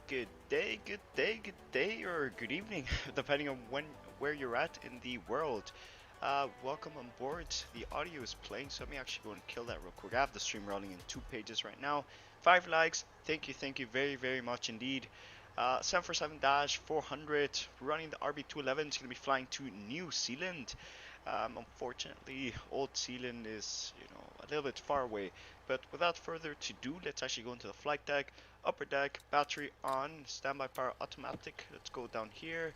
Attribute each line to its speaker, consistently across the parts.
Speaker 1: Good day, good day, good day, or good evening, depending on where you're at in the world. Welcome on board. The audio is playing, so let me actually go and kill that real quick. I have the stream running in 2 pages right now. 5 likes. Thank you very much indeed. 747-400 running the RB211 is going to be flying to New Zealand. Unfortunately, Old Zealand is, a little bit far away. But without further ado, let's actually go into the flight deck. Upper deck, battery on, standby power automatic. Let's go down here.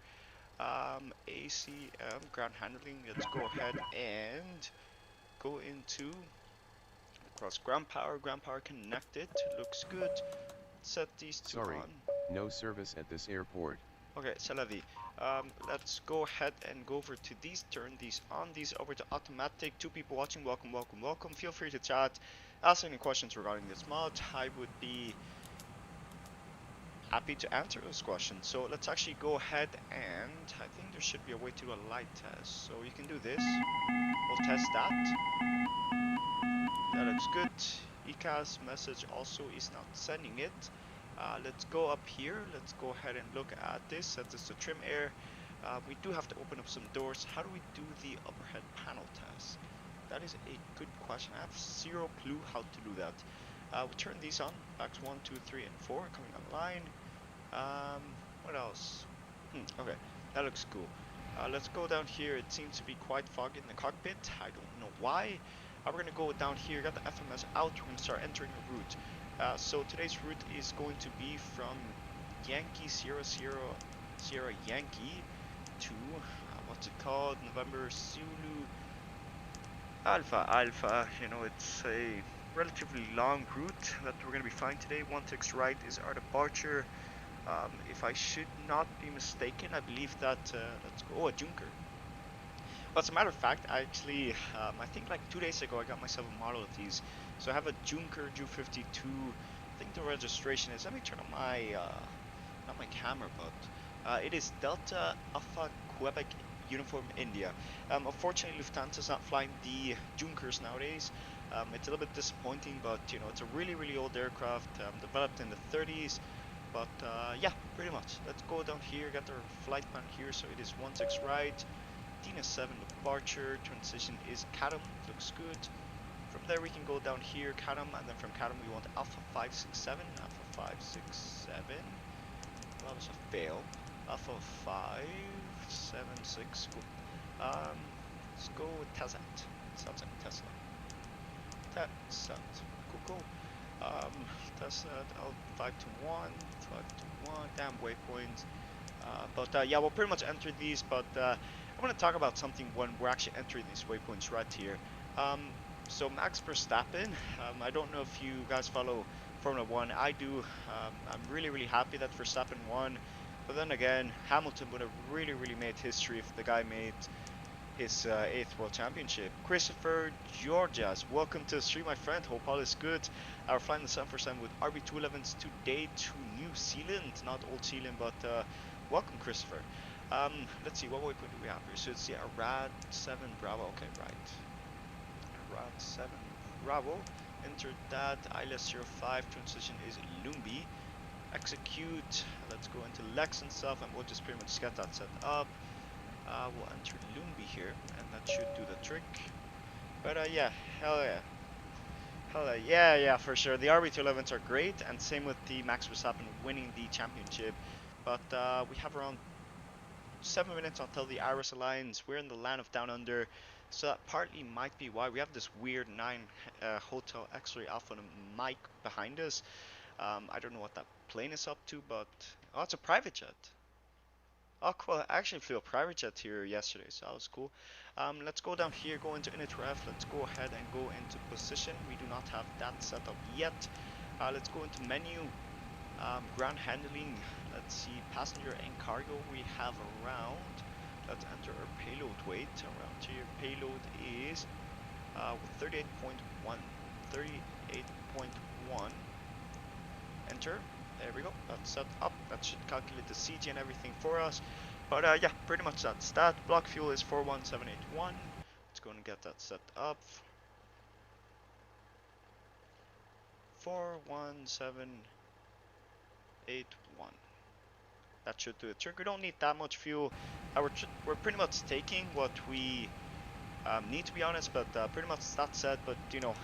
Speaker 1: ACM, ground handling. Let's go ahead and go into cross ground power. Ground power connected. Looks good. Set these two on.
Speaker 2: No service at this airport.
Speaker 1: Okay, c'est la vie. Let's go ahead and go over to these, turn these on, these over to automatic. 2 people watching, welcome. Feel free to chat, ask any questions regarding this mod. I would be happy to answer those questions. So let's actually go ahead and I think there should be a way to do a light test. So you can do this. We'll test that. That looks good. ECAS message also is not sending it. Let's go up here. Let's go ahead and look at this. Set this to trim air. We do have to open up some doors. How do we do the overhead panel test? That is a good question. I have zero clue how to do that. We'll turn these on. Packs 1, 2, 3, and 4 coming online. What else? Okay, that looks cool. Let's go down here. It seems to be quite foggy in the cockpit. I don't know why. We're gonna go down here. Got the FMS out. We're gonna start entering a route. So today's route is going to be from Yankee Sierra Yankee to what's it called? November Zulu Alpha. It's a relatively long route that we're going to be flying today. 16 right is our departure. If I should not be mistaken, I believe that let's go. Oh, a Junker. Well, as a matter of fact, I actually, I think like 2 days ago, I got myself a model of these. So I have a Junker Jude 52. I think the registration is. Let me turn on my, not my camera, but it is Delta Alpha Quebec Uniform India. Unfortunately, Lufthansa is not flying the Junkers nowadays. It's a little bit disappointing, but it's a really old aircraft, developed in the 30s. But yeah, pretty much. Let's go down here. Got our flight plan here. So it is 16 right. Dina 7 departure. Transition is Chatham. Looks good. From there we can go down here, Chatham, and then from Chatham we want Alpha 567. Alpha 567. Well, that was a fail. Alpha 576. Cool. Let's go with Tesat. Sounds like Tesla. Tesat. Cool. Tesat L521. 521. Damn waypoints. But yeah, we'll pretty much enter these. But I want to talk about something when we're actually entering these waypoints right here. So Max Verstappen, I don't know if you guys follow Formula 1. I do. I'm really happy that Verstappen won. But then again, Hamilton would have really made history if the guy made his 8th World Championship. Christopher Georgias, welcome to the stream, my friend. Hope all is good. We're flying the 747 with RB211s today to New Zealand. Not Old Zealand, but welcome, Christopher. Let's see, what waypoint do we have here? So it's Rad 7 Bravo. Okay, right. Rad 7 Bravo. Enter that. ILS 05. Transition is Lumbi. Execute. Let's go into Lex and stuff, and we'll just pretty much get that set up. We'll enter Lumbi here, and that should do the trick. But yeah, hell yeah, for sure. The RB211s are great, and same with the Max Verstappen winning the championship. But we have around 7 minutes until the Iris Alliance. We're in the land of Down Under, so that partly might be why we have this weird 9 Hotel X-Ray Alpha mic behind us. I don't know what that plane is up to, but oh, it's a private jet. Oh, cool. I actually flew a private jet here yesterday, so that was cool. Let's go down here, go into init ref. Let's go ahead and go into position. We do not have that set up yet. Let's go into menu. Ground handling. Let's see, passenger and cargo we have around. Let's enter our payload weight. Around here, payload is 38.1. 38.1. Enter. There we go. That's set up. That should calculate the CG and everything for us. But yeah, pretty much that's that. Block fuel is 41781. Let's go and get that set up. 417. 8-1. That should do it. We don't need that much fuel. We're pretty much taking what we need, to be honest, but pretty much that's said. But you know,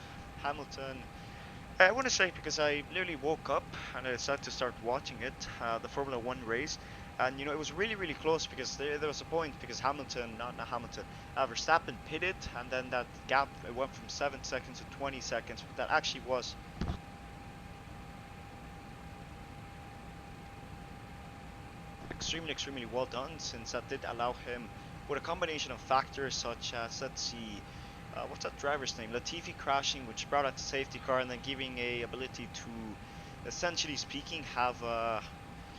Speaker 1: Hamilton, I want to say, because I literally woke up and I decided to start watching it, the Formula 1 race, and you know, it was really really close, because there was a point, because Hamilton, not Hamilton, Verstappen pitted, and then that gap, it went from 7 seconds to 20 seconds. That actually was extremely well done, since that did allow him, with a combination of factors such as, let's see, what's that driver's name, Latifi crashing, which brought out the safety car, and then giving a ability to, essentially speaking, have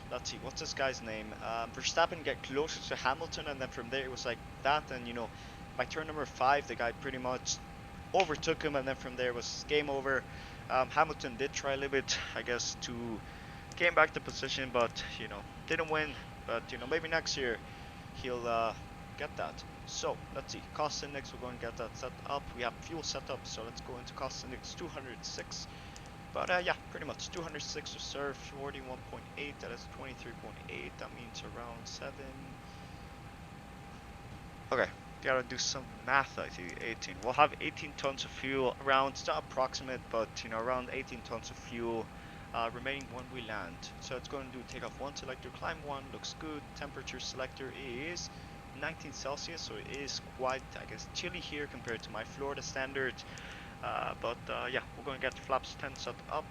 Speaker 1: let's see, what's this guy's name, Verstappen get closer to Hamilton, and then from there it was like that, and you know, by turn number 5 the guy pretty much overtook him, and then from there it was game over. Hamilton did try a little bit, I guess, to gain back the position, but you know, didn't win. But you know, maybe next year he'll get that. So let's see, cost index, we're going to get that set up. We have fuel set up, so let's go into cost index 206. But yeah, pretty much 206 reserve, 41.8, that is 23.8, that means around 7. Okay, gotta do some math. I think 18. We'll have 18 tons of fuel around, it's not approximate, but you know, around 18 tons of fuel remaining when we land. So it's going to do takeoff 1 selector, climb 1, looks good. Temperature selector is 19 Celsius, so it is quite, I guess, chilly here compared to my Florida standard. But yeah, we're going to get flaps 10 set up.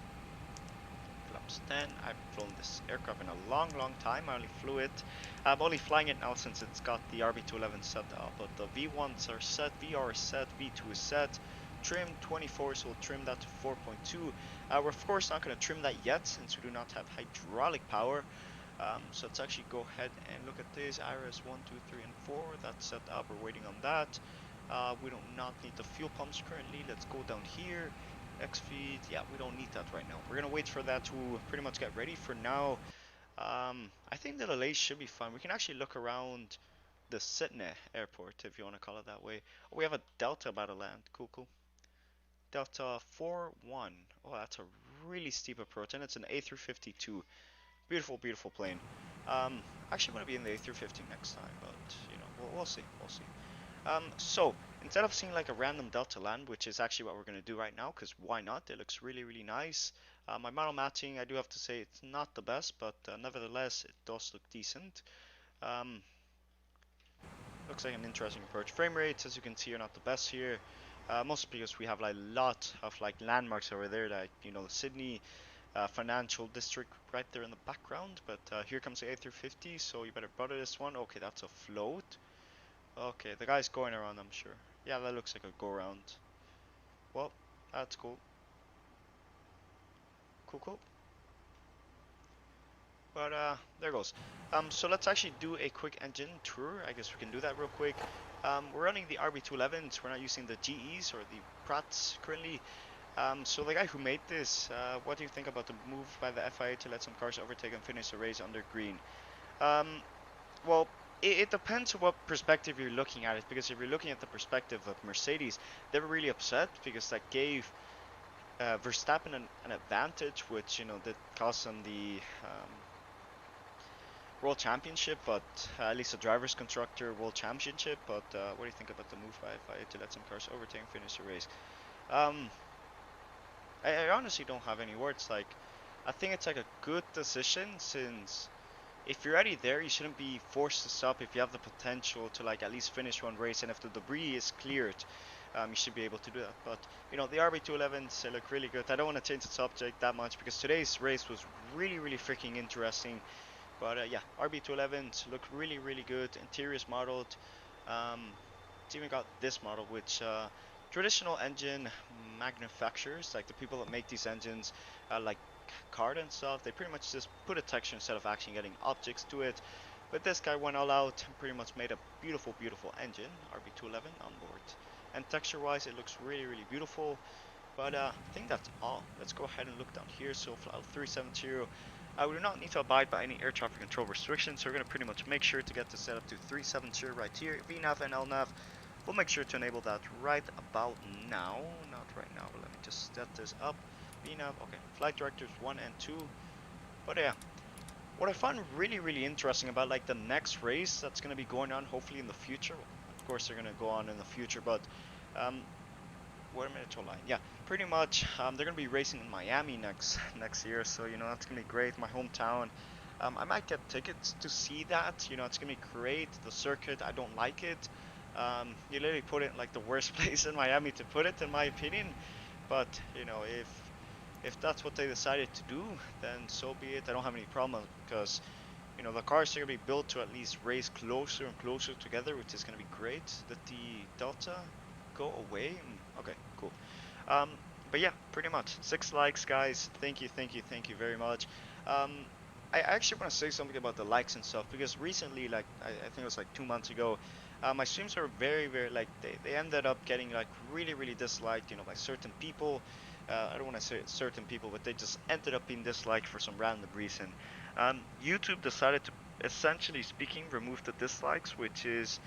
Speaker 1: Flaps 10. I've flown this aircraft in a long time. I only flew it. I'm only flying it now since it's got the RB211 set up. But the V1s are set, VR is set, V2 is set. Trim 24, so we'll trim that to 4.2. We're of course not going to trim that yet, since we do not have hydraulic power. So let's actually go ahead and look at this. IRS 1, 2, 3, and 4. That's set up. We're waiting on that. We do not need the fuel pumps currently. Let's go down here. X feed. Yeah, we don't need that right now. We're gonna wait for that to pretty much get ready. For now, I think the delay should be fine. We can actually look around the Sydney airport, if you want to call it that way. Oh, we have a Delta about to land. Cool. Delta 4-1. Oh, that's a really steep approach, and it's an A352. Beautiful plane. Actually want to be in the A350 next time, but you know, we'll see. So instead of seeing like a random Delta land, which is actually what we're going to do right now, because why not? It looks really nice. My model matching, I do have to say, it's not the best, but nevertheless, it does look decent. Um, Looks like an interesting approach. Frame rates, as you can see, are not the best here. Mostly because we have like a lot of like landmarks over there, like you know, the Sydney financial district right there in the background. But here comes the A350, so you better butter this one. Okay, that's a float. Okay, the guy's going around, I'm sure. Yeah, that looks like a go around. Well, that's cool. Cool. But there goes. So let's actually do a quick engine tour. I guess we can do that real quick. We're running the RB211s. We're not using the GEs or the Pratts currently. So the guy who made this, what do you think about the move by the FIA to let some cars overtake and finish the race under green? Well, it depends on what perspective you're looking at it, because if you're looking at the perspective of Mercedes, they were really upset because that gave Verstappen an advantage, which you know did cost them the World Championship, but at least the Drivers' Constructor World Championship. But what do you think about the move by FIA to let some cars overtake and finish the race? Um, I honestly don't have any words. Like, I think it's like a good decision, since if you're already there, you shouldn't be forced to stop if you have the potential to like at least finish one race, and if the debris is cleared, you should be able to do that. But you know, the RB211s, they look really good. I don't want to change the subject that much because today's race was really freaking interesting. But yeah, RB211s look really good. Interiors modeled. It's even got this model, which traditional engine manufacturers, like the people that make these engines, like card and stuff, they pretty much just put a texture instead of actually getting objects to it. But this guy went all out and pretty much made a beautiful engine, RB211 on board. And texture wise, it looks really beautiful. But I think that's all. Let's go ahead and look down here. So flight 370, we do not need to abide by any air traffic control restrictions, so we're going to pretty much make sure to get this set up to 370 right here. VNAV and LNAV, we'll make sure to enable that right about now. Not right now, but let me just set this up. VNAV, okay. Flight directors 1 and 2. But yeah, what I find really interesting about like the next race that's gonna be going on hopefully in the future. Of course they're gonna go on in the future, but wait a minute, line. Yeah, pretty much. They're gonna be racing in Miami next year, so you know that's gonna be great. My hometown. I might get tickets to see that. You know, it's gonna be great. The circuit, I don't like it. You literally put it in like the worst place in Miami to put it, in my opinion. But you know, if that's what they decided to do, then so be it. I don't have any problem because you know the cars are gonna be built to at least race closer and closer together, which is gonna be great. Did the Delta go away? Okay, cool. Um, but yeah, pretty much 6 likes, guys. Thank you very much. Um, I actually want to say something about the likes and stuff because recently, like I think it was like 2 months ago, my streams are very like they ended up getting like really disliked, you know, by certain people. I don't want to say certain people, but they just ended up being disliked for some random reason. YouTube decided to, essentially speaking, remove the dislikes, which is,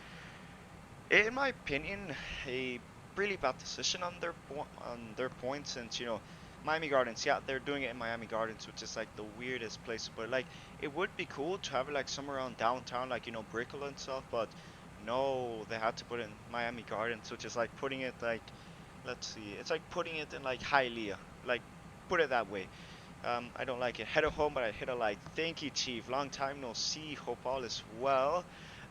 Speaker 1: in my opinion, a really bad decision on their point, since you know Miami Gardens, yeah, they're doing it in Miami Gardens, which is like the weirdest place to put it. Like it would be cool to have it like somewhere around downtown, like you know Brickell and stuff, but no, they had to put it in Miami Gardens, which is like putting it like, let's see, it's like putting it in like Hialeah, like put it that way. I don't like it. Head home, but I hit a like. Thank you, Chief. Long time no see. Hope all is well.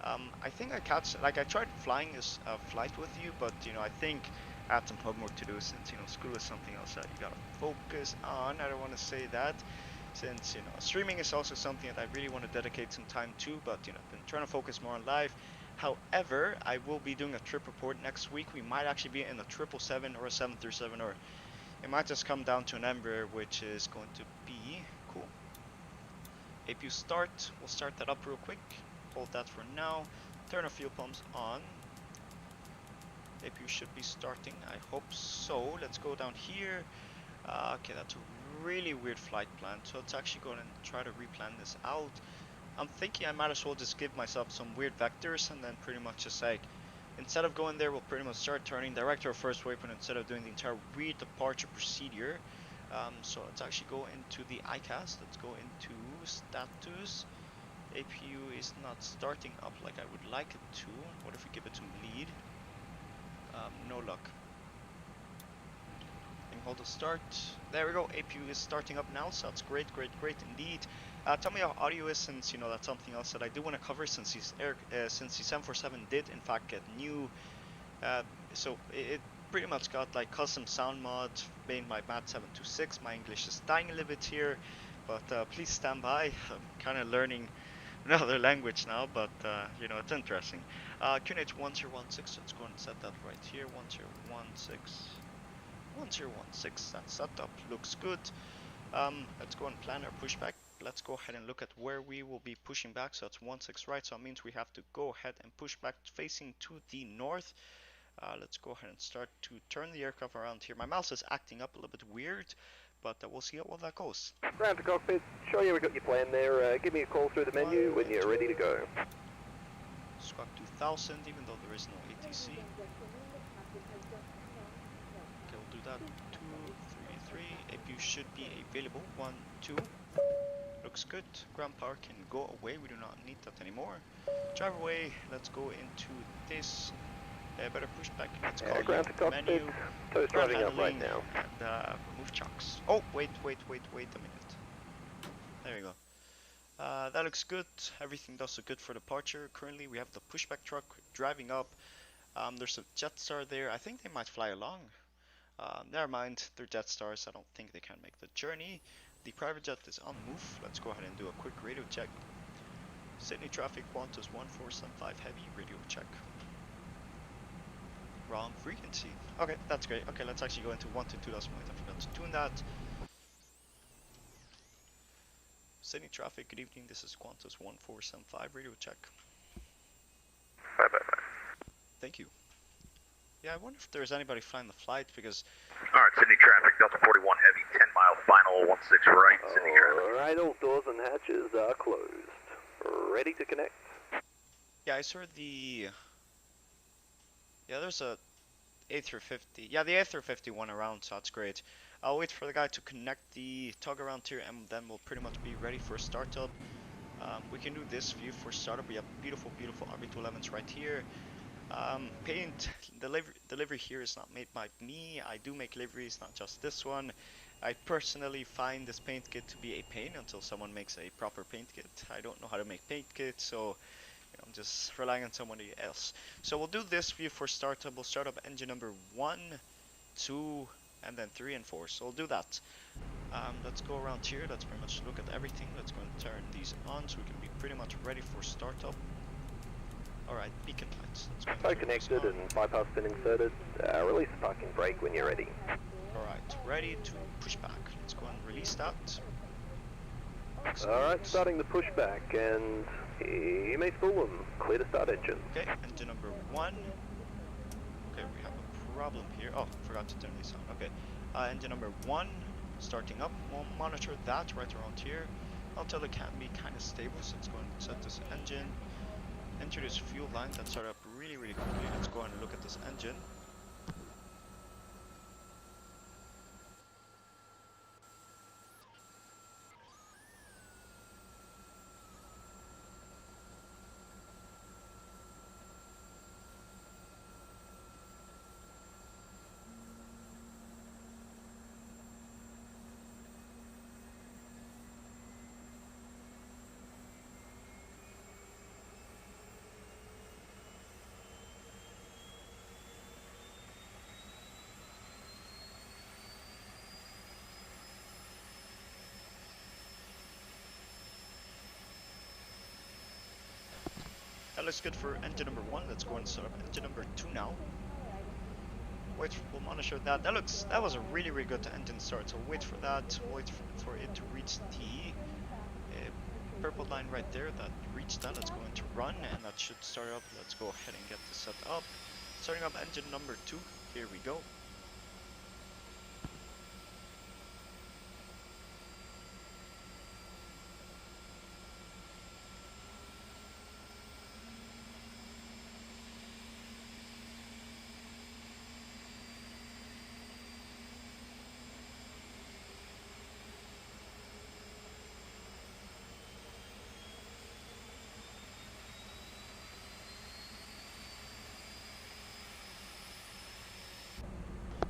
Speaker 1: I think I catch, like I tried flying this flight with you, but you know I think I had some homework to do since you know school is something else that you gotta focus on. I don't want to say that since you know streaming is also something that I really want to dedicate some time to, but you know I've been trying to focus more on live. However, I will be doing a trip report next week. We might actually be in a 777 or a 737, or it might just come down to an Embraer, which is going to be cool. APU start, we'll start that up real quick. Hold that for now. Turn our fuel pumps on. APU should be starting, I hope so. Let's go down here. Okay, that's a really weird flight plan, so let's actually go and try to replan this out. I'm thinking I might as well just give myself some weird vectors and then pretty much just like, instead of going there, we'll pretty much start turning direct to our first waypoint instead of doing the entire weird departure procedure. So let's actually go into the ICAS. Let's go into status. APU is not starting up like I would like it to. What if we give it some lead? No luck. And hold the start. There we go. APU is starting up now, so that's great indeed. Tell me how audio is, since you know that's something else that I do want to cover, since since the 747 did in fact get new. So it pretty much got like custom sound mods made by Matt726. My English is dying a little bit here, but please stand by. I'm kind of learning another language now, but you know it's interesting. QNH1016. Let's go and set that right here. 1016. That setup looks good. Let's go and plan our pushback. Let's go ahead and look at where we will be pushing back. So it's 16 right, so it means we have to go ahead and push back facing to the north. Let's go ahead and start to turn the aircraft around here. My mouse is acting up a little bit weird, but we'll see how well that goes.
Speaker 3: Ground to cockpit, sure you we got your plan there. Give me a call through the menu when you're ready to go.
Speaker 1: Squawk 2000, even though there is no ATC. Okay, we'll do that. 233. APU should be available. 1, 2. Looks good. Ground power can go away. We do not need that anymore. Drive away. Let's go into this. Better push back. Let's call
Speaker 3: ground to cockpit.
Speaker 1: menu.
Speaker 3: Toast driving up right now.
Speaker 1: And remove chocks. Oh, wait a minute. There we go. That looks good. Everything does look good for departure. Currently, we have the pushback truck driving up. There's a Jetstar there. I think they might fly along. Never mind, they're Jetstars. I don't think they can make the journey. The private jet is on move. Let's go ahead and do a quick radio check. Sydney traffic, Qantas 1475 heavy, radio check. Wrong frequency. Okay, that's great. Okay, let's actually go into 122.8. I forgot to tune that. Sydney traffic, good evening. This is Qantas 1475, radio check.
Speaker 3: Bye.
Speaker 1: Thank you. Yeah, I wonder if there's anybody flying the flight, because...
Speaker 4: Alright, Sydney traffic, Delta 41 heavy, 10 mile final, 16 right, Sydney traffic.
Speaker 3: Alright, all doors and hatches are closed. Ready to connect.
Speaker 1: Yeah, I saw the... Yeah, there's a A350. Yeah, the A350 went around, so that's great. I'll wait for the guy to connect the tug around here, and then we'll pretty much be ready for a startup. We can do this view for startup. We have beautiful, beautiful RB211s right here. Paint, the livery here is not made by me. I do make liveries, not just this one. I personally find this paint kit to be a pain until someone makes a proper paint kit. I don't know how to make paint kits, so I'm just relying on somebody else. So we'll do this view for startup. We'll start up engine number 1, 2, and then 3 and 4. So we'll do that. Let's go around here. Let's pretty much look at everything. Let's go and turn these on so we can be pretty much ready for startup. Alright, beacon lights. Let's go and
Speaker 3: So
Speaker 1: turn these
Speaker 3: connected
Speaker 1: on.
Speaker 3: and bypass pin inserted. Release the parking brake when you're ready.
Speaker 1: Alright, ready to push back. Let's go and release that.
Speaker 3: Alright, starting the pushback, and you may spool them. Clear to start engine.
Speaker 1: Okay, engine number 1. Okay, we have a problem here. Oh, forgot to turn these on. Okay, engine number 1 starting up. We'll monitor that right around here until it can be kind of stable. So let's go and set this engine. Enter this fuel line. Let's start up really, really quickly. Let's go and look at this engine. That looks good for engine number 1. Let's go and start up engine number 2 now. Wait, we'll monitor that. That was a really, really good engine start. So wait for that. Wait for it to reach the purple line right there. That reached that. Let's go into run, and that should start up. Let's go ahead and get this set up. Starting up engine number 2. Here we go.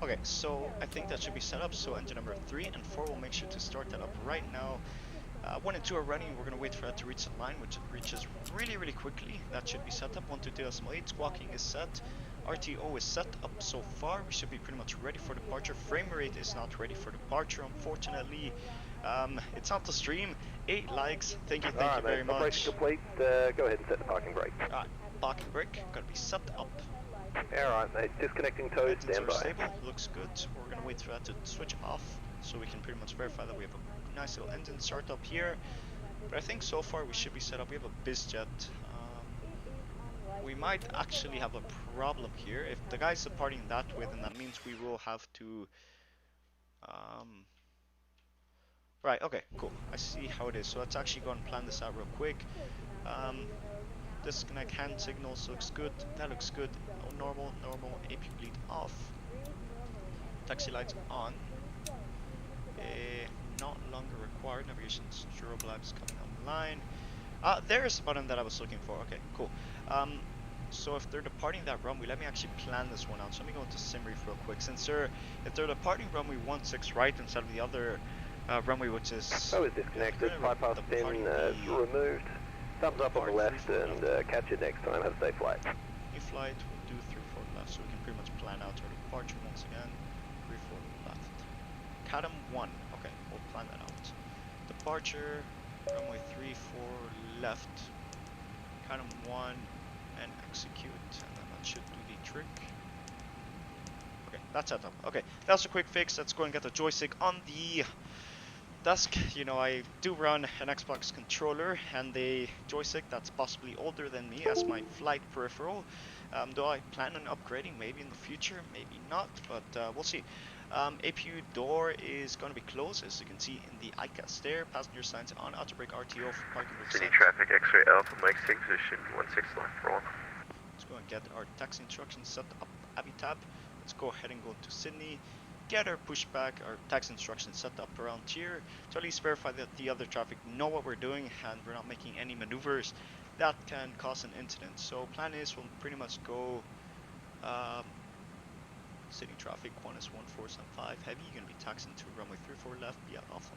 Speaker 1: Okay, so I think that should be set up. So engine number 3 and 4 will make sure to start that up right now. 1 and 2 are running. We're going to wait for that to reach the line, which it reaches really, really quickly. That should be set up. 1, 2, 3.8. Squawking is set. RTO is set up so far. We should be pretty much ready for departure. Frame rate is not ready for departure, unfortunately. It's not the stream. 8 likes. Thank you very much.
Speaker 3: Operation complete. Go ahead and set the parking brake.
Speaker 1: Alright, parking brake. Got to be set up.
Speaker 3: Alright, mate. Disconnecting toes.
Speaker 1: Engines
Speaker 3: Stand
Speaker 1: are
Speaker 3: by.
Speaker 1: stable. Looks good. We're going to wait for that to switch off so we can pretty much verify that we have a nice little engine start up here. But I think so far we should be set up. We have a BizJet. We might actually have a problem here. If the guy's departing that way, then that means we will have to... Right, okay, cool. I see how it is. So let's actually go and plan this out real quick. Disconnect hand signals looks good. That looks good. Oh, normal, AP bleed off. Taxi lights on. Not longer required. Navigation strobe lights coming online. There's the button that I was looking for. Okay, cool. So if they're departing that runway, let me actually plan this one out. So let me go into SimReef real quick. Since if they're departing runway 16 right instead of the other runway, which is...
Speaker 3: Oh, is disconnected. Bypass pin removed. Thumbs up on the left, and catch you next time. Have a safe flight.
Speaker 1: New flight, we'll do 3-4 left, so we can pretty much plan out our departure once again. 3-4 left. Cadam 1, okay, we'll plan that out. Departure, runway 3-4 left. Cadam 1, and execute, and then that should do the trick. Okay, that's set up. Okay, that's a quick fix. Let's go and get the joystick on the desk. You know, I do run an Xbox controller and a joystick that's possibly older than me as my flight peripheral. Do I plan on upgrading? Maybe in the future, maybe not, but we'll see. APU door is going to be closed, as you can see in the ICAS there. Passenger signs on, auto brake RTO for parking brake
Speaker 4: City
Speaker 1: set.
Speaker 4: traffic X-ray Alpha Mike 6 position 16 left for 1.
Speaker 1: Let's go and get our taxi instructions set up. Abby tab. Let's go ahead and go to Sydney. get our pushback, our taxi instructions set up around here to at least verify that the other traffic know what we're doing and we're not making any maneuvers that can cause an incident. So plan is we'll pretty much go city traffic, Qantas 1475 heavy, you're going to be taxiing to runway 34 left via Alpha.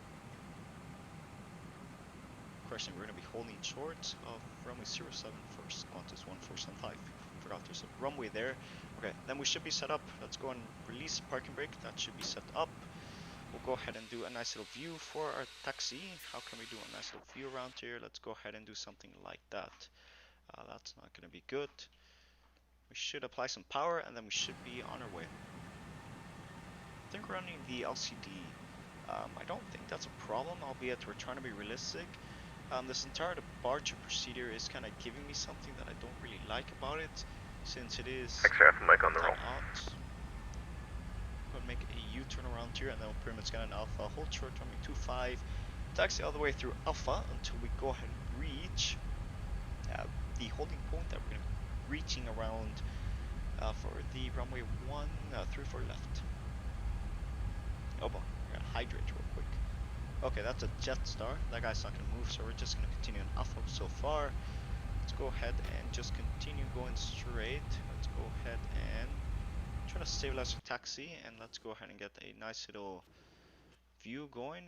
Speaker 1: Question, we're going to be holding short of runway 07 first, Qantas 1475. Forgot there's a runway there. Okay, then we should be set up. Let's go and release parking brake. That should be set up. We'll go ahead and do a nice little view for our taxi. How can we do a nice little view around here? Let's go ahead and do something like that. That's not going to be good. We should apply some power and then we should be on our way. I think we're running the LCD. I don't think that's a problem, albeit we're trying to be realistic. This entire departure procedure is kind of giving me something that I don't really like about it, since it is
Speaker 3: Extra Alpha Mike on the roll.
Speaker 1: out. We'll make a U-turn around here and then we'll pretty much get an Alpha, hold short runway 25, taxi all the way through Alpha until we go ahead and reach the holding point that we're going to be reaching around for the runway 34 left. Oh boy, we're going to hydrate real quick. Okay, that's a Jetstar. That guy's not going to move, so we're just going to continue on Alpha so far. Let's go ahead and just continue going straight. Let's go ahead and try to stabilize our taxi, and let's go ahead and get a nice little view going.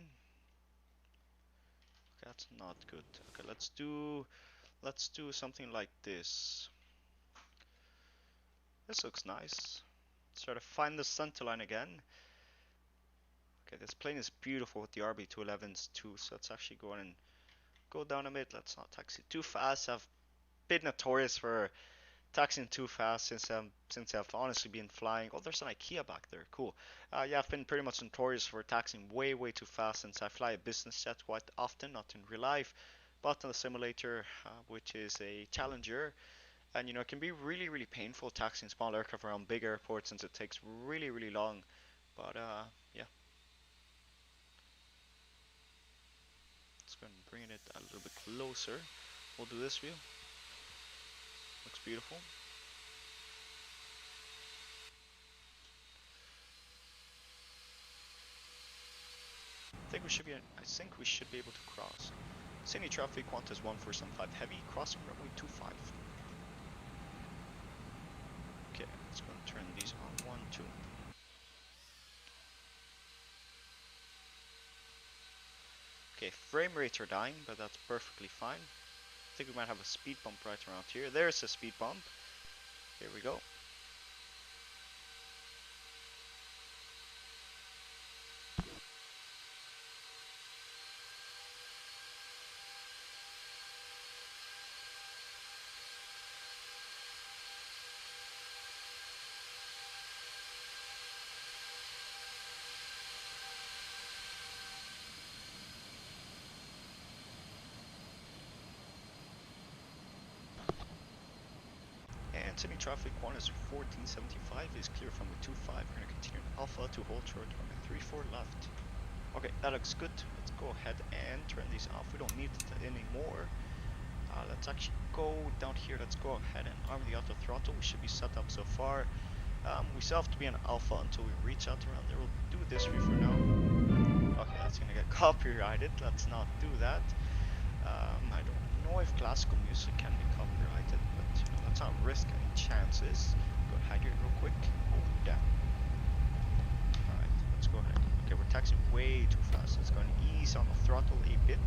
Speaker 1: Okay, that's not good. Okay, let's do something like this. This looks nice. Let's try to find the center line again. Okay, this plane is beautiful with the RB211s too, so let's actually go on and go down a bit. Let's not taxi too fast. I've been notorious for taxiing too fast since I've honestly been flying. Oh, there's an IKEA back there. Cool. Yeah, I've been pretty much notorious for taxiing way too fast since I fly a business jet quite often, not in real life, but in the simulator, which is a Challenger. And you know, it can be really painful taxiing small aircraft around big airports since it takes really long. But yeah. Let's go and bring it a little bit closer. We'll do this view. Looks beautiful. I think we should be able to cross. City traffic, Qantas 1475 heavy, crossing runway 25. Okay, let's go and turn these on 1, 2. Okay, frame rates are dying, but that's perfectly fine. I think we might have a speed bump right around here. There's a speed bump. Here we go. City traffic, Qantas 1475 is clear from the 25. We're going to continue in Alpha to hold short from the 34 left. Okay, that looks good. Let's go ahead and turn these off. We don't need it anymore. Let's actually go down here. Let's go ahead and arm the auto throttle. We should be set up so far. We still have to be on Alpha until we reach out around there. We'll do this view for now. Okay, that's going to get copyrighted. Let's not do that. I don't know if classical music can be copyrighted, but you know, let's not risk any chances. Go and hydrate real quick. Oh, damn. Alright, let's go ahead. Okay, we're taxiing way too fast. Let's go and ease on the throttle a bit.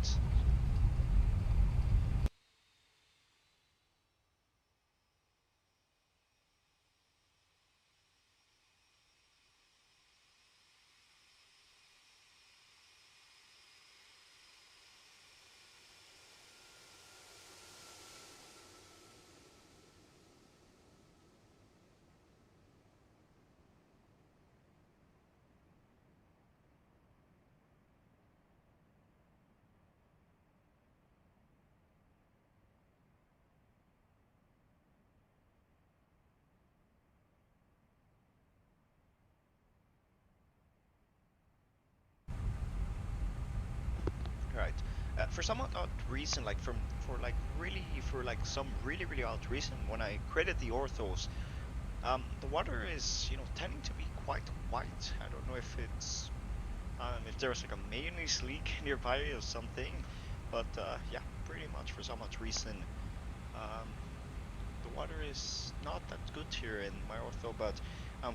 Speaker 1: Right. For some odd reason, like for some really odd reason, when I created the orthos, The water is, you know, tending to be quite white. I don't know if there's like a mayonnaise leak nearby or something, but yeah, pretty much for some odd reason, the water is not that good here in my ortho, but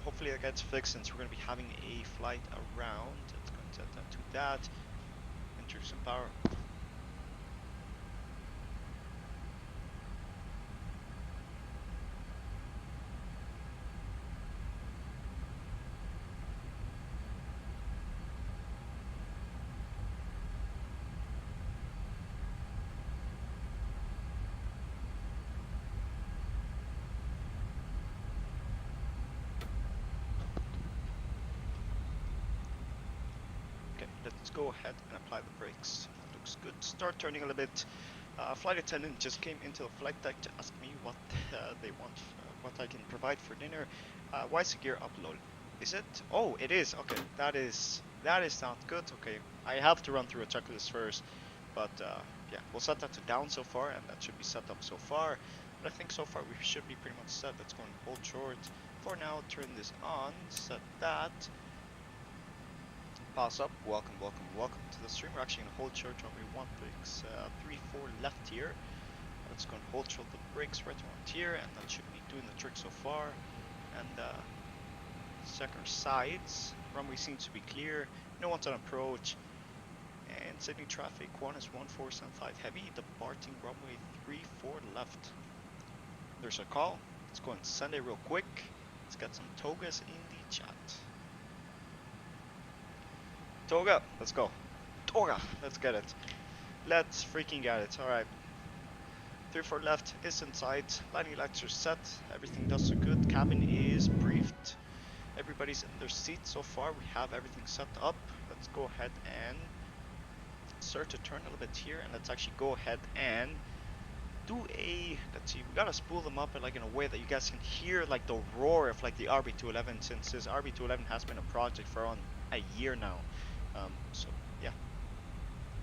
Speaker 1: hopefully that gets fixed since we're going to be having a flight around. Let's go and set that to that. Enter some power. Okay, let's go ahead and apply the brakes. That looks good. Start turning a little bit. Flight attendant just came into the flight deck to ask me what they want, what I can provide for dinner. Why is the gear uploaded? Is it? Oh, it is. Okay, that is not good. Okay, I have to run through a checklist first, but yeah, we'll set that to down so far, and that should be set up so far. But I think so far we should be pretty much set. Let's go and hold short. For now, turn this on. Set that. Pass up. Welcome, welcome, welcome to the stream. We're actually going to hold short runway 134 left here. Let's go and hold short the brakes right around here, and that should be doing the trick so far. And check our sides. Runway seems to be clear. No one's on approach. And Sydney traffic, Qantas 1475 heavy, departing runway 34 left. There's a call. Let's go and send it real quick. Let's get some togas in the chat. Toga, let's go. Toga, let's get it. Let's freaking get it. Alright. 34 left is in sight. Landing lights are set. Everything does look good. Cabin is briefed. Everybody's in their seats so far. We have everything set up. Let's go ahead and start to turn a little bit here. And let's actually go ahead and do a, let's see, we gotta spool them up like in a way that you guys can hear like the roar of like the RB211, since this RB211 has been a project for around a year now. So yeah,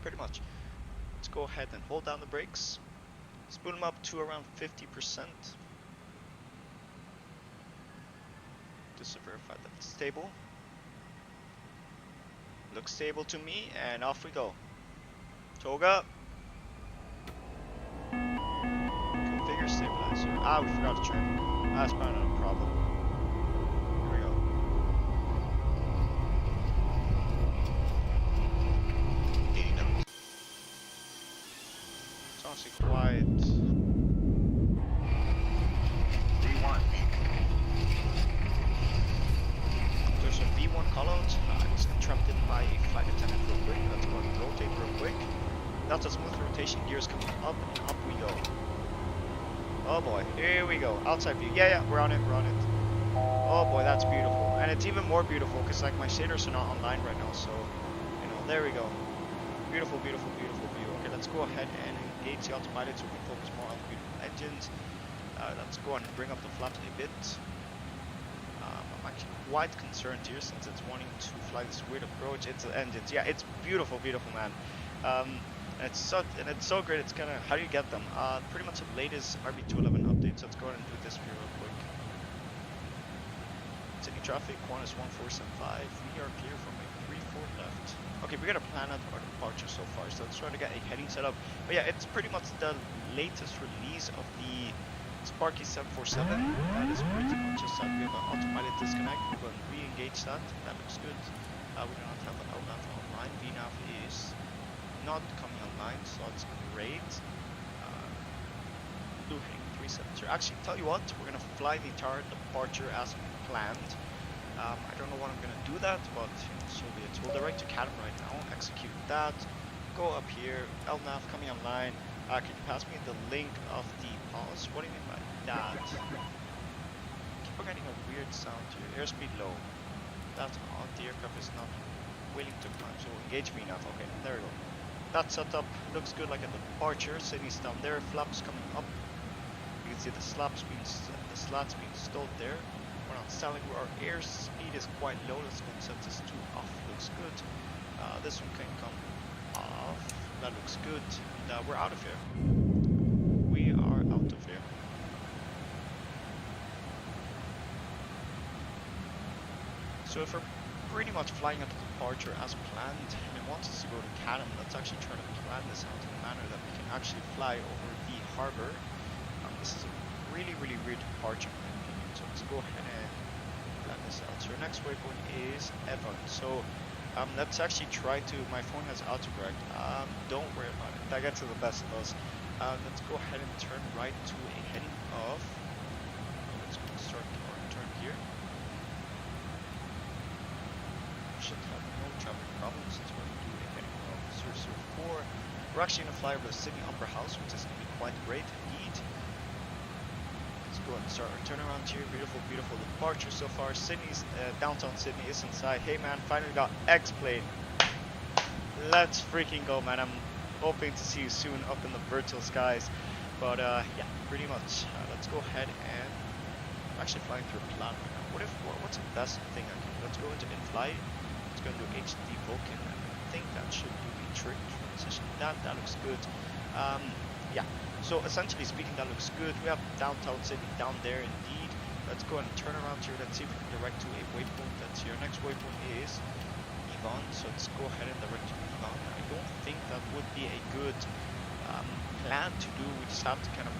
Speaker 1: pretty much. Let's go ahead and hold down the brakes. Spool them up to around 50%. Just to verify that it's stable. Looks stable to me, and off we go. Toga. Configure stabilizer. Ah, we forgot to turn. That's probably not a problem. Here we go. It's honestly quiet.
Speaker 4: V1.
Speaker 1: There's a V1 callout. It's interrupted by a flight attendant real quick. Let's go and rotate real quick. That's a smooth rotation. Gears coming up and up we go. Oh boy, here we go. Outside view. Yeah, we're on it, Oh boy, that's beautiful. And it's even more beautiful because like my shaders are not online right now, so you know, there we go. Beautiful, beautiful, beautiful view. Okay, let's go ahead and engage the autopilot so we can focus more on the beautiful engines. Let's go and bring up the flaps a bit. I'm actually quite concerned here since it's wanting to fly this weird approach. It's the engines. Yeah, it's beautiful, beautiful, man. And it's so great. It's kind of, how do you get them? Pretty much the latest RB211 updates. Let's go ahead and do this view real quick. Sydney traffic, Qantas 1475. We are clear from a 34 left. Okay, we got a plan out our departure so far, so let's try to get a heading set up. But yeah, it's pretty much the latest release of the Sparky 747. That is pretty much just that. We have an autopilot disconnect. We're going to re-engage that. That looks good. We do not have an LNAV online. VNAV is not coming online, so it's great. Blue heading 370. Actually, tell you what, we're gonna fly the entire departure as planned. I don't know what I'm gonna do that, but you know, so be it. We'll direct to Catam right now. Execute that. Go up here. LNAV coming online. Can you pass me the link of the pause? What do you mean by that? Keep on getting a weird sound here. Airspeed low. That's odd. The aircraft is not willing to climb. So engage VNAV. Okay, there we go. That setup looks good like at the departure. Sydney's down there, flaps coming up. You can see the slats being stowed there. We're not selling. Our airspeed is quite low. Let's go and set this to off. Looks good. This one can come off. That looks good. And we're out of here. We are out of here. So if we're pretty much flying at the departure as planned, and it wants us to go to Cannon, let's actually try to plan this out in a manner that we can actually fly over the harbor. This is a really weird departure in my opinion, so let's go ahead and plan this out. So our next waypoint is Evan. So let's actually try to, my phone has autocorrect, don't worry about it, that gets to the best of us. Let's go ahead and turn right to a heading of, let's go start our turn here. Should have no traffic problems since we're going to do a heading of 004. We're actually going to fly over the Sydney Opera House, which is going to be quite great indeed. Let's go and start our turnaround here. Beautiful departure so far. Sydney's downtown Sydney is inside. Hey man, finally got X-Plane. Let's freaking go, man. I'm hoping to see you soon up in the virtual skies. But yeah, pretty much. Let's go ahead and I'm actually flying through a plan right now. What's the best thing I can do? Let's go into in-flight. Let's go and do HD Vulcan. I think that should do the trick. Transition. That looks good. Yeah. So essentially speaking, that looks good. We have downtown Sydney down there indeed. Let's go and turn around here. Let's see if we can direct to a waypoint. That's here. Next waypoint is Yvonne. So let's go ahead and direct to Yvonne. I don't think that would be a good plan to do. We just have to kind of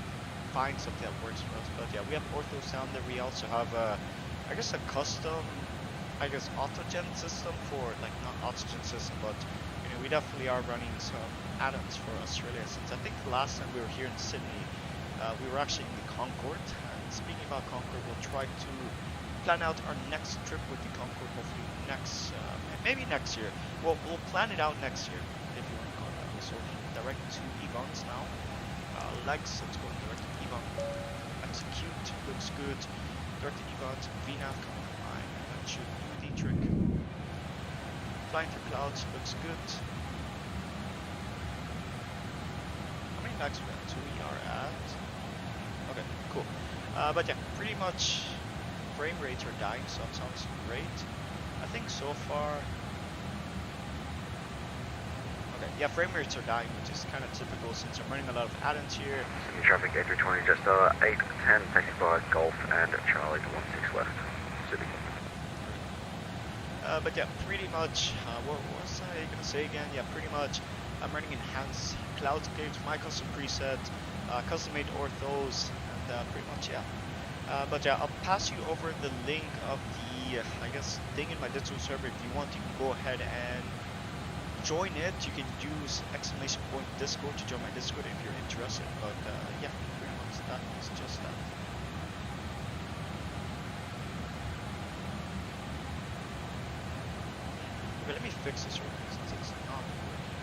Speaker 1: find something that works for us. But yeah, we have ortho sounder. We also have I guess a custom, autogen system for, like, not oxygen system, but you know, we definitely are running some add-ons for Australia, since I think the last time we were here in Sydney, we were actually in the Concorde. And speaking about Concorde, we'll try to plan out our next trip with the Concorde, hopefully maybe next year. Well, we'll plan it out next year, if you want to call it that way. So direct to Yvonne's now. Legs, let's go direct to Yvonne. Execute, looks good. Direct to Yvonne's VNAV coming online, and that should do the trick. Flying through clouds, looks good. How many legs we are at? Okay, cool. But yeah, pretty much frame rates are dying, so that sounds great. I think so far. Okay, yeah, frame rates are dying, which is kind of typical since I'm running a lot of add-ins here.
Speaker 4: Sydney traffic 8320, just 810, taxi by Golf and Charlie to 16 left. Sydney.
Speaker 1: But yeah, pretty much, what was I gonna say again? Yeah, pretty much, I'm running enhanced cloud scripts, my custom preset, custom-made orthos, and pretty much, yeah. But yeah, I'll pass you over the link of the, thing in my Discord server. If you want, you can go ahead and join it. You can use !Discord to join my Discord if you're interested. But yeah, pretty much that is just that. Okay, let me fix this real quick since it's not working.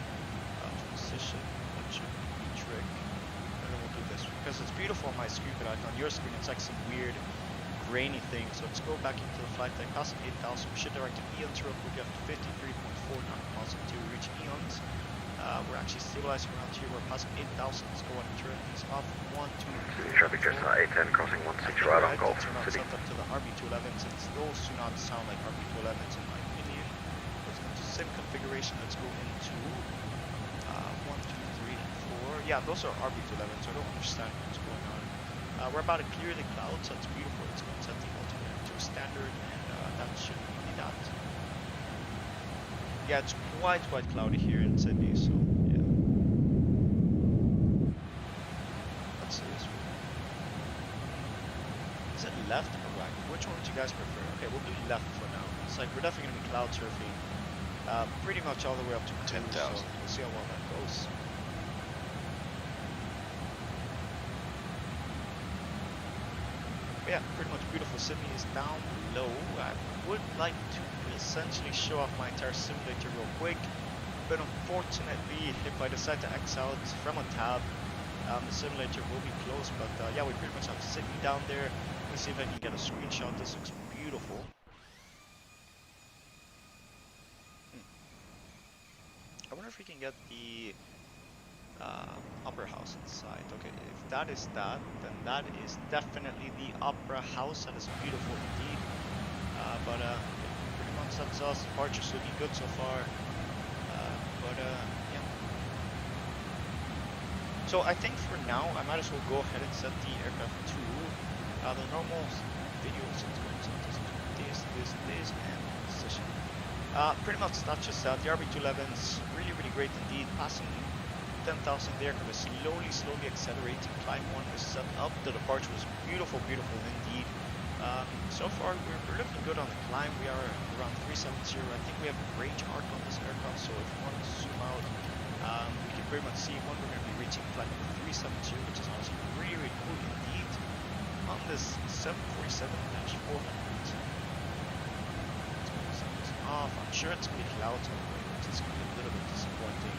Speaker 1: Transition, that should be the trick. And then we'll do this because it's beautiful on my screen, but on your screen it's like some weird grainy thing. So let's go back into the flight deck, passing 8,000. We should direct to Eons real quick. We have 53.4 miles until we reach Eons. We're actually stabilizing around here. We're passing 8,000. Let's go and turn these off. 1, 2, 3.
Speaker 4: Traffic just 810, crossing 16 right on Golf.
Speaker 1: Turn on
Speaker 4: City.
Speaker 1: something to the RB211s, since those do not sound like RB211s in my opinion. Let's go to sim configuration. Let's go into 1, 2, 3, and 4. Yeah, those are RB211s, so I don't understand what's going on. We're about to clear the clouds, so it's beautiful. Let's go and set the altimeter to standard, and that should be that. Yeah, it's quite cloudy here in Sydney, so yeah. Let's see this one. Is it left or right? Which one would you guys prefer? Okay, we'll do left for now. It's like we're definitely going to be cloud surfing pretty much all the way up to 10,000. So we'll see how well that goes. Yeah, pretty much beautiful. Sydney is down low. I would like to essentially show off my entire simulator real quick, but unfortunately, if I decide to X out from a tab, the simulator will be closed. But yeah, we pretty much have Sydney down there. Let's see if I can get a screenshot. This looks beautiful. I wonder if we can get the Opera House inside. Okay, if that is that, then that is definitely the Opera House. That is beautiful indeed. But pretty much that's us. Departure's looking good so far. Yeah. So I think for now, I might as well go ahead and set the aircraft to the normal video. So it's going to this, and position. Pretty much that's just that. The RB211s, really, really great indeed. Passing 10,000 there, kind of slowly accelerating. Climb 1 is set up. The departure was beautiful indeed. So far we're looking good on the climb. We are around 370. I think we have a range arc on this aircraft, so if we want to zoom out, we can pretty much see when we're going to be reaching flight number 370, which is honestly really, really cool indeed. On this 747-400. Off. I'm sure it's going to be clouds on the way, which is going to be a little bit disappointing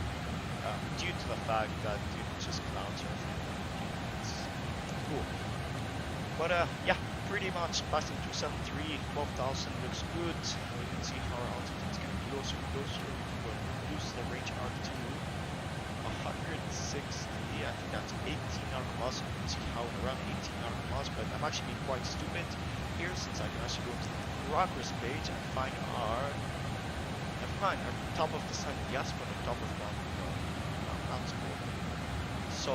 Speaker 1: due to the fact that it's just clouds or it's cool. But yeah, pretty much passing 273, 12,000 looks good. We can see how our altitude is getting closer and closer. We'll reduce the range arc to 160. I think that's 18 nautical miles. You can see how around 18 nautical miles, but I'm actually being quite stupid here since I can actually go into the progress page and find our top of the sun, yes, but on top of that, no, that's cool. So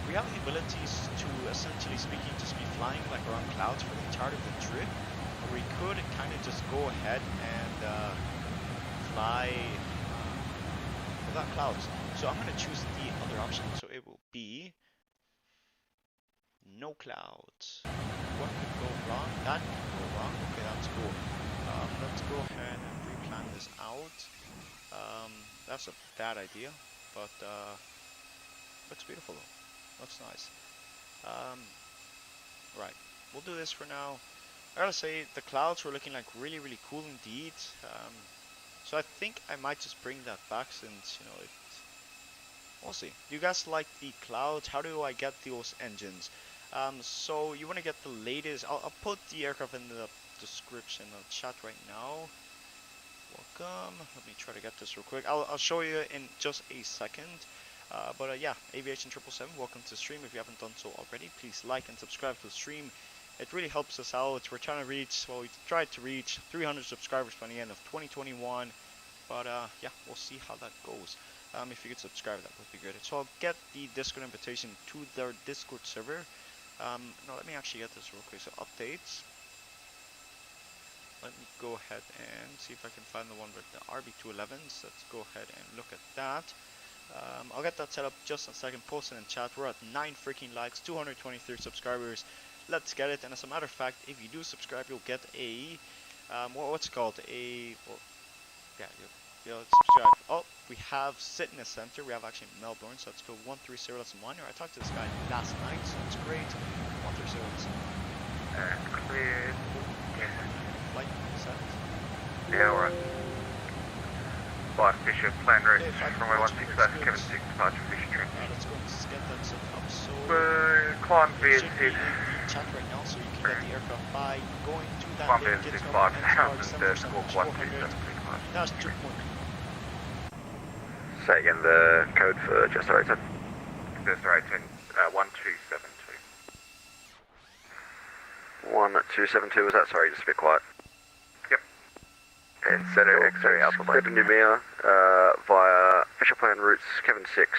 Speaker 1: we have the abilities to, essentially speaking, just be flying like around clouds for the entirety of the trip, or we could kind of just go ahead and fly without clouds. So I'm going to choose the other option, so it will be no clouds. What could go wrong? That could go wrong. Okay, that's cool. Let's go ahead and replan this out. That's a bad idea, but looks beautiful though. Looks nice. Right, we'll do this for now. I gotta say, the clouds were looking like really, really cool indeed. So I think I might just bring that back since, you know, we'll see. Do you guys like the clouds? How do I get those engines? So you want to get the latest. I'll put the aircraft in the description of the chat right now. Welcome. Let me try to get this real quick. I'll show you in just a second. But yeah, Aviation 777, welcome to the stream. If you haven't done so already, please like and subscribe to the stream. It really helps us out. We're trying to reach, well, we tried to reach 300 subscribers by the end of 2021. But yeah, we'll see how that goes. If you could subscribe, that would be good. So I'll get the Discord invitation to their Discord server. No, let me actually get this real quick. So updates. Let me go ahead and see if I can find the one with the RB211s. Let's go ahead and look at that. I'll get that set up just in a second. Post it in chat. We're at 9 freaking likes, 223 subscribers. Let's get it. And as a matter of fact, if you do subscribe, you'll get a what's it called? A yeah, you'll subscribe. Oh, we have Sydney Center. We have actually Melbourne. So let's go 130. That's a minor. I talked to this guy last night, so it's great. 130.
Speaker 4: Cleared.
Speaker 1: Flight set.
Speaker 4: Yeah, alright. Flight Fisher, plan route, runway 16 left, Kevin 6, departure Fisher Trent.
Speaker 1: Let's go and get that set up. So
Speaker 4: climb
Speaker 1: it
Speaker 4: VS6.
Speaker 1: should be in the chat right now, so you can get the aircraft by going to that
Speaker 4: Climb
Speaker 1: link,
Speaker 4: VS6,
Speaker 1: get to
Speaker 4: 5,000, squawk 127.
Speaker 1: That's 2 point.
Speaker 3: Say again the code for just right 10.
Speaker 4: Just right 10, 1272.
Speaker 3: 1272 was that? Sorry, just a bit quiet.
Speaker 4: Yep.
Speaker 3: Okay, Center X-ray Alpha Mike. Numia via official plan routes Kevin 6.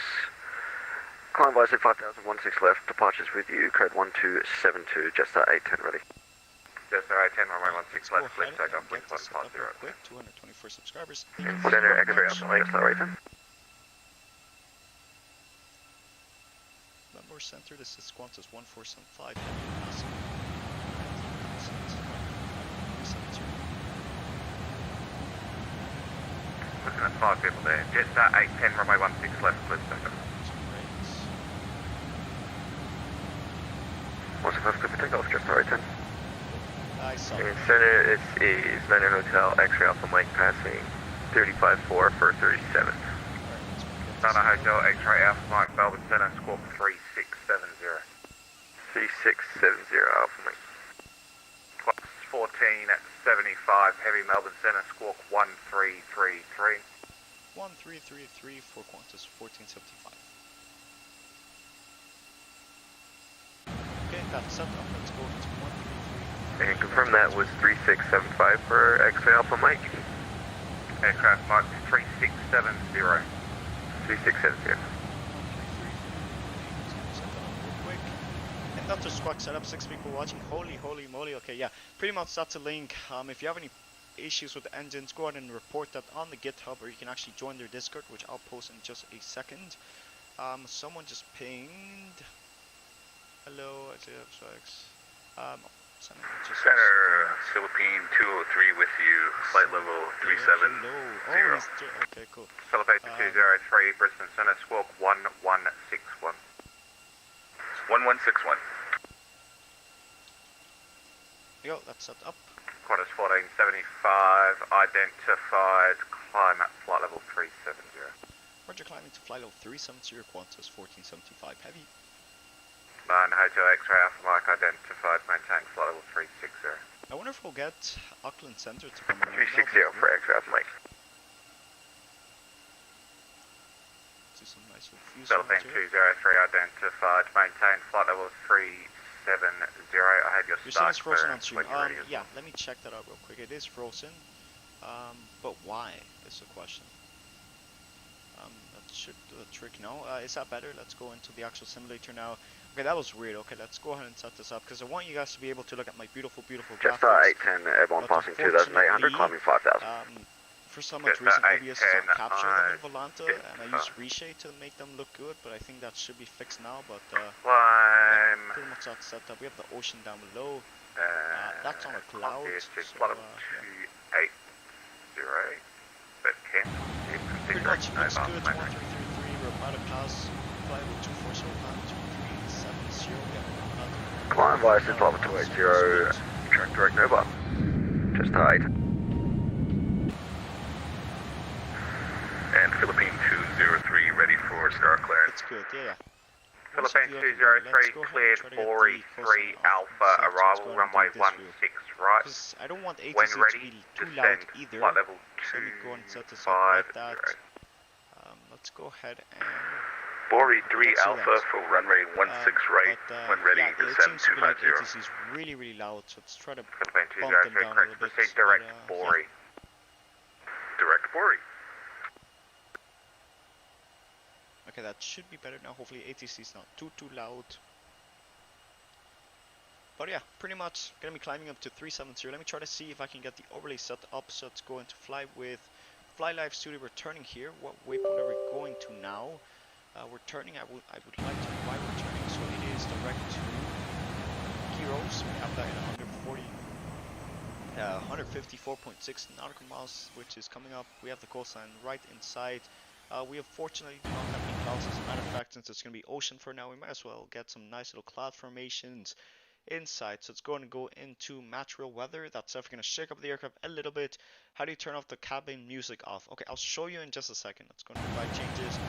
Speaker 3: Climb via 5016 left, departures with you, code 1272, Jetstar 810 ready.
Speaker 4: Jetstar 810, runway 16 left, clear takeoff, wind 150.
Speaker 1: Quick, 224 subscribers.
Speaker 3: Center X-ray Alpha Mike, Jetstar 810.
Speaker 1: Member Center, this is Qantas 1475.
Speaker 4: Looking at 5 people there. Jetstar 810, runway 16 left, clear takeoff.
Speaker 3: What's the first clip for takeoff, Jetstar 810?
Speaker 1: I saw
Speaker 3: In center, it is Niner Hotel, X-ray Alpha Mike passing 35-4 for 37.
Speaker 4: Niner Hotel, X-ray Alpha Mike, Melbourne Center, squawk 3670.
Speaker 3: 3670 Alpha Mike.
Speaker 4: Class 14 at 75, heavy Melbourne Center, squawk 1333.
Speaker 1: 1333 for Qantas 1475. Okay, that's set up. Let's go to 1333.
Speaker 3: And confirm that was 3675 for X-ray Alpha Mike.
Speaker 4: Aircraft Mike 3670.
Speaker 3: 3670.
Speaker 1: And that's a squawk setup. 6 people watching. Holy moly. Okay, yeah. Pretty much that's a link. If you have any issues with the engines, go ahead and report that on the GitHub, or you can actually join their Discord, which I'll post in just a second. Someone just pinged. Hello,
Speaker 4: Center Philippine 203 with you, flight level 370.
Speaker 1: Hello. Oh, okay, cool.
Speaker 4: Philippine 203, Brisbane Center, squawk 1161. 1161.
Speaker 1: Yo, that's set up.
Speaker 4: Qantas 1475, identified, climb at flight level 370.
Speaker 1: Roger, climbing to flight level 370, Qantas 1475 heavy.
Speaker 4: 9 Hotel X-ray Alpha Mike, identified, maintain flight level 360.
Speaker 1: I wonder if we'll get Auckland Center to come on.
Speaker 3: 360 for X-ray Alpha Mike.
Speaker 1: Do some nice views.
Speaker 4: Philippine 203, identified, maintain flight level 370. I had your
Speaker 1: You're seeing
Speaker 4: start
Speaker 1: it's frozen on
Speaker 4: clearance
Speaker 1: stream.
Speaker 4: when you're ready.
Speaker 1: Yeah, let me check that out real quick. It is frozen, but why is the question. That should do the trick. No, is that better? Let's go into the actual simulator now. Okay, that was weird. Okay, let's go ahead and set this up because I want you guys to be able to look at my beautiful, beautiful
Speaker 3: Just
Speaker 1: graphics.
Speaker 3: 810 airborne passing 2,800, climbing 5,000.
Speaker 1: For some odd reason, OBS is not capturing them in Volanta, and I use Reshade to make them look good, but I think that should be fixed now. But
Speaker 4: Climb.
Speaker 1: pretty much that's set up. We have the ocean down below. That's on a cloud. So,
Speaker 4: flight level 280. But can
Speaker 1: pretty much looks good. 1333. We're about to pass flight level 240, climb 2370.
Speaker 3: Climb via Central 280, track direct over. Just 8.
Speaker 4: And Philippine 203 ready for star clearance.
Speaker 1: It's good, yeah.
Speaker 4: Philippine 203 cleared 4E3 Alpha, arrival runway 16 right.
Speaker 1: Because I don't want ATC
Speaker 4: When
Speaker 1: to
Speaker 4: ready,
Speaker 1: be too
Speaker 4: descend
Speaker 1: loud either.
Speaker 4: flight level
Speaker 1: So let me go and set this up like that.
Speaker 4: 250.
Speaker 1: Let's go ahead and
Speaker 4: 4E3
Speaker 1: let's see
Speaker 4: Alpha
Speaker 1: that.
Speaker 4: for runway 16 right. When ready,
Speaker 1: yeah, it
Speaker 4: descend
Speaker 1: seems to be like
Speaker 4: 250.
Speaker 1: ATC is really, really loud. So let's try to
Speaker 4: Philippine
Speaker 1: bump them
Speaker 4: 203
Speaker 1: down a
Speaker 4: correct.
Speaker 1: little bit.
Speaker 4: Proceed direct
Speaker 1: but,
Speaker 4: 4E. Direct 4E.
Speaker 1: Okay, that should be better now. Hopefully ATC is not too loud. But yeah, pretty much gonna be climbing up to 370. Let me try to see if I can get the overlay set up. So let's go into fly with Fly Live Studio. We're turning here. What waypoint are we going to now? We're turning. I would like to know why we're turning. So it is direct to Heroes. We have that in 154.6 nautical miles, which is coming up. We have the coastline right inside. We unfortunately do not have any clouds. As a matter of fact, since it's going to be ocean for now, we might as well get some nice little cloud formations inside. So it's going to go into match real weather. That's definitely going to shake up the aircraft a little bit. How do you turn off the cabin music off? Okay, I'll show you in just a second. Let's go into flight changes.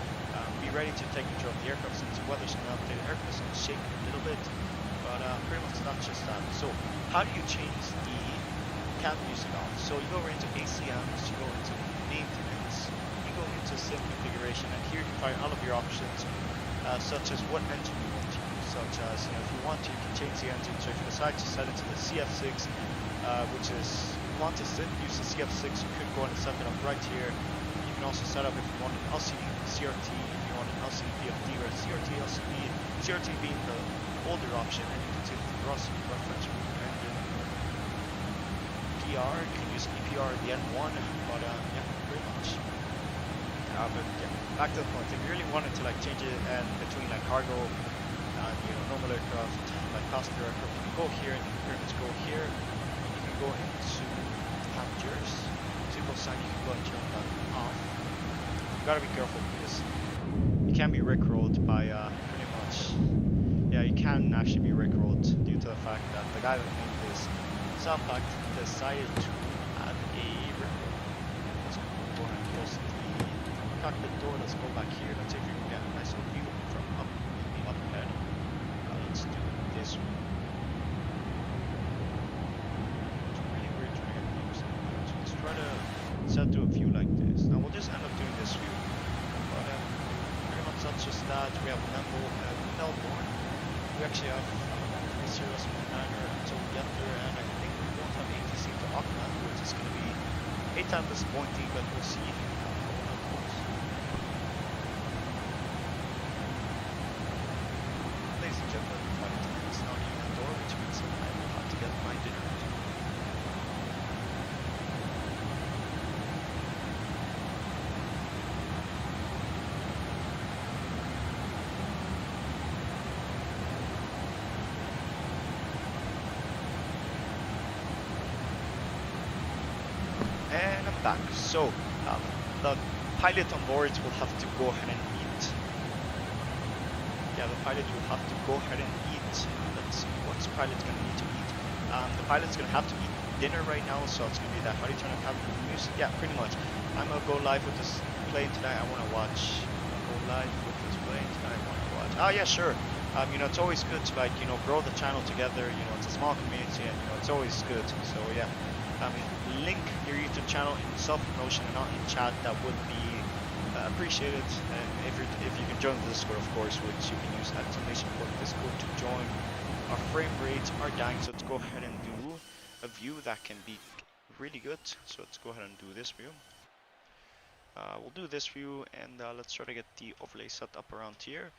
Speaker 1: Be ready to take control of the aircraft since the weather's going to update. The aircraft is going to shake a little bit, but pretty much not just that. So how do you change the cabin music off? So you go right into ACMs, you go into maintenance, you go into sim configuration, and here you can find all of your options, such as what engine you want to use, such as, you know, if you want to, you can change the engine. So if you decide to set it to the CF6, which is, if you want to use the CF6, you could go and set it up right here. You can also set up if you want an LCD CRT, if you want an LCD PFD or a CRT LCD, CRT being the older option, and you can see the thrust reference engine. PR, you can use EPR at the N1, but yeah, pretty much. But yeah, back to the point. If you really wanted to like change it and between like cargo and, you know, normal aircraft, like passenger aircraft, you can go here and you can pretty much go here. You can go into passengers, single sign. You can go and turn that off. You gotta be careful because you can be rickrolled by pretty much. Yeah, you can actually be rickrolled due to the fact that the guy that made this sound pack decided to add a rickroll. Let's go ahead and close the cockpit door. Let's go back here. Let's see if we can get a nice little view from up in the upper head. Let's do this one. It's really weird trying to get views. So let's try to set to a view like this. Now we'll just end up doing this view. But pretty much that's just that. We have Melbourne. We actually have a serious niner until we get there, and I think we won't have ATC to Auckland, which is going to be 8 times disappointing, but we'll see. Ladies and gentlemen, flight attendant is now near the door, which means that I will have to get my dinner. back. So the pilot on board will have to go ahead and eat. Yeah, the pilot will have to go ahead and eat. Let's see, what's the pilot going to need to eat? The pilot's going to have to eat dinner right now, so it's going to be that. How do you turn on cabin music? Yeah, pretty much. I'm going to go live with this plane tonight. I want to watch. Go live with this plane tonight. I want to watch. Oh yeah, sure. You know, it's always good to, like, you know, grow the channel together. You know, it's a small community, and you know, it's always good. So yeah, link your YouTube channel in self-promotion and not in chat. That would be appreciated. And if you can join the Discord, of course, which you can use exclamation point Discord to join. Our frame rates are dying, so let's go ahead and do a view that can be really good. So let's go ahead and do this view. We'll do this view, and let's try to get the overlay set up around here.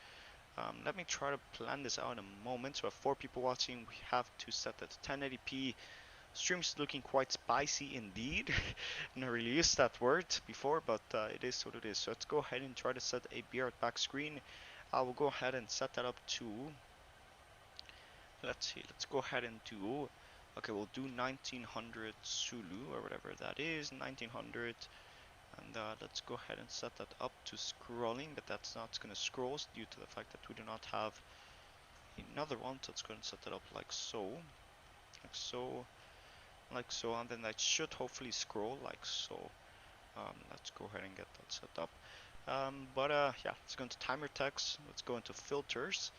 Speaker 1: Let me try to plan this out in a moment. So we have 4 people watching. We have to set that to 1080p. Stream's looking quite spicy indeed. Never really used that word before, but it is what it is. So let's go ahead and try to set a BR back screen. I will go ahead and set that up to, let's see, let's go ahead and do, okay, we'll do 1900 Zulu or whatever that is, 1900. And let's go ahead and set that up to scrolling, but that's not going to scroll due to the fact that we do not have another one. So let's go ahead and set that up like so, like so, like so, and then that should hopefully scroll like so. Let's go ahead and get that set up. Yeah, let's go into timer text. Let's go into filters.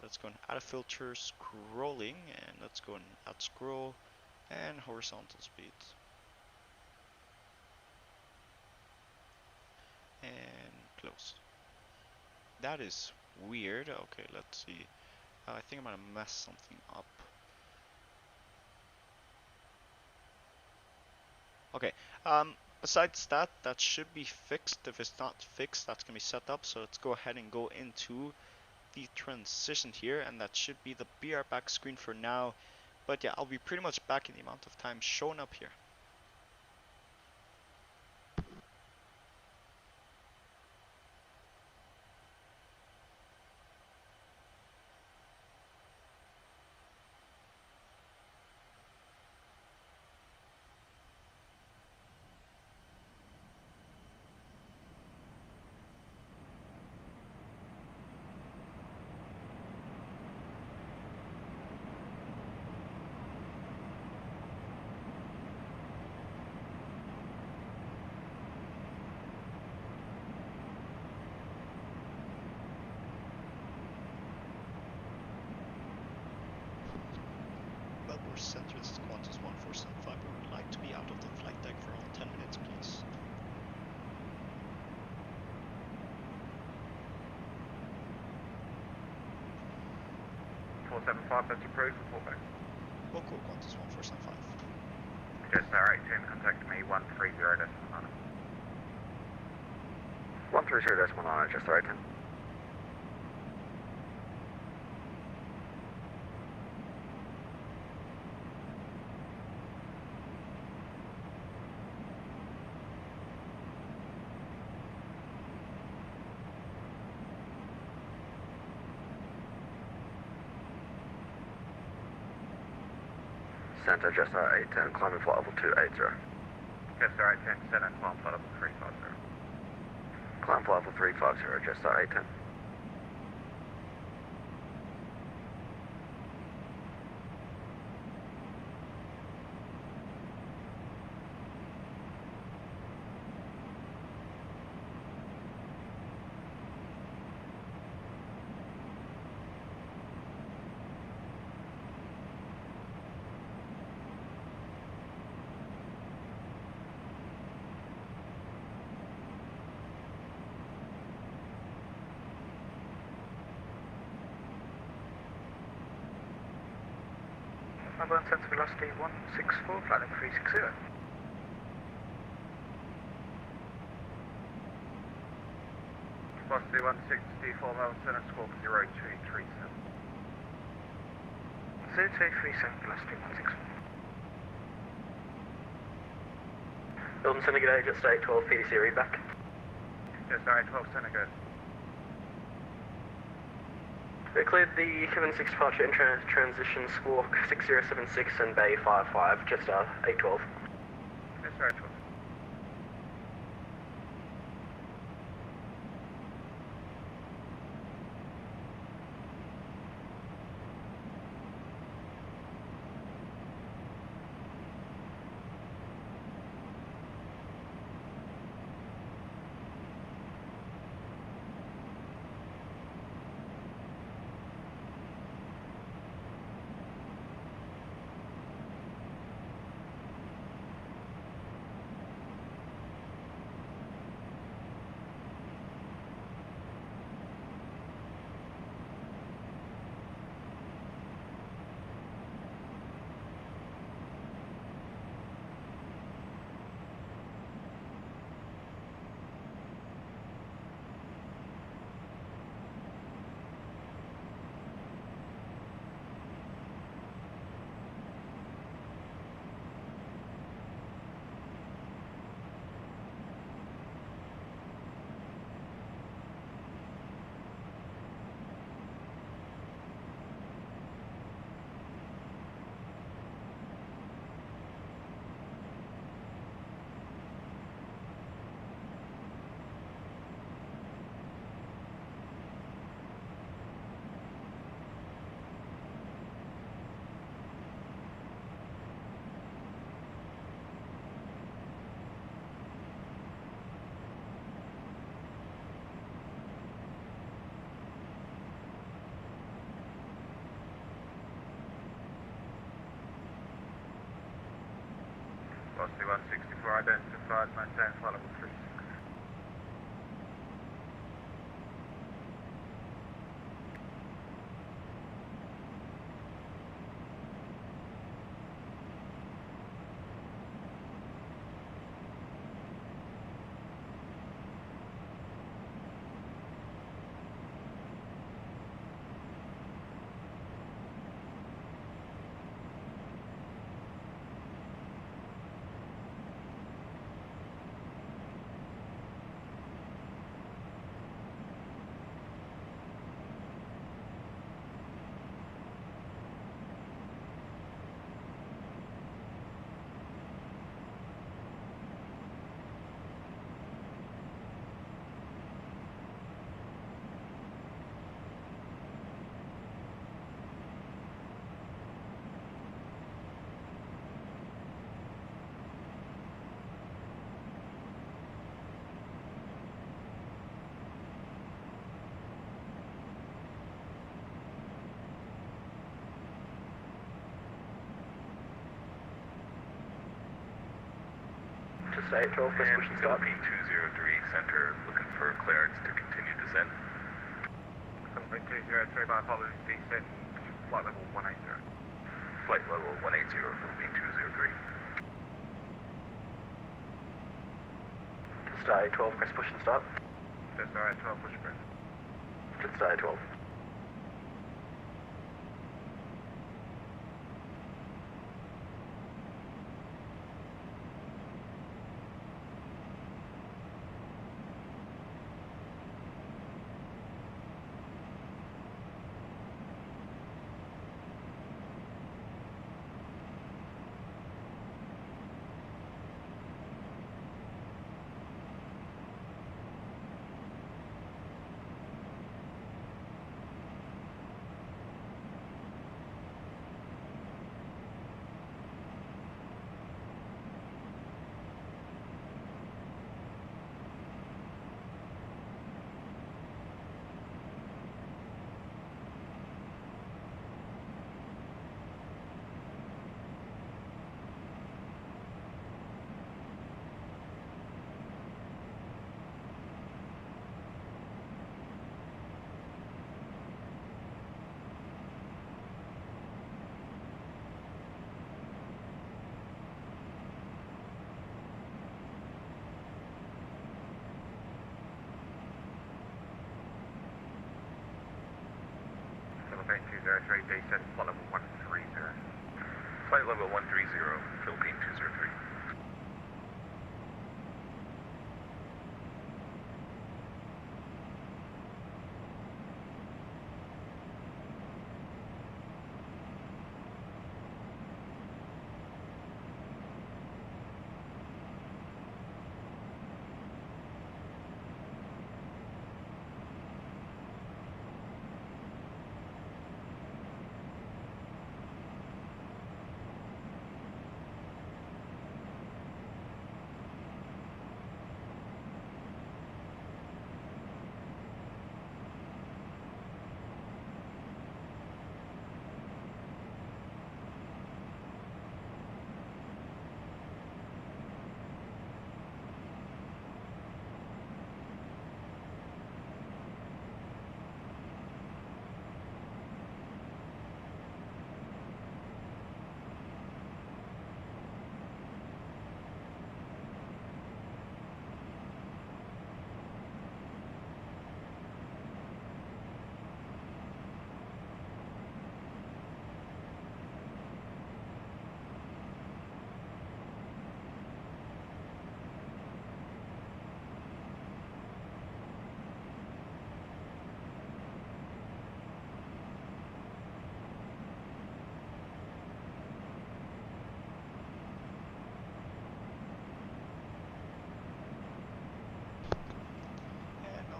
Speaker 1: Let's go and add a filter, scrolling, and let's go and add scroll and horizontal speed. And close. That is weird. Okay, let's see. I think I'm gonna mess something up. Okay. Besides that, that should be fixed. If it's not fixed, that's gonna be set up. So let's go ahead and go into the transition here, and that should be the BR back screen for now. But yeah, I'll be pretty much back in the amount of time shown up here. Center, this is Qantas 1475. We would like to be out of the flight deck for around 10 minutes, please.
Speaker 4: That's approved. Report back.
Speaker 1: We'll call Qantas 1475.
Speaker 4: Just R810, contact me 130.19.
Speaker 3: 130.19, just R810. Center, just R810, climbing flight level 280.
Speaker 4: Just R810, set and climb flight level 350.
Speaker 3: Climb flight level 350, just R810.
Speaker 4: Mobile sensor velocity 164, flight level 360. Velocity 164, Melbourne Center, squawk 0237. 0237, velocity 164.
Speaker 3: Melbourne Center, good day, just 812, PDC read back.
Speaker 4: Just 812, Center, go.
Speaker 3: We cleared the Kevin 6 departure and transition squawk 6076 and Bay 55, just 812.
Speaker 4: Yes, sir, 812. Velocity 164 identified, maintain flight level 36.
Speaker 3: Stay at 12, press push and start.
Speaker 4: Philippine 203, center, looking for clearance to continue descent. Philippine 203, my apologies, descent, flight level 180. Flight level 180, Philippine 203.
Speaker 3: Stay at 12, press push and start.
Speaker 4: Just alright, 12, push press.
Speaker 3: Stay at 12.
Speaker 4: Philippine 203, descent, flight level 130. Flight level 130, Philippine 203.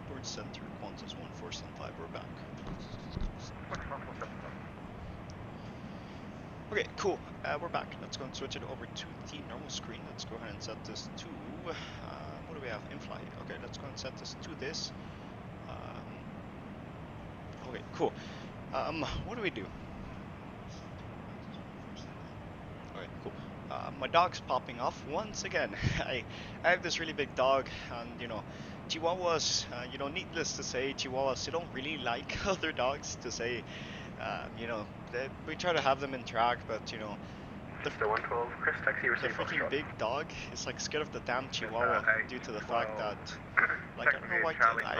Speaker 1: Melbourne Center, Qantas 1475, we're back. Okay, cool. We're back. Let's go and switch it over to the normal screen. Let's go ahead and set this to, what do we have? In-flight. Okay, let's go and set this to this. Okay, cool. What do we do? Okay, cool. My dog's popping off once again. I have this really big dog, and you know, Chihuahuas. You know, needless to say, Chihuahuas they don't really like other dogs. To say, you know, we try to have them interact, but you know, the
Speaker 3: Mr. 112, Chris, taxi
Speaker 1: the
Speaker 3: receive
Speaker 1: freaking
Speaker 3: Foxtrot.
Speaker 1: big dog is like scared of the damn Chihuahua due to the fact that, like, I don't know why.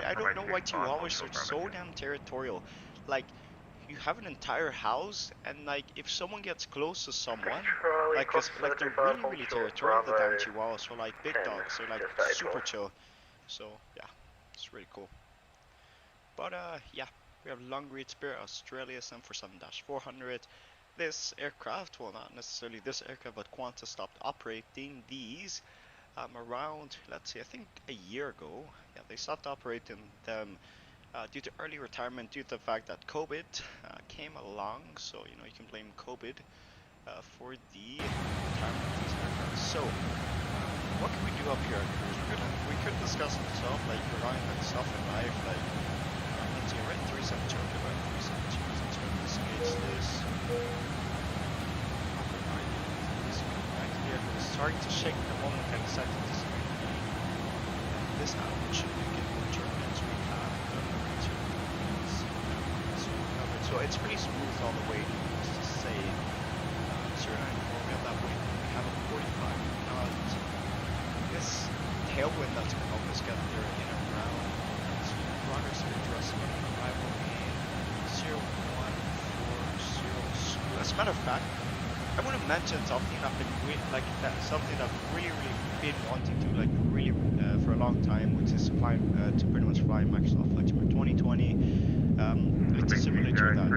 Speaker 1: I don't know why Chihuahuas are so damn territorial. Like, you have an entire house, and like if someone gets close to someone, like this, like they're really really territorial. The damn Chihuahuas, so like big dogs, they're like super chill. So yeah, it's really cool. But yeah, we have Long Reach Spear Australia 747-400. This aircraft, well not necessarily this aircraft, but Qantas stopped operating these around, let's see, I think a year ago. Yeah, they stopped operating them due to early retirement, due to the fact that COVID came along. So you know you can blame COVID for the retirement of these aircraft. So what can we do up here? We could discuss stuff like regarding like stuff in life, like let's see, right 372, okay, right 372. Let's go disengage this. It's starting to shake the moment I decided to disengage this out, which should make it more turbulence we have. So it's pretty smooth all the way, needless to say. 094, we have that wind, we have a 45 knot. This tailwind that's going to help us get there in and around. So runners are addressing arrival in 0140. As a matter of fact, I want to mention something I've been something I've really been wanting to really for a long time, which is to pretty much fly Microsoft Flight Simulator 2020. It's a simulator that.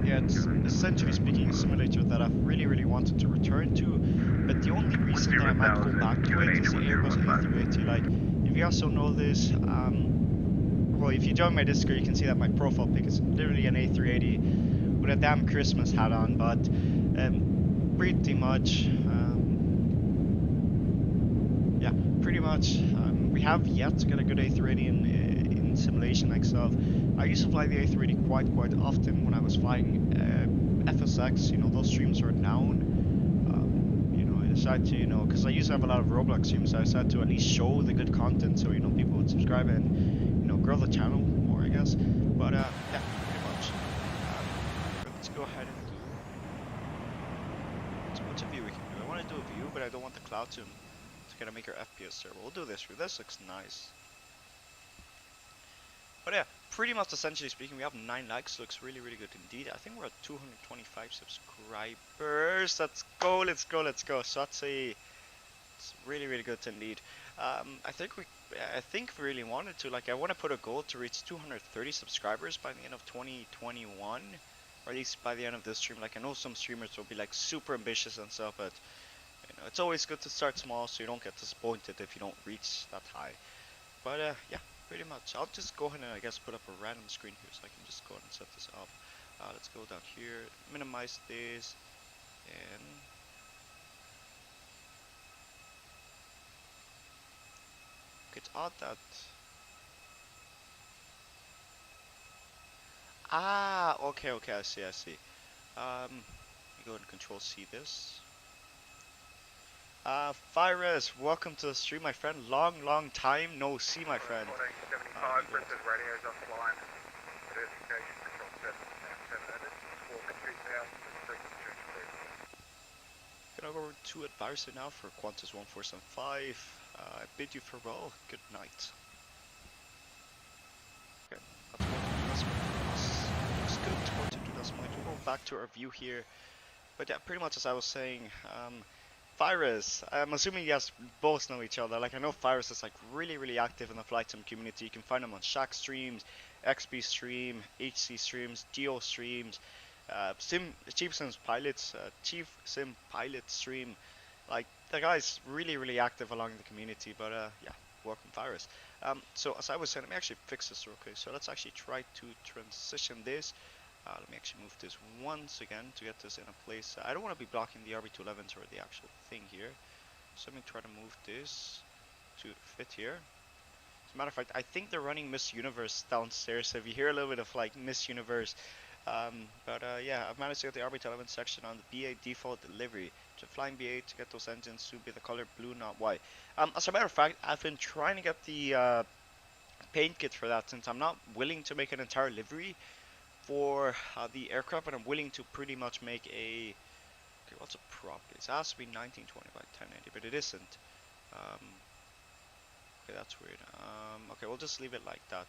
Speaker 1: Yeah, it's essentially speaking a simulator that I've really wanted to return to, but the only reason that I might go back to it is the Airbus A380. Like, if you also know this, well, if you join my Discord, you can see that my profile pic is literally an A380 with a damn Christmas hat on, but pretty much, yeah, pretty much, we have yet to get a good A380 in simulation myself. I used to fly the A380 quite often when I was flying FSX. You know, those streams are down. You know, I decided to, you know, because I used to have a lot of Roblox streams, so I decided to at least show the good content so, you know, people would subscribe and, you know, grow the channel more, I guess. But yeah, pretty much. Let's go ahead and do. So what's a view we can do? I want to do a view, but I don't want the cloud to kind of make our FPS server. We'll do this view. This looks nice. But yeah, pretty much essentially speaking, we have 9 likes. Looks really good indeed. I think we're at 225 subscribers. Let's go. So that's it's really good indeed. I think we really wanted to, like, I want to put a goal to reach 230 subscribers by the end of 2021, or at least by the end of this stream. Like, I know some streamers will be like super ambitious and stuff, but you know, it's always good to start small so you don't get disappointed if you don't reach that high. But yeah, pretty much. I'll just go ahead and I guess put up a random screen here so I can just go ahead and set this up. Let's go down here, minimize this, and it's odd that okay, I see. Let me go ahead and control C this. Virus, welcome to the stream, my friend. Long time no see, my friend.
Speaker 4: 75, Princess radio's offline. Certification control 7
Speaker 1: Gonna go over to advisor now for Qantas 1475. I bid you farewell. Good night. Okay, that's what looks good. What to do this point. We'll go back to our view here. But yeah, pretty much as I was saying, Virus, I'm assuming you guys both know each other. Like, I know Virus is like really active in the flight sim community. You can find him on Shack streams, XP stream, HC streams, Geo streams, Chief Sim Pilot stream. Like, the guy's really active along the community. But yeah, welcome Virus. So as I was saying, let me actually fix this real quick. So let's actually try to transition this. Let me actually move this once again to get this in a place. I don't want to be blocking the RB211s or the actual thing here. So let me try to move this to fit here. As a matter of fact, I think they're running Miss Universe downstairs. So if you hear a little bit of like Miss Universe Yeah, I've managed to get the RB211 section on the BA default delivery. To flying BA to get those engines to be the color blue, not white. As a matter of fact, I've been trying to get the paint kit for that, since I'm not willing to make an entire livery for the aircraft, but I'm willing to pretty much make a. Okay, what's a property? It has to be 1920 by 1080, but it isn't. Okay, that's weird. Okay, we'll just leave it like that.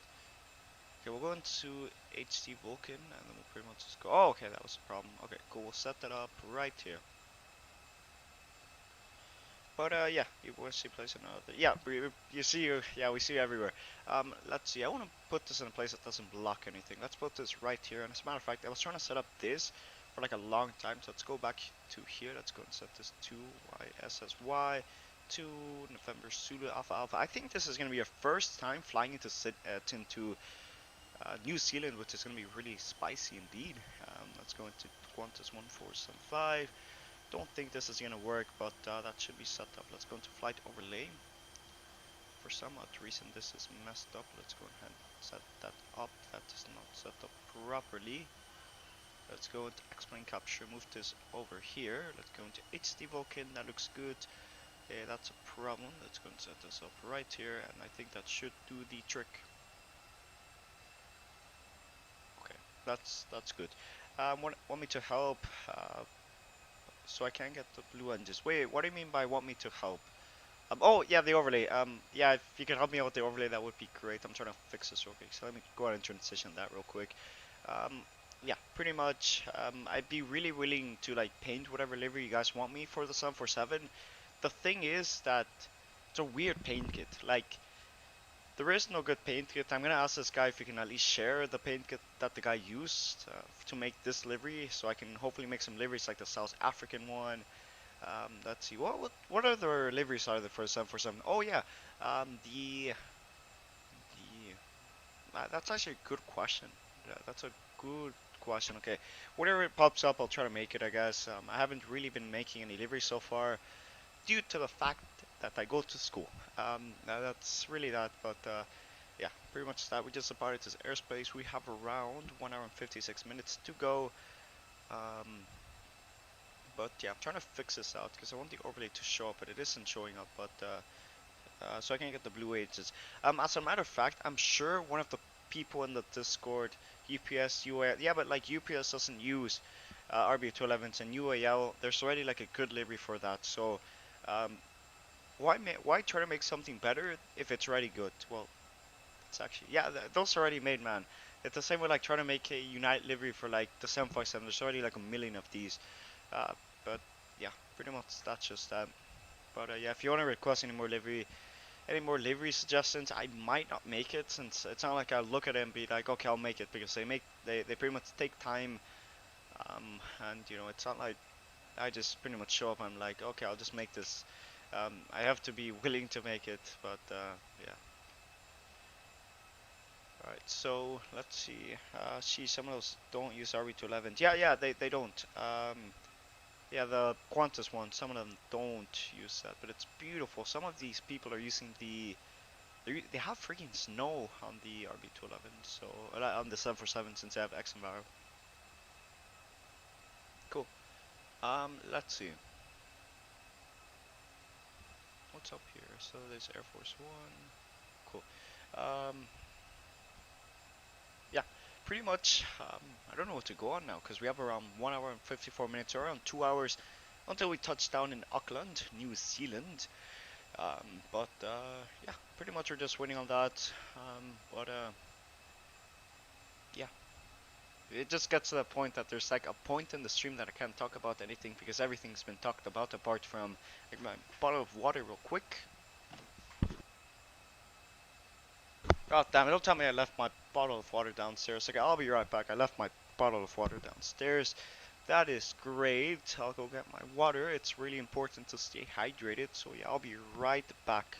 Speaker 1: Okay, we'll go into HD Vulcan, and then we'll pretty much just go. Oh, okay, that was the problem. Okay, cool. We'll set that up right here. But yeah, you will see place another. Yeah, you see, yeah, we see you everywhere. Let's see. I want to put this in a place that doesn't block anything. Let's put this right here. And as a matter of fact, I was trying to set up this for like a long time. So let's go back to here. Let's go and set this to YSSY to November Zulu Alpha Alpha. I think this is going to be your first time flying into New Zealand, which is going to be really spicy indeed. Let's go into Qantas 1475. Don't think this is going to work, but that should be set up. Let's go into flight overlay. For some odd reason this is messed up. Let's go ahead and set that up. That is not set up properly. Let's go into XPLANE capture, move this over here. Let's go into HD Vulcan, that looks good. That's a problem. Let's go and set this up right here, and I think that should do the trick. Okay, that's good. Want me to help? So I can get the blue engines. Wait, what do you mean by want me to help? Oh yeah, the overlay. Yeah, if you can help me out with the overlay, that would be great. I'm trying to fix this real quick. So let me go ahead and transition that real quick. Yeah, pretty much. I'd be really willing to like paint whatever livery you guys want me for the 747. The thing is that it's a weird paint kit. Like, there is no good paint kit. I'm gonna ask this guy if he can at least share the paint kit that the guy used to make this livery, so I can hopefully make some liveries like the South African one. Let's see, what other liveries are there for 747? Oh yeah, that's actually a good question. Yeah, that's a good question. Okay, whatever it pops up, I'll try to make it, I guess. I haven't really been making any liveries so far, due to the fact that I go to school. That's really that, but yeah, pretty much that. We just departed this airspace. We have around 1 hour and 56 minutes to go. But yeah, I'm trying to fix this out because I want the overlay to show up, but it isn't showing up. But so I can get the blue edges. As a matter of fact, I'm sure one of the people in the Discord, UPS, UAL, yeah, but like UPS doesn't use RB211s, and UAL, there's already like a good livery for that. So um, why try to make something better if it's already good? Well, it's actually, yeah, those are already made, man. It's the same way like trying to make a Unite livery for like the 757. There's already like a million of these. Uh, but yeah, pretty much that's just that. But yeah, if you want to request any more livery suggestions, I might not make it, since it's not like I'll look at it and be like, okay, I'll make it, because they pretty much take time. And you know, it's not like I just pretty much show up and I'm like, okay, I'll just make this. I have to be willing to make it, but yeah. Alright, so let's see. See, some of those don't use RB211s. Yeah, they don't. Yeah, the Qantas one, some of them don't use that, but it's beautiful. Some of these people are using they have freaking snow on the RB211, so on the 747, since they have X enviro. Cool. Let's see. What's up here? So there's Air Force One. Cool. Yeah, pretty much. I don't know what to go on now, because we have around 1 hour and 54 minutes, or around 2 hours until we touch down in Auckland, New Zealand. But yeah, pretty much we're just waiting on that. Yeah, it just gets to the point that there's like a point in the stream that I can't talk about anything, because everything's been talked about, apart from like my bottle of water real quick. God damn it, don't tell me I left my bottle of water downstairs. Okay, I'll be right back. I left my bottle of water downstairs. That is great. I'll go get my water. It's really important to stay hydrated. So yeah, I'll be right back.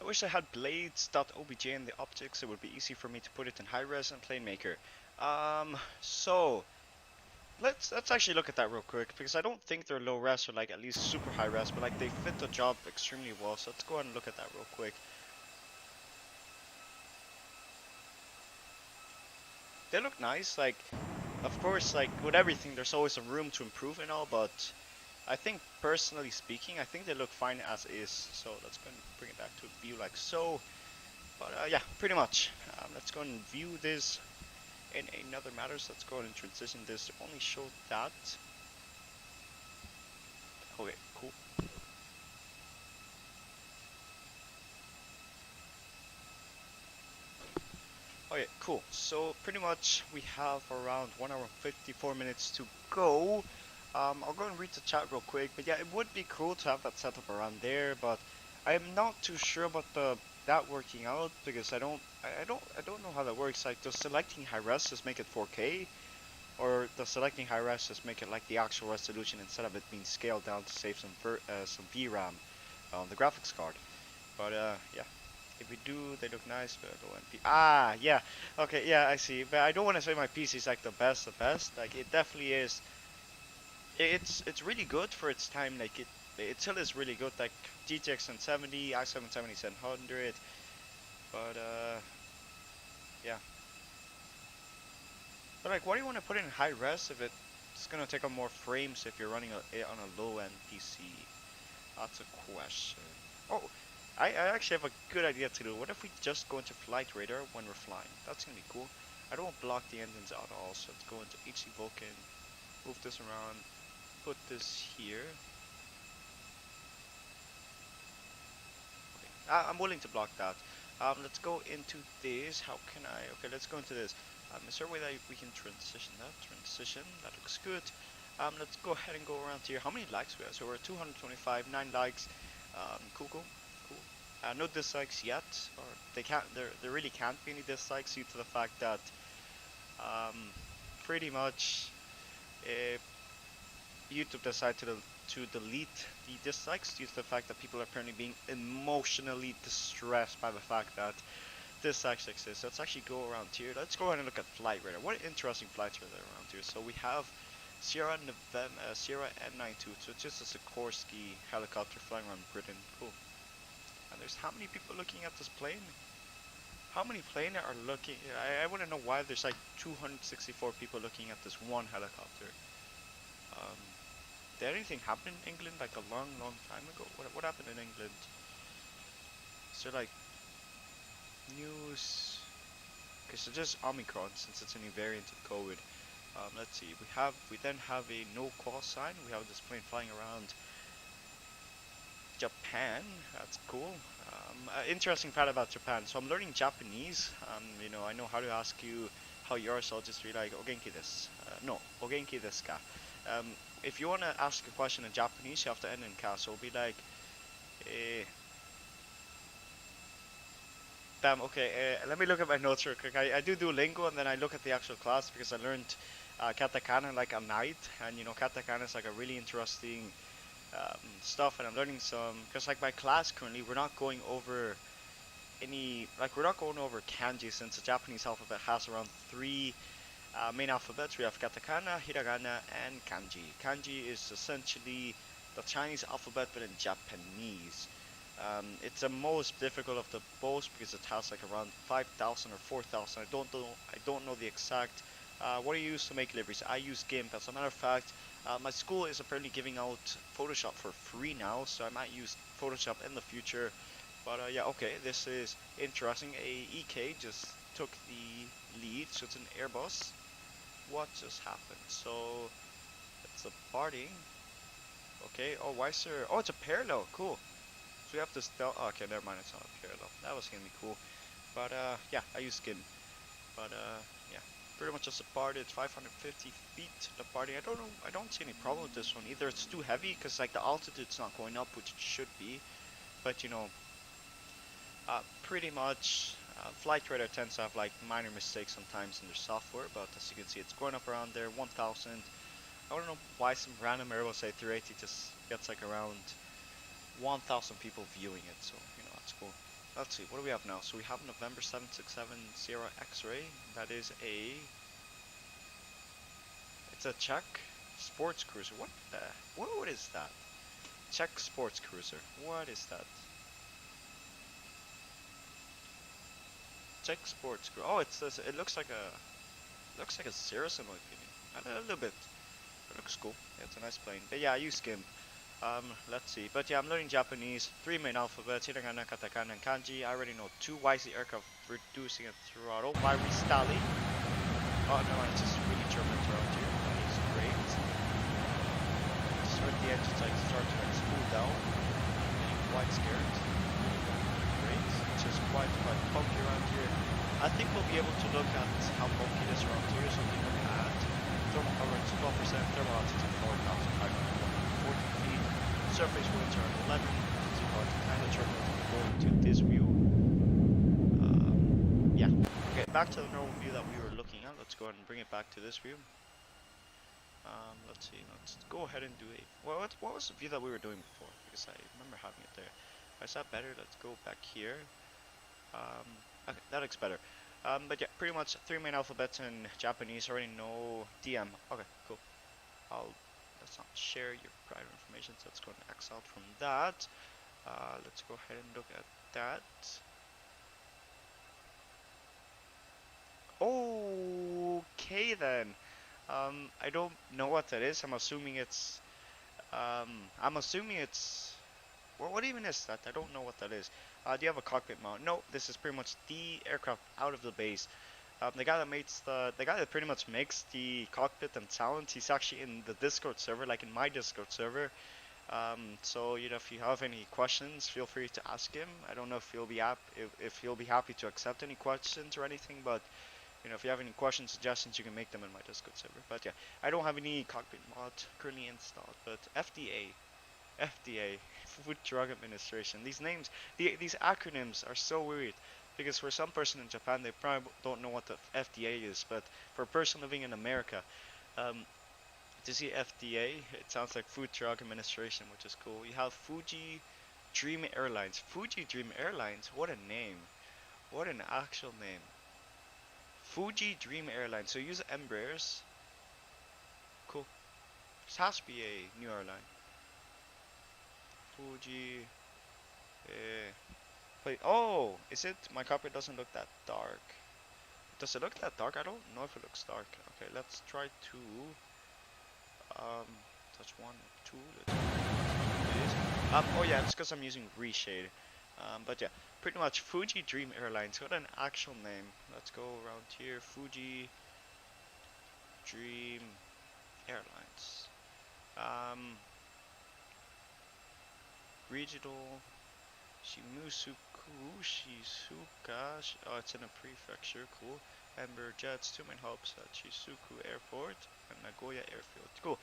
Speaker 1: wish I had blades.obj in the optics. It would be easy for me to put it in high res and plane maker. So let's actually look at that real quick, because I don't think they're low res or like at least super high res, but like they fit the job extremely well. So let's go ahead and look at that real quick. They look nice. Like, of course, like with everything, there's always a room to improve and all, but I think personally speaking, I think they look fine as is. So let's go and bring it back to view like so. But yeah, pretty much. Let's go and view this in another matter. So let's go ahead and transition this to only show that. Okay, cool. Okay, cool. So pretty much we have around 1 hour and 54 minutes to go. I'll go and read the chat real quick, but yeah, it would be cool to have that set up around there, but I am not too sure about that working out, because I don't know how that works. Like, does selecting high res just make it 4K, or does selecting high res just make it like the actual resolution instead of it being scaled down to save some VRAM on the graphics card? But yeah. If we do, they look nice, but low MP. Ah, yeah. Okay, yeah, I see. But I don't want to say my PC is like the best. Like, it definitely is. It's really good for its time. Like, it still is really good. Like GTX 1070, i7 7700. But yeah. But like, what do you want to put in high res if it's gonna take up more frames if you're running it on a low end PC? That's a question. Oh. I actually have a good idea to do. What if we just go into flight radar when we're flying? That's gonna be cool. I don't want to block the engines out at all, so let's go into HC Vulcan, move this around, put this here. Okay, I'm willing to block that. Let's go into this. How can I? Okay, let's go into this. Is there a way that we can transition that? Transition. That looks good. Let's go ahead and go around here. How many likes we have? So we're at 225, 9 likes. Cool. No dislikes yet, or there really can't be any dislikes due to the fact that pretty much YouTube decided to delete the dislikes due to the fact that people are apparently being emotionally distressed by the fact that this actually exists. Let's actually go around here. Let's go ahead and look at flight radar. What interesting flights are there around here? So we have Sierra N92, so it's just a Sikorsky helicopter flying around Britain. Cool. And there's how many people looking at this plane? How many planes are looking? I want to know why there's like 264 people looking at this one helicopter. Did anything happen in England like a long time ago? What happened in England? Is there like news? Okay, so just Omicron, since it's a new variant of COVID. Let's see. We then have a no call sign. We have this plane flying around Japan. That's cool. Interesting fact about Japan. So I'm learning Japanese. You know, I know how to ask you how you are, so I'll just be like, "Ogenki desu." No, "Ogenki desu ka?" If you want to ask a question in Japanese, you have to end in ka. So it'll be like, damn, okay, let me look at my notes real quick. I do Duolingo, and then I look at the actual class, because I learned katakana like a night. And you know, katakana is like a really interesting stuff, and I'm learning some, because like my class currently, we're not going over kanji, since the Japanese alphabet has around 3 main alphabets. We have katakana, hiragana, and kanji. Kanji is essentially the Chinese alphabet, but in Japanese. It's the most difficult of the both, because it has like around 5,000 or 4,000. I don't know the exact. What do you use to make liveries? I use GIMP. As a matter of fact, my school is apparently giving out Photoshop for free now, so I might use Photoshop in the future. But yeah, okay, this is interesting. A EK just took the lead, so it's an Airbus. What just happened? So it's a party. Okay. Oh, why is there? Oh, it's a parallel. Cool. So we have this. Okay, never mind. It's not a parallel. That was gonna be cool. But yeah, I use skin. But yeah, pretty much just a party. It's 550 feet. The party. I don't know. I don't see any problem with this one either. It's too heavy, because like the altitude's not going up, which it should be. But you know, pretty much flight radar tends to have like minor mistakes sometimes in their software. But as you can see, it's going up around there. 1,000. I don't know why some random Airbus A380 just gets like around 1,000 people viewing it, so you know, that's cool. let's see, what do we have now? So we have November 7670 X-ray. That is it's a Czech sports cruiser. What is that? Czech sports cruiser. What is that? Czech sports cruiser. Oh, it's this. It looks like a Cirrus in my opinion. A little bit. It looks cool. Yeah, it's a nice plane. But yeah, I use Skim. Let's see. But yeah, I'm learning Japanese. 3 main alphabets: hiragana, katakana, and kanji. I already know 2 YZ aircraft reducing a throttle. Livery Stally. Oh no, it's just really turbulent around here. That is great. Start the engines start to spool down. Getting quite scared. Great. It's just quite bumpy around here. I think we'll be able to look at how bumpy it is around here. So we can look at thermal cover is 12%, thermal altitude 4,540 feet. Surface winds are 11. So you can kind of turbulent going to this view. Yeah. Okay, back to the normal view that we were looking at. Let's go ahead and bring it back to this view. Let's see. Let's go ahead and do a. What was the view that we were doing before? Because I remember having it there. Is that better? Let's go back here. Okay, that looks better. But yeah, pretty much 3 main alphabets in Japanese. Already know DM. Okay, cool. Let's not share your private information. So let's go and X out from that. Let's go ahead and look at that. Okay then. I don't know what that is. I'm assuming it's. What even is that? I don't know what that is. Do you have a cockpit mount? No, this is pretty much the aircraft out of the base. The guy that pretty much makes the cockpit and sounds, he's actually in the Discord server, like in my Discord server. So you know, if you have any questions, feel free to ask him. I don't know if he'll be happy to accept any questions or anything, but you know, if you have any questions, suggestions, you can make them in my Discord server. But yeah, I don't have any cockpit mod currently installed. But FDA, Food Drug Administration. These names, these acronyms are so weird because for some person in Japan, they probably don't know what the FDA is. But for a person living in America, to see FDA, it sounds like Food Drug Administration, which is cool. You have Fuji Dream Airlines. Fuji Dream Airlines. What a name! What an actual name. Fuji Dream Airlines. So use Embraers. Cool. This has to be a new airline. Fuji. Wait. Oh, is it? My cockpit doesn't look that dark. Does it look that dark? I don't know if it looks dark. Okay, let's try to. Touch 1 or 2. Let's see what it is. Oh yeah, it's because I'm using reshade. But yeah, pretty much Fuji Dream Airlines. What an actual name. Let's go around here. Fuji Dream Airlines. Regional Shizuoka. Oh, it's in a prefecture. Cool. Ember Jets, 2 main hubs at Shizuoka Airport and Nagoya Airfield. Cool.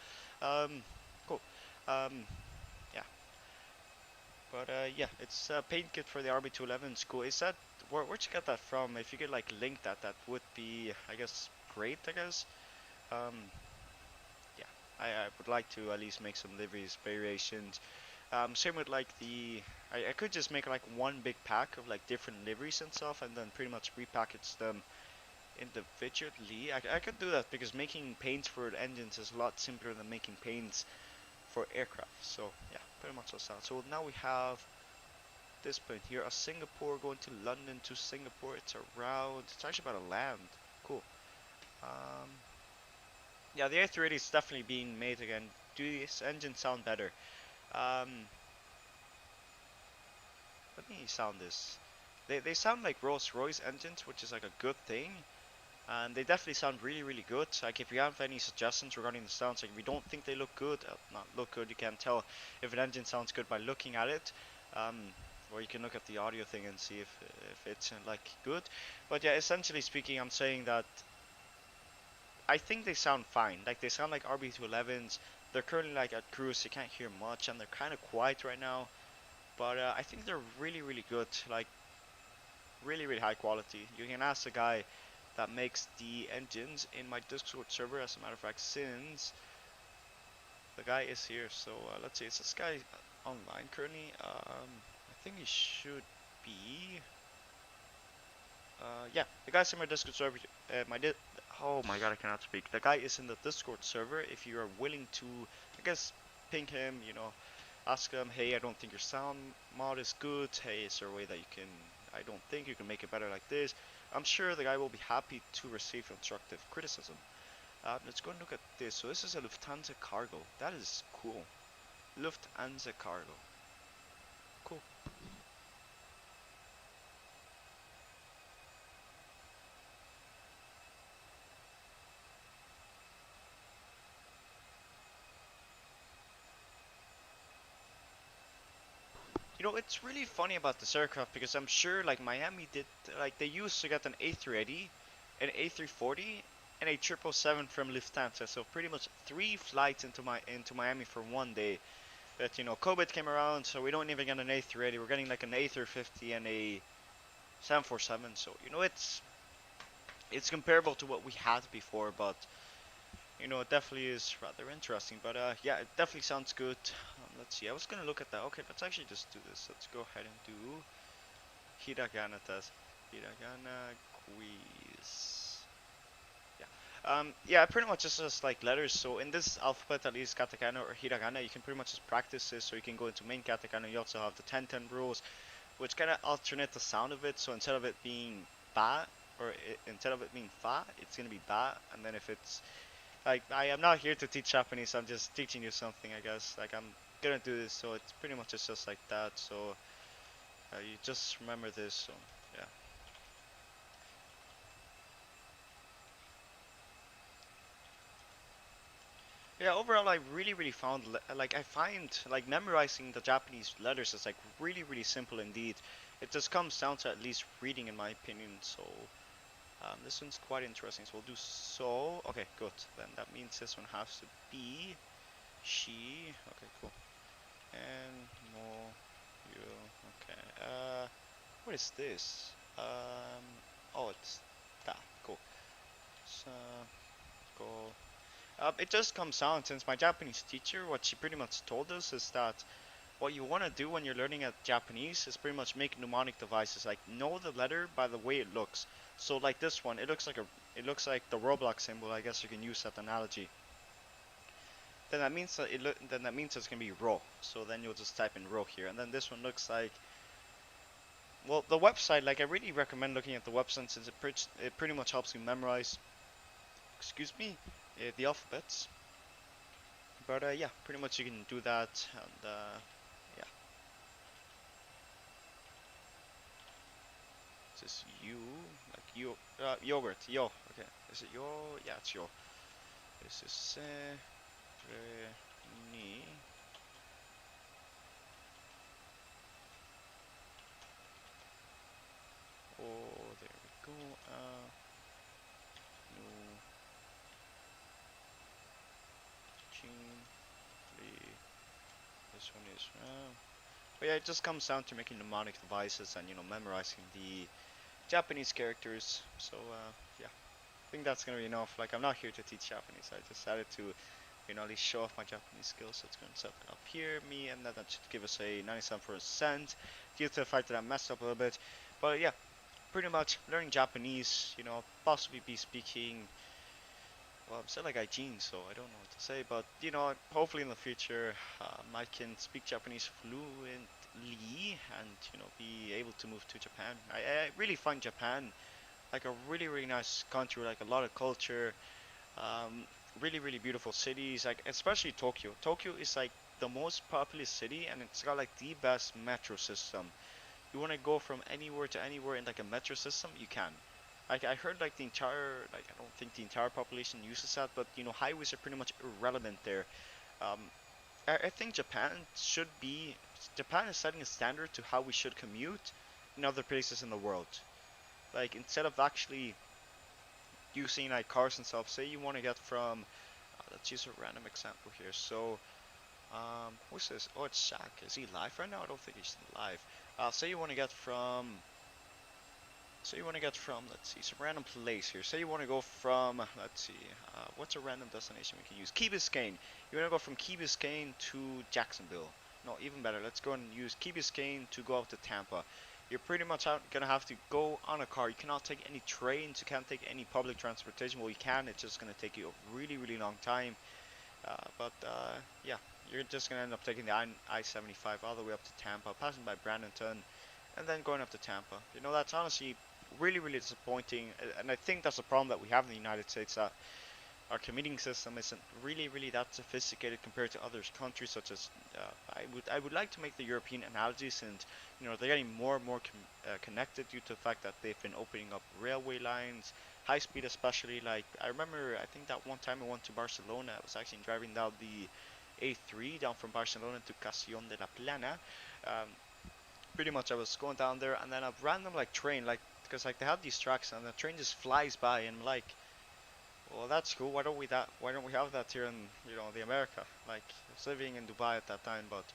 Speaker 1: Cool. Yeah. But yeah, it's a paint kit for the RB211s. Cool. Is that where'd you get that from? If you could like link that would be, I guess, great. I guess. Yeah, I would like to at least make some liveries variations. Same with like I could just make like one big pack of like different liveries and stuff, and then pretty much repackage them individually. I could do that because making paints for engines is a lot simpler than making paints for aircraft. So yeah, pretty much that's that. So now we have this point here, a Singapore going to London to Singapore. It's actually about to land. Cool. Yeah, the A380 is definitely being made again. Do these engines sound better? Let me sound this. They sound like Rolls-Royce engines, which is like a good thing. And they definitely sound really, really good. Like if you have any suggestions regarding the sounds, like if you don't think they look good, not look good, you can tell if an engine sounds good by looking at it. Or you can look at the audio thing and see if it's like good. But yeah, essentially speaking, I'm saying that I think they sound fine. Like they sound like RB211s. They're currently like at cruise, you can't hear much, and they're kind of quiet right now. But I think they're really, really good. Like really, really high quality. You can ask the guy that makes the engines in my Discord server, as a matter of fact, since the guy is here. So let's see, it's this guy online currently. I think he should be. Yeah, the guy's in my Discord server. Oh my god, I cannot speak. The guy is in the Discord server. If you are willing to, I guess, ping him, you know, ask him, hey, I don't think your sound mod is good. Hey, is there a way that you can, I don't think you can make it better like this. I'm sure the guy will be happy to receive constructive criticism. Let's go and look at this. So this is a Lufthansa cargo. That is cool. Lufthansa cargo. Cool. You know, it's really funny about this aircraft because I'm sure like Miami did, like they used to get an A380, an A340, and a 777 from Lufthansa. So pretty much 3 flights into Miami for one day. But you know, COVID came around, so we don't even get an A380. We're getting like an A350 and a 747. So you know, it's comparable to what we had before, but you know, it definitely is rather interesting. But yeah, it definitely sounds good. Let's see. I was gonna look at that. Okay, let's actually just do this. Let's go ahead and do hiragana test. Hiragana quiz. Yeah. Yeah, pretty much it's just like letters. So in this alphabet, at least katakana or hiragana, you can pretty much just practice this. So you can go into main katakana. You also have the 10-10 rules, which kind of alternate the sound of it. So instead of it being ba, or instead of it being fa, it's gonna be ba. And then if it's like, I am not here to teach Japanese, I'm just teaching you something, I guess. Like, I'm gonna do this, so it's pretty much just like that. So, you just remember this, so, yeah. Yeah, overall, I really found, like, I find, like, memorizing the Japanese letters is, like, really simple indeed. It just comes down to at least reading, in my opinion, so, this one's quite interesting. So, we'll do so. Okay, good. Then that means this one has to be she. Okay, cool. And more you. Okay. What is this? Oh, it's that. Cool. So go. It just comes down, since my Japanese teacher, what she pretty much told us is that what you want to do when you're learning at Japanese is pretty much make mnemonic devices. Like, know the letter by the way it looks. So like this one, it looks like the Roblox symbol. I guess you can use that analogy. Then that means that it's gonna be ro. So then you'll just type in ro here, and then this one looks like, well, the website. Like, I really recommend looking at the website, since it pretty much helps you memorize. Excuse me, the alphabets. But yeah, pretty much you can do that, and yeah. This is you, like you, yogurt, yo. Okay, is it yo? Yeah, it's yo. This is se, re, ni. Oh, there we go. No. Chin, li. This one is. But yeah, it just comes down to making mnemonic devices and, you know, memorizing the Japanese characters. So yeah, I think that's gonna be enough. Like, I'm not here to teach Japanese. I decided to, you know, at least show off my Japanese skills. So it's gonna set it up here, me, and that should give us a 97% due to the fact that I messed up a little bit. But yeah, pretty much learning Japanese. You know, possibly be speaking. Well, I'm still like Gaijin, so I don't know what to say, but you know, hopefully in the future, I can speak Japanese fluently and, you know, be able to move to Japan. I really find Japan like a really nice country, like a lot of culture, really beautiful cities, like especially Tokyo. Tokyo is like the most populous city, and it's got like the best metro system. You want to go from anywhere to anywhere in like a metro system, you can. Like, I heard like the entire, like, I don't think the entire population uses that, but you know, highways are pretty much irrelevant there. Um, I think Japan is setting a standard to how we should commute in other places in the world. Like, instead of actually using like cars and stuff, say you want to get from, let's use a random example here. So, who's this? Oh, it's Shaq. Is he live right now? I don't think he's live. Say you want to get from. So you want to get from, let's see, some random place here. Say you want to go from, let's see, what's a random destination we can use? Key Biscayne. You want to go from Key Biscayne to Jacksonville. No, even better. Let's go and use Key Biscayne to go out to Tampa. you're pretty much gonna have to go on a car. You cannot take any trains, you can't take any public transportation. Well, you can, it's just gonna take you a really, really long time. Yeah, you're just gonna end up taking the I-75 all the way up to Tampa, passing by Bradenton, and then going up to Tampa. You know, that's honestly really, really disappointing, and I think that's a problem that we have in the United States, that our commuting system isn't really, really that sophisticated compared to other countries, such as I would like to make the European analogies, and you know, they're getting more and more connected due to the fact that they've been opening up railway lines, high speed especially. Like I remember, I think that one time I went to Barcelona, I was actually driving down the A3 down from Barcelona to Castellón de la Plana. Um, Pretty much, I was going down there, and then a random like train, like because like they have these tracks, and the train just flies by, and I'm like, well, that's cool. Why don't we have that here in, you know, the America? Like, I was living in Dubai at that time, but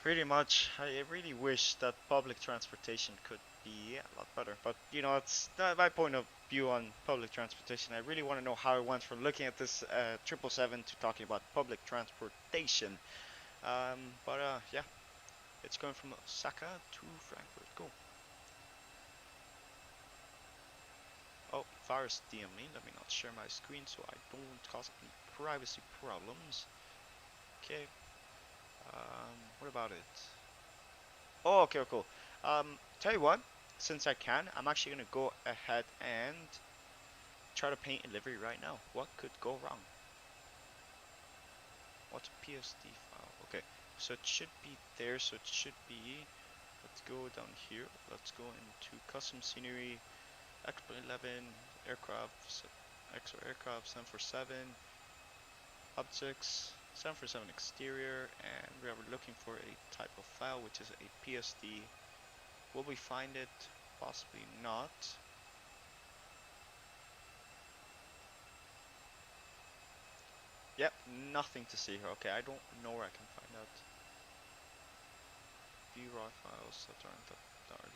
Speaker 1: pretty much, I really wish that public transportation could be a lot better. But you know, it's not my point of view on public transportation. I really want to know how it went from looking at this 777 to talking about public transportation. Yeah, it's going from Osaka to Frankfurt. Go. Oh, virus DM me. Let me not share my screen so I don't cause any privacy problems. Okay. What about it? Oh, okay, cool. Tell you what, since I can, I'm actually gonna go ahead and try to paint a livery right now. What could go wrong? What's a PSD file? Okay, so it should be there. So it should be. Let's go down here. Let's go into custom scenery. XPLANE-11 aircraft, XO aircraft, 747 objects, 747 exterior, and we are looking for a type of file which is a PSD. Will we find it? Possibly not. Yep, nothing to see here. Okay, I don't know where I can find that. View raw files that are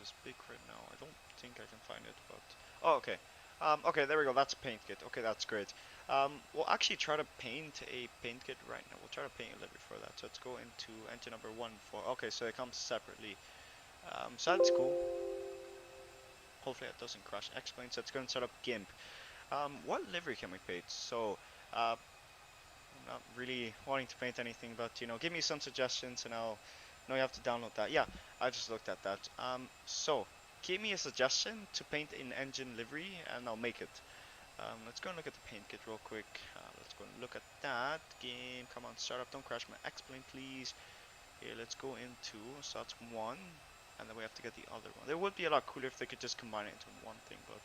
Speaker 1: this big right now. I don't think I can find it, but oh, okay. Okay, there we go. That's a paint kit. Okay, that's great. We'll actually try to paint a paint kit right now. We'll try to paint a livery for that. So let's go into engine number 14. Okay, so it comes separately. So that's cool. Hopefully that doesn't crash. Explain. So it's going to set up GIMP. What livery can we paint? So, I'm not really wanting to paint anything, but you know, give me some suggestions, and I'll. No, you have to download that. Yeah, I just looked at that. So give me a suggestion to paint an engine livery, and I'll make it. Let's go and look at the paint kit real quick. Let's go and look at that. Game, come on, start up. Don't crash my X-Plane, please. Here, let's go into, so that's one, and then we have to get the other one. It would be a lot cooler if they could just combine it into one thing, but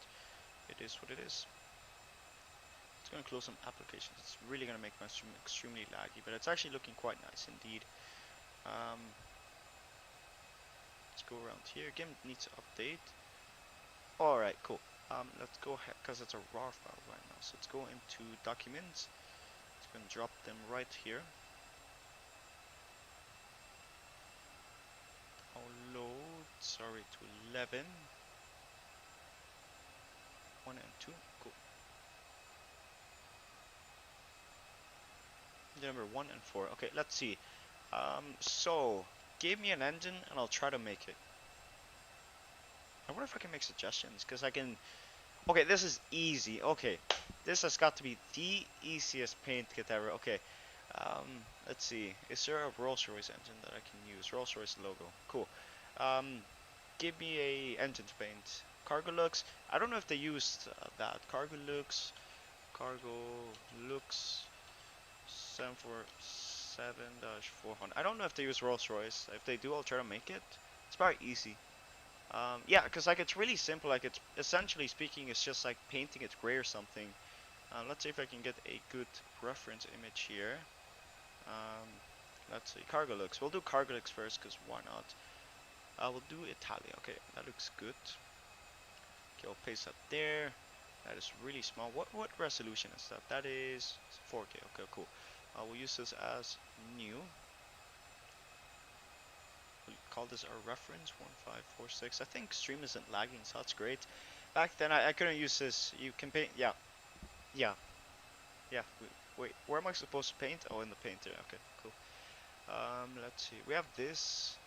Speaker 1: it is what it is. It's going to close some applications. It's really going to make my stream extremely laggy, but it's actually looking quite nice indeed. Let's go around here. Game needs to update. Alright, cool. Let's go ahead, because it's a raw file right now. So let's go into documents. It's going to drop them right here. I'll load, sorry, to 11. 1 and 2. Cool. Number 1 and 4. Okay, let's see. So give me an engine and I'll try to make it. I wonder if I can make suggestions, because I can. Okay, this is easy. Okay, this has got to be the easiest paint kit ever. Okay, let's see. Is there a Rolls-Royce engine that I can use? Rolls-Royce logo. Cool. Give me a engine to paint. Cargo looks. I don't know if they used that. Cargo looks 747-400. I don't know if they use Rolls-Royce. If they do, I'll try to make it. It's very easy. Yeah, because like it's really simple. Like it's essentially speaking, it's just like painting it gray or something. Let's see if I can get a good reference image here. Let's see, cargo looks. We'll do cargo looks first, because why not? We'll do Italia. Okay, that looks good. Okay, I'll paste that there. That is really small. What resolution is that? That is 4K. Okay, cool. We'll use this as new. We'll call this our reference 1546. I think stream isn't lagging, so that's great. Back then I couldn't use this. You can paint. Yeah. Wait, where am I supposed to paint? Oh, in the painter. Okay, cool. Let's see. We have this.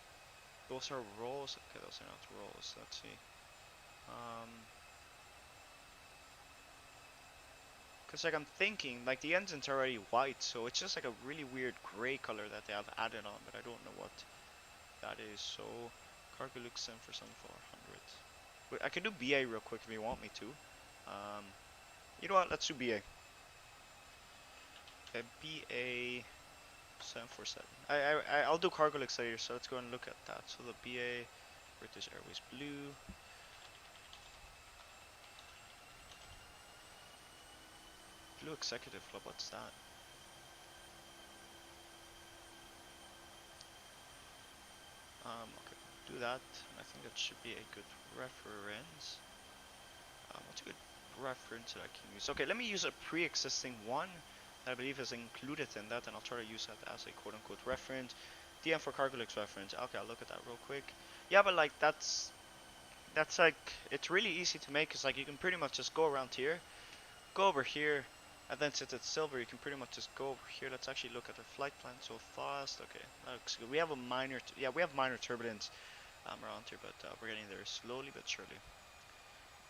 Speaker 1: Those are rolls. Okay, those are not rolls. Let's see. Cause like I'm thinking, like the engine's already white, so it's just like a really weird gray color that they have added on, but I don't know what that is. So cargo looks in for 7400. Wait, I can do BA real quick if you want me to. You know what? Let's do BA. Okay, BA 747. I'll do cargo looks later, so let's go and look at that. So the BA British Airways Blue. Blue Executive Club, what's that? Okay, do that. I think that should be a good reference. What's a good reference that I can use? Okay, let me use a pre-existing one that I believe is included in that, and I'll try to use that as a quote-unquote reference. DM for cargo looks reference. Okay, I'll look at that real quick. Yeah, but like that's like, it's really easy to make. It's like you can pretty much just go around here, go over here, and then since it's silver, you can pretty much just go over here. Let's actually look at the flight plan so fast. Okay, that looks good. We have a minor, we have minor turbulence around here, but we're getting there slowly but surely.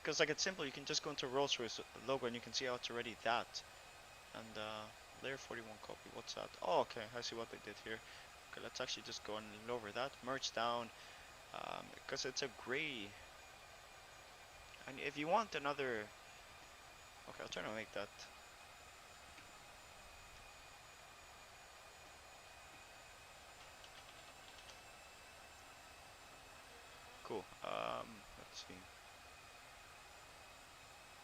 Speaker 1: Because like it's simple, you can just go into Rolls-Royce logo and you can see how it's already that. And layer 41 copy, what's that? Oh, okay, I see what they did here. Okay, let's actually just go and lower that, merge down, because it's a gray. And if you want another, okay, I'll try to make that. Cool. Let's see.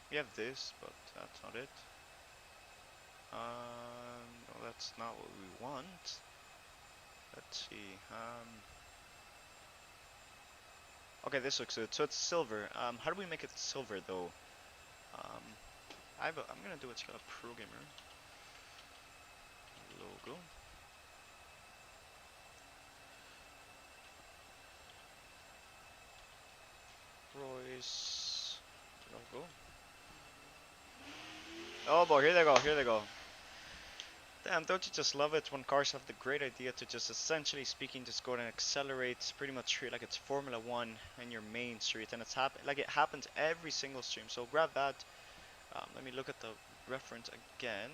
Speaker 1: We have this, but that's not it. No, that's not what we want. Let's see. Okay, this looks good. So it's silver. How do we make it silver though? I'm gonna do what's called a programmer logo. Royce logo. Oh boy, here they go, here they go. Damn, don't you just love it when cars have the great idea to just essentially speaking just go and accelerate, pretty much treat like it's Formula 1 in your main street, and it's like it happens every single stream. So grab that. Let me look at the reference again.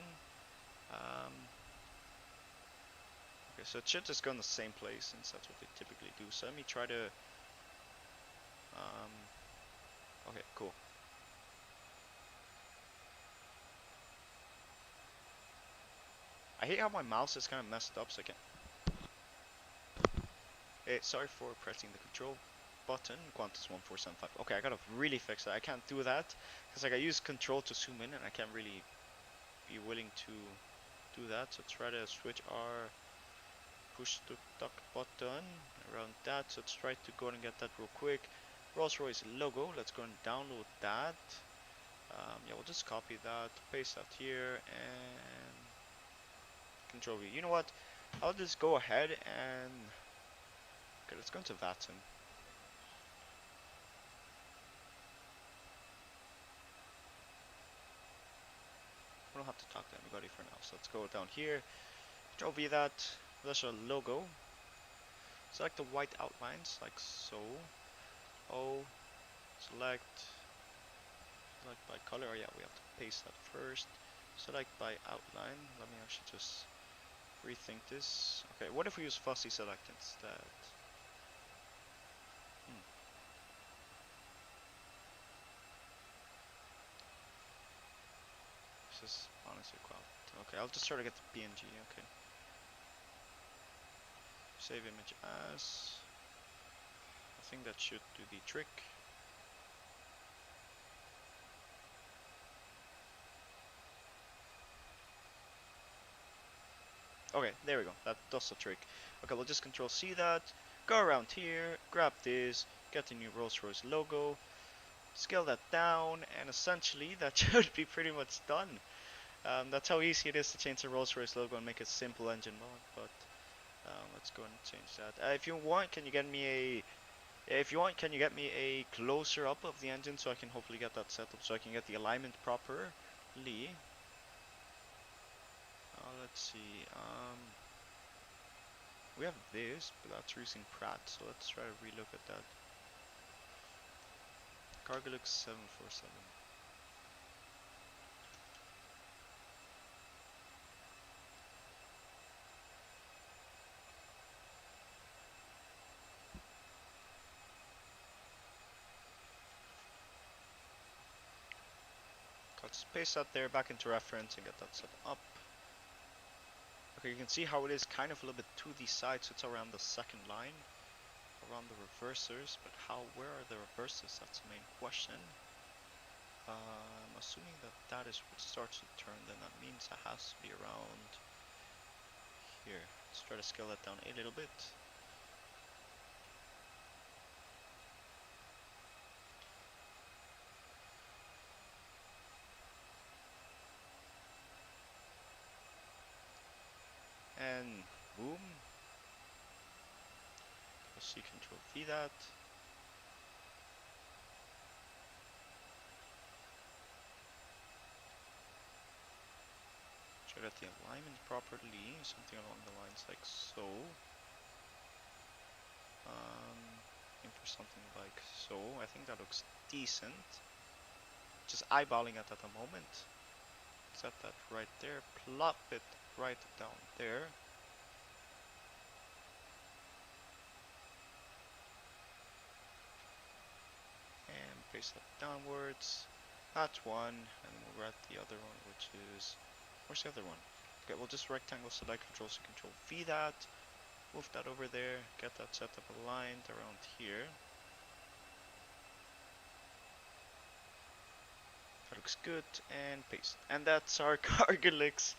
Speaker 1: Okay, so it should just go in the same place since that's what they typically do. So let me try to. Okay, cool. I hate how my mouse is kind of messed up, so I can't. Hey, sorry for pressing the control button. Qantas 1475. Okay, I gotta really fix that. I can't do that because like I use control to zoom in, and I can't really be willing to do that. So try to switch our push to talk button around that. So let's try to go and get that real quick. Rolls-Royce logo. Let's go and download that. Yeah, we'll just copy that, paste that here, and Control V. You know what? I'll just go ahead and okay, let's go into Vatten. We don't have to talk to anybody for now, so let's go down here. Control V that. That's our logo. Select the white outlines like so. O. Select by color. Oh, yeah, we have to paste that first. Select by outline. Let me actually just rethink this. Okay, what if we use fuzzy select instead? This is honestly quite. Okay, I'll just try to get the PNG. Okay. Save image as. I think that should do the trick. Okay, there we go. That does the trick. Okay, we'll just Control C that. Go around here, grab this, get the new Rolls-Royce logo, scale that down, and essentially that should be pretty much done. That's how easy it is to change the Rolls-Royce logo and make a simple engine mod. But let's go and change that. If you want, can you get me a closer up of the engine so I can hopefully get that set up so I can get the alignment properly? Let's see. We have this, but that's using Pratt, so let's try to relook at that. Cargo looks 747. Let's paste that there back into reference and get that set up. Okay, you can see how it is kind of a little bit to the side, so it's around the second line, around the reversers. But where are the reversers? That's the main question. I'm assuming that that is what starts to turn, then that means it has to be around here. Let's try to scale that down a little bit. And boom. C control V that. Try to get the alignment properly, something along the lines like so. Aim for something like so. I think that looks decent. Just eyeballing it at the moment. Set that right there. Plop it right down there. And paste that downwards. That's one. And we'll write the other one, which is... Where's the other one? Okay, we'll just rectangle select control C control V that. Move that over there. Get that set up aligned around here. That looks good, and paste. And that's our Cargolix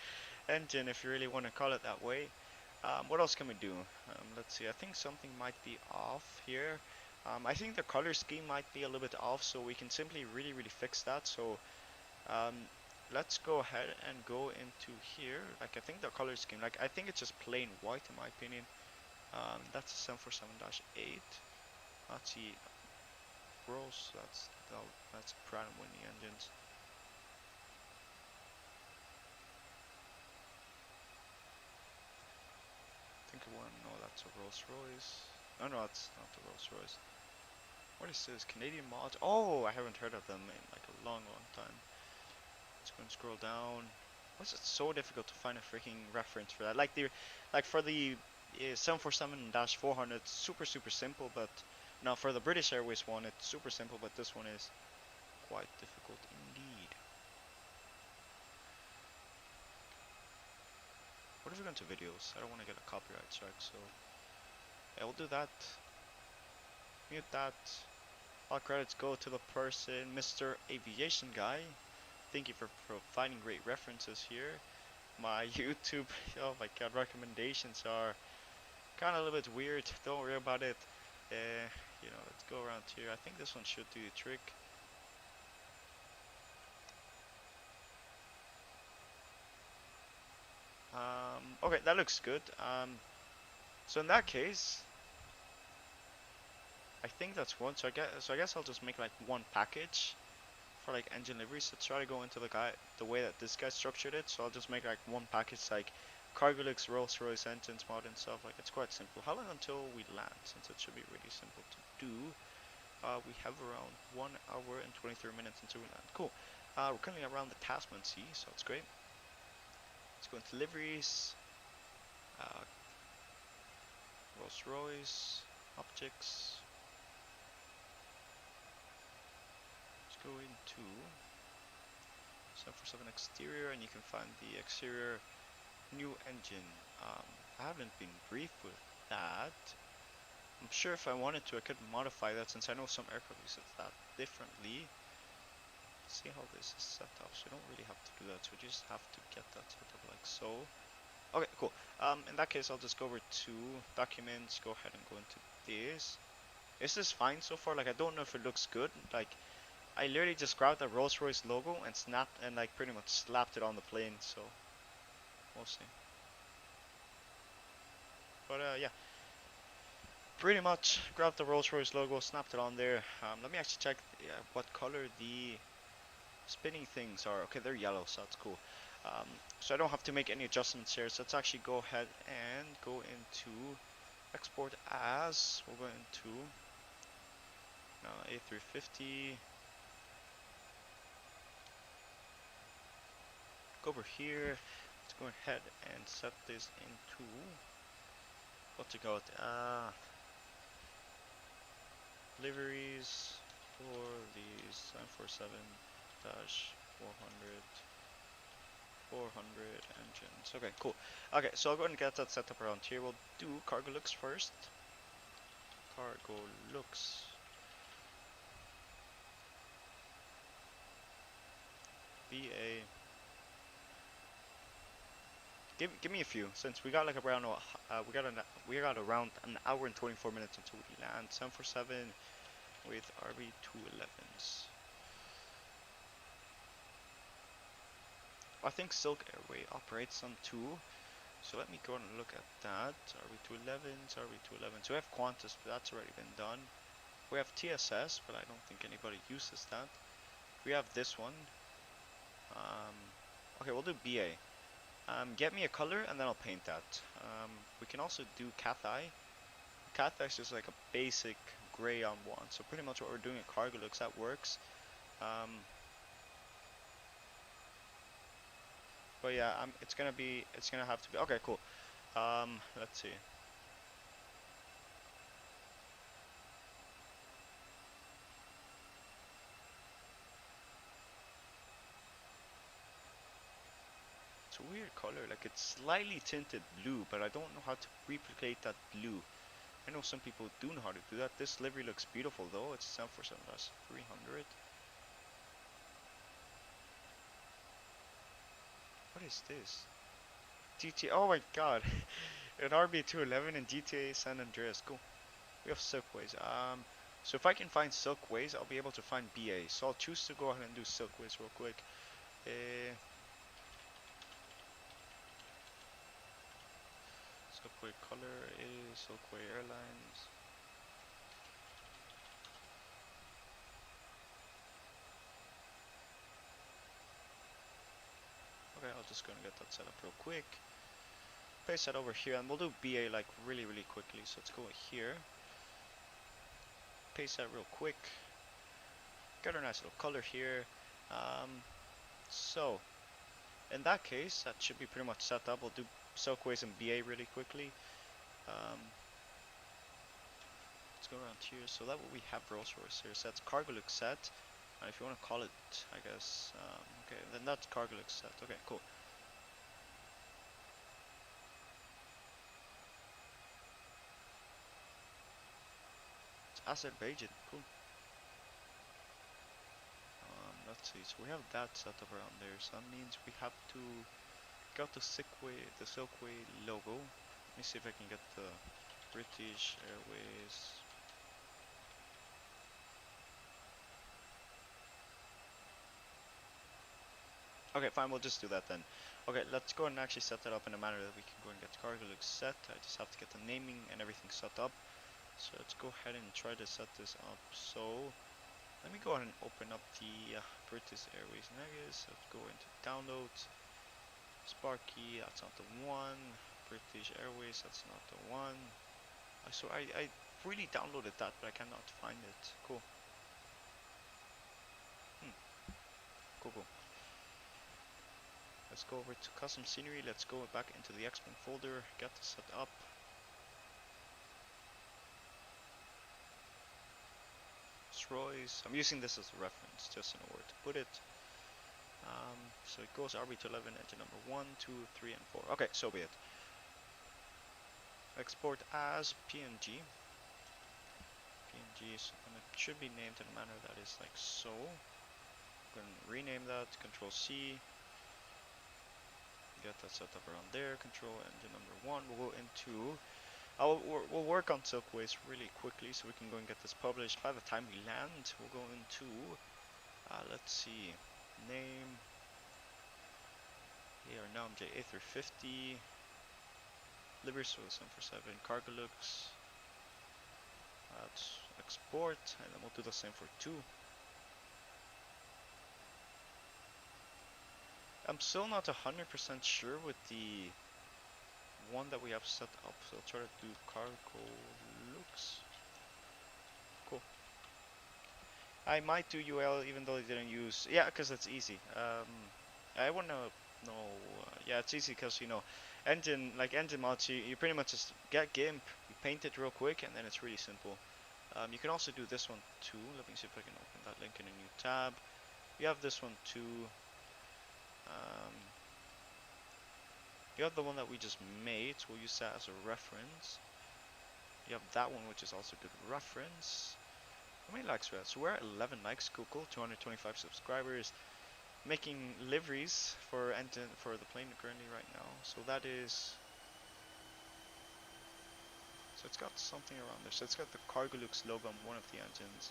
Speaker 1: engine, if you really want to call it that way. What else can we do? Let's see, I think something might be off here. I think the color scheme might be a little bit off, so we can simply really fix that. So let's go ahead and go into here. Like, I think the color scheme, like, I think it's just plain white in my opinion. That's a 747-8. That's the Rolls, that's Pratt & Whitney engines. I think I want to know that's a Rolls Royce. Oh no, that's not the Rolls Royce. What is this? Canadian mods? Oh, I haven't heard of them in like a long time. Let's go and scroll down. Why is it so difficult to find a freaking reference for that? Like for the 747-400, it's super simple, but now for the British Airways one, it's super simple, but this one is quite difficult indeed. What if we go into videos? I don't want to get a copyright strike, so yeah, we'll do that. Mute that. All credits go to the person, Mr. Aviation Guy. Thank you for providing great references here. My YouTube, oh my god, recommendations are kind of a little bit weird. Don't worry about it. You know, let's go around here. I think this one should do the trick. Okay, that looks good. So in that case, I think that's one. So I guess I'll just make like one package for like engine liveries. Let's try to go into the way that this guy structured it. So I'll just make like one package like Cargolix, Rolls-Royce engines mod and stuff. Like, it's quite simple. How long until we land? Since it should be really simple to do. We have around 1 hour and 23 minutes until we land. Cool. We're currently around the Tasman Sea, so that's great. Let's go into liveries. Rolls-Royce, objects. Let's go into 747 exterior, and you can find the exterior new engine. I haven't been briefed with that. I'm sure if I wanted to, I could modify that, since I know some aircraft use that differently. Let's see how this is set up. So you don't really have to do that, so you just have to get that set up like so. Okay, cool. In that case, I'll just go over to documents, go ahead and go into this. Is this fine so far? Like, I don't know if it looks good. Like, I literally just grabbed the Rolls-Royce logo and snapped and like pretty much slapped it on the plane, so we'll see. But yeah, pretty much grabbed the Rolls-Royce logo, snapped it on there. Let me actually check what color the spinning things are. Okay, they're yellow, so that's cool. So I don't have to make any adjustments here. So let's actually go ahead and go into export as. We'll go into A350. Go over here. Let's go ahead and set this into what's it called? Liveries for these 747-400 engines. Okay, cool. Okay, so I'll go ahead and get that set up around here. We'll do cargo looks first. Cargo looks. BA. Give me a few, since we got like around we got around an hour and 24 minutes until we land. 747 with RB211s. I think Silk Airway operates on 2, so let me go and look at that. RB211s, RB211s. We have Qantas, but that's already been done. We have TSS, but I don't think anybody uses that. We have this one. Okay, we'll do BA. Get me a color and then I'll paint that. We can also do Cathay. Cathay is just like a basic gray on one, so pretty much what we're doing at cargo looks, that works. But yeah, it's gonna have to be okay. Cool. Let's see. It's a weird color, like it's slightly tinted blue, but I don't know how to replicate that blue. I know some people do know how to do that. This livery looks beautiful though. It's 747-300. What is this? GTA. Oh my god. An RB211 and GTA San Andreas. Cool. We have Silkways. So if I can find Silkways, I'll be able to find BA. So I'll choose to go ahead and do Silkways real quick. Silkway color is Silkway Airlines. Okay, I'll just go and get that set up real quick. Paste that over here, and we'll do BA like really quickly. So let's go here. Paste that real quick. Got a nice little color here. So in that case, that should be pretty much set up. We'll do Silkways and BA really quickly. Let's go around here. So that what we have Rolls Royce here. So that's cargo look set. And if you want to call it, I guess, okay, then that's cargo look set. Okay, cool. It's Azerbaijan. Cool. Let's see. So we have that set up around there. So that means we have to got the Silkway logo. Let me see if I can get the British Airways. Okay, fine, we'll just do that then. Okay, let's go and actually set that up in a manner that we can go and get the cargo look set. I just have to get the naming and everything set up. So let's go ahead and try to set this up. So let me go ahead and open up the British Airways Negus. Let's go into downloads. Sparky, that's not the one. British Airways, that's not the one. So I really downloaded that, but I cannot find it. Cool. Cool. Let's go over to custom scenery. Let's go back into the XPLANE folder. Get this set up. Royce. I'm using this as a reference, just to know where to put it. So it goes RB211 engine number 1, 2, 3, and 4. Okay, so be it. Export as PNG. And it should be named in a manner that is like so. I'm going to rename that. Control C. Get that set up around there. Control engine number 1. We'll go into. We'll work on Silkways really quickly so we can go and get this published. By the time we land, we'll go into, let's see, name, AR9J A350, Livery 747, cargo looks, let's export, and then we'll do the same for 2. I'm still not 100% sure with the one that we have set up, so I'll try to do cargo looks. Cool. I might do UL even though I didn't use, yeah, because it's easy. I want to know, yeah, it's easy because, you know, engine mods, you pretty much just get GIMP, you paint it real quick, and then it's really simple. You can also do this one too. Let me see if I can open that link in a new tab. You have this one too. You have the one that we just made, so we'll use that as a reference. You have that one, which is also a good reference. How many likes we have? So we're at 11 likes, cool, 225 subscribers. Making liveries for the plane currently right now. So that is, so it's got something around there. So it's got the Cargolux logo on one of the engines.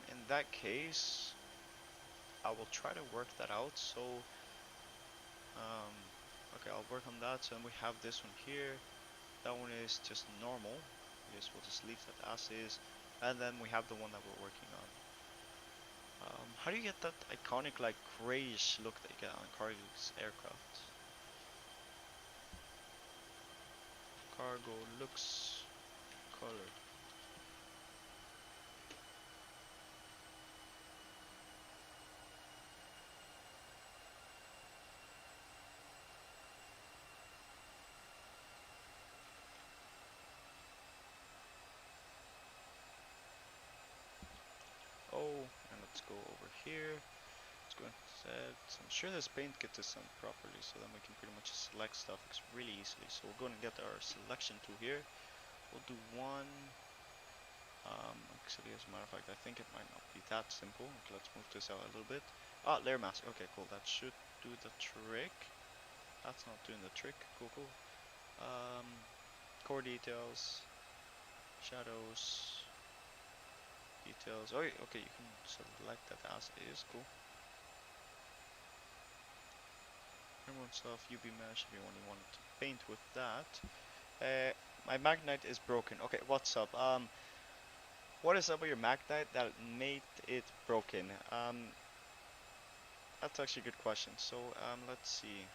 Speaker 1: In that case, I will try to work that out. So, okay, I'll work on that. So then we have this one here. That one is just normal. We'll just leave that as is. And then we have the one that we're working on. How do you get that iconic, like, grayish look that you get on Cargolux aircraft? Cargo looks color. Oh, and let's go over here. Let's go and set. I'm sure this paint gets this on properly, so then we can pretty much select stuff really easily. So we'll go and get our selection tool here. We'll do one. Actually, as a matter of fact, I think it might not be that simple. Okay, let's move this out a little bit. Ah, layer mask. Okay, cool. That should do the trick. That's not doing the trick. Cool. Core details, shadows, details. Oh, okay, you can select that as is. Cool. Remove stuff, UV mesh if you only want to paint with that. My magnite is broken. Okay, what's up? What is up with your magnite that made it broken? That's actually a good question. So, let's see.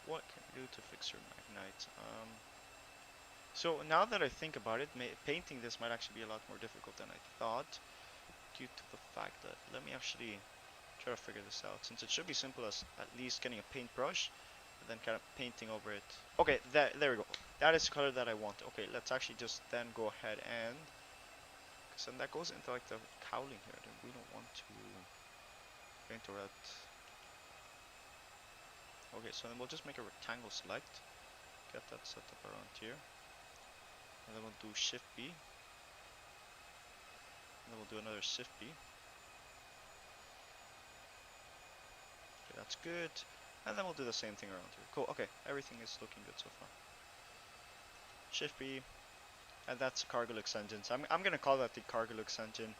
Speaker 1: What can we do to fix your magnite? So now that I think about it, painting this might actually be a lot more difficult than I thought, due to the fact that, let me actually try to figure this out, since it should be simple as at least getting a paintbrush and then kind of painting over it. Okay, there we go. That is the color that I want. Okay, let's actually just then go ahead and, because then that goes into like the cowling here, and we don't want to paint over that. Okay, so then we'll just make a rectangle select, get that set up around here, and then we'll do Shift B, and then we'll do another Shift B. Okay, that's good. And then we'll do the same thing around here. Cool, okay, everything is looking good so far. Shift B, and that's Cargolux engine. So I'm gonna call that the Cargolux engine.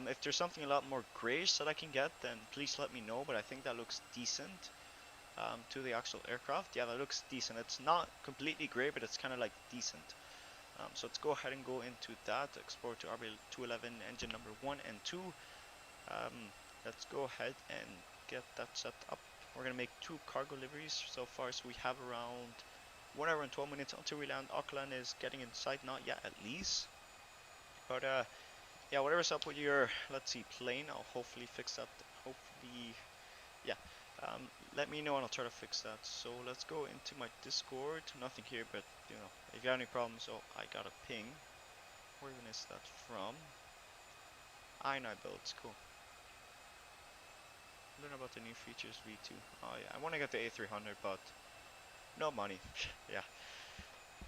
Speaker 1: If there's something a lot more grayish that I can get, then please let me know, but I think that looks decent to the actual aircraft. Yeah, that looks decent. It's not completely gray, but it's kind of like decent. So let's go ahead and go into that, export to RB211 engine number 1 and 2. Let's go ahead and get that set up. We're going to make 2 cargo liveries so far, so we have around 1 hour and 12 minutes until we land. Auckland is getting in sight, not yet at least. But yeah, whatever's up with your, let's see, plane, I'll hopefully fix that. Hopefully, yeah. Let me know and I'll try to fix that. So let's go into my Discord. Nothing here, but you know, if you have any problems, oh, I got a ping. Where even is that from? I builds, cool. Learn about the new features V2. Oh yeah, I want to get the A300, but no money. Yeah.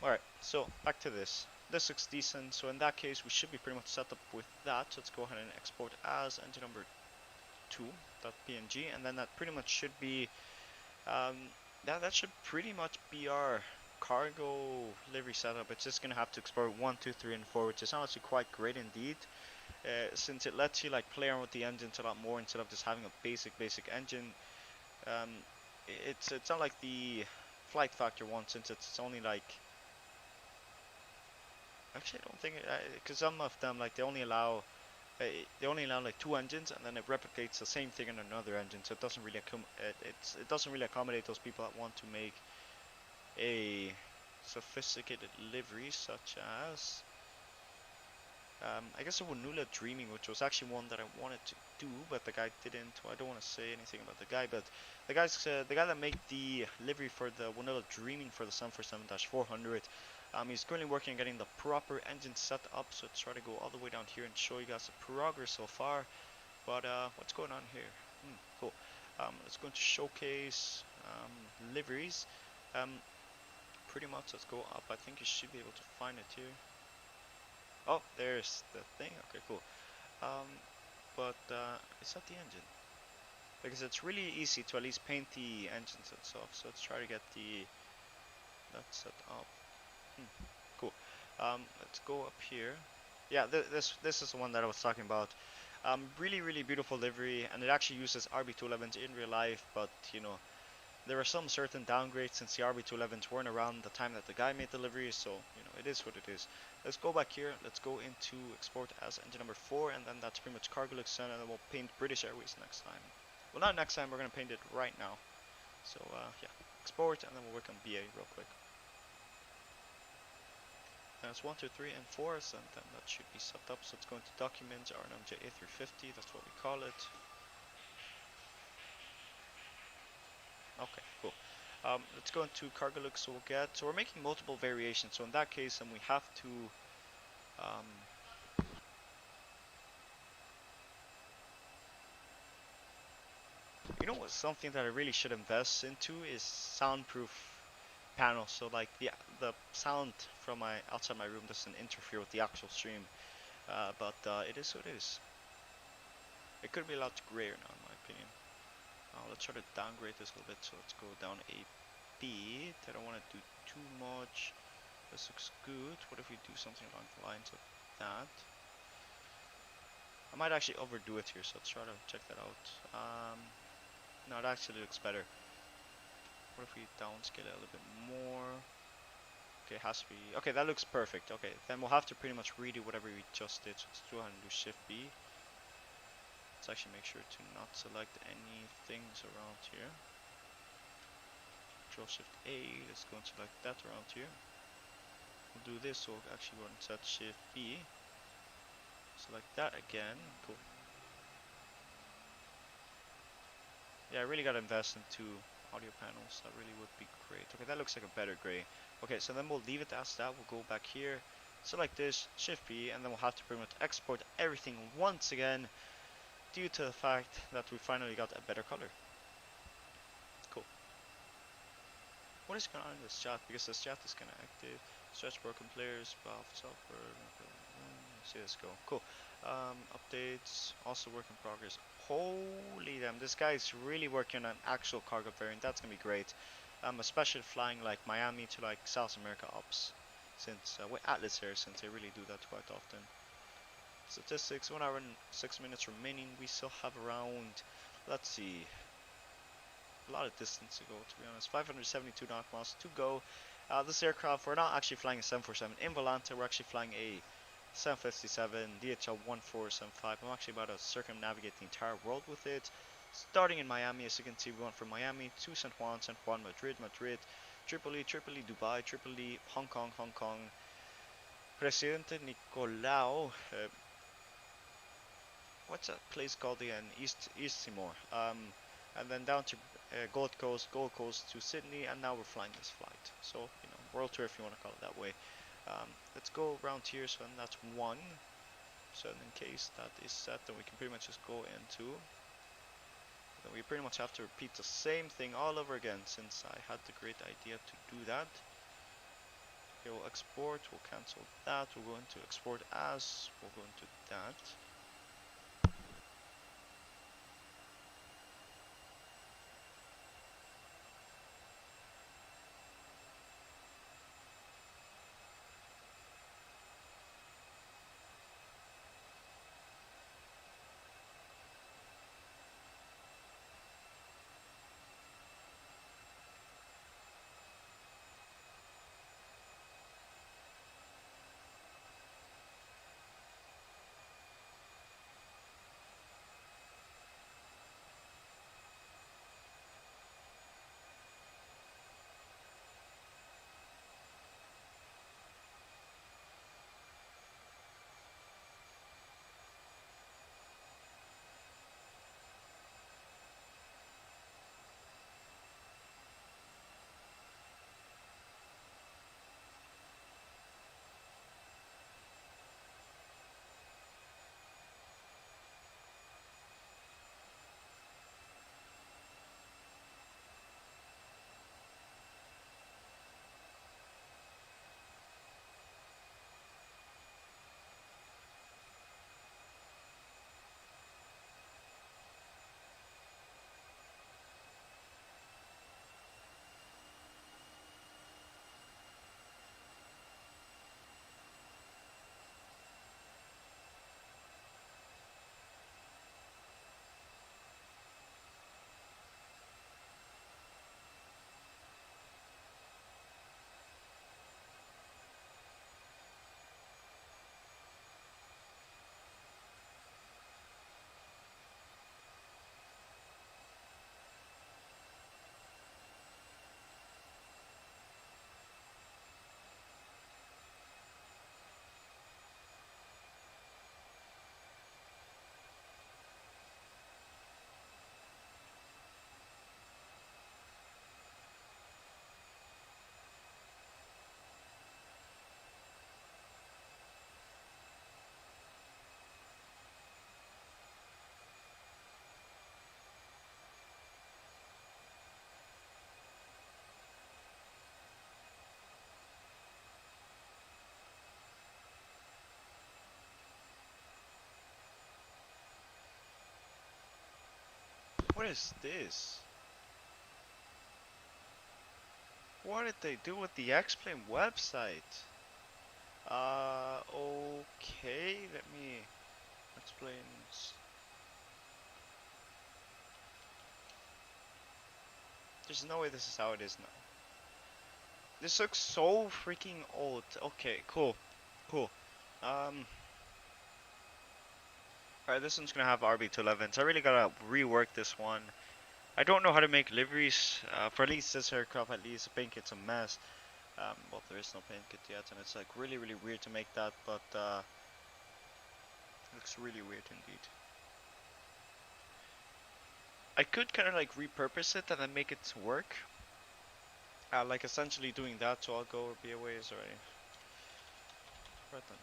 Speaker 1: Alright, so back to this. This looks decent, so in that case we should be pretty much set up with that. So let's go ahead and export as engine number 2.png, and then that pretty much should be that should pretty much be our cargo livery setup. It's just gonna have to export 1, 2, 3, and 4, which is honestly quite great indeed. Since it lets you like play around with the engines a lot more instead of just having a basic engine. It's not like the flight factor one, since it's only like, actually I don't think, because some of them like they only allow they only allow like 2 engines, and then it replicates the same thing in another engine, so it doesn't really it doesn't really accommodate those people that want to make a sophisticated livery such as I guess a Wanula Dreaming, which was actually one that I wanted to do, but the guy didn't. Well, I don't want to say anything about the guy, but the guy that made the livery for the Wanula Dreaming for the 747-400, he's currently working on getting the proper engine set up. So let's try to go all the way down here and show you guys the progress so far. But what's going on here? Cool. Let's go into showcase liveries. Pretty much, let's go up. I think you should be able to find it here. Oh, there's the thing. Okay, cool. But it's not the engine, because it's really easy to at least paint the engines and stuff. So let's try to get that set up. Cool. Let's go up here. Yeah, this is the one that I was talking about. Really beautiful livery, and it actually uses RB211s in real life, but you know, there are some certain downgrades since the RB211s weren't around the time that the guy made the livery, so you know, it is what it is. Let's go back here, let's go into export as engine number 4, and then that's pretty much Cargolux, and then we'll paint British Airways next time. Well, not next time, we're going to paint it right now. So yeah, export, and then we'll work on BA real quick. That's 1, 2, 3, and 4, and then that should be set up. So let's go into documents, RNMJ A350, that's what we call it. Okay, cool. Let's go into Cargolux. So we're making multiple variations. So in that case, then we have to you know what? Something that I really should invest into is soundproof panels. So like the sound from outside my room doesn't interfere with the actual stream. But it is what it is. It could be a lot grayer now, in my opinion. Let's try to downgrade this a little bit. So let's go down a bit. I don't want to do too much. This looks good. What if we do something along the lines of that? I might actually overdo it here, so let's try to check that out. No, it actually looks better. What if we downscale it a little bit more? Okay, it has to be... Okay, that looks perfect. Okay, then we'll have to pretty much redo whatever we just did. So let's go ahead and do Shift B. Let's actually make sure to not select any things around here. Control Shift A, let's go and select that around here. We'll do this, so we'll actually go and set Shift B. Select that again, cool. Yeah, I really gotta invest into audio panels, that really would be great. Okay, that looks like a better gray. Okay, so then we'll leave it as that, we'll go back here, select this, Shift B, and then we'll have to pretty much export everything once again, due to the fact that we finally got a better color. Cool. What is going on in this chat? Because this chat is kind of active. Stretch broken players, valve software. See this go. Cool. Updates. Also work in progress. Holy damn! This guy is really working on an actual cargo variant. That's gonna be great. Especially flying like Miami to like South America ops. Since with Atlas here, since they really do that quite often. Statistics, 1 hour and 6 minutes remaining. We still have around, let's see, a lot of distance to go, to be honest. 572 knock miles to go. This aircraft, we're not actually flying a 747 in Volante, we're actually flying a 757 DHL 1475. I'm actually about to circumnavigate the entire world with it. Starting in Miami, as you can see, we went from Miami to San Juan, Madrid, Tripoli, Dubai, Tripoli, Hong Kong, Presidente Nicolau, what's that place called again? East Timor. And then down to Gold Coast to Sydney, and now we're flying this flight. So, you know, world tour if you want to call it that way. Let's go around here, so then that's 1. So in case that is set, then we can pretty much just go into... Then we pretty much have to repeat the same thing all over again, since I had the great idea to do that. Okay, we'll export, we'll cancel that, we'll go into export as, we'll go into that. What is this? What did they do with the XPLANE website? Okay, let me explain. There's no way this is how it is now. This looks so freaking old. Okay, cool. Cool. Alright, this one's gonna have RB211s. I really gotta rework this one. I don't know how to make liveries for at least this aircraft. At least the paint kit's a mess. Well, there is no paint kit yet, and it's like really weird to make that, but it looks really weird indeed. I could kind of like repurpose it and then make it work. Like essentially doing that, so I'll go BOAs already. Right then.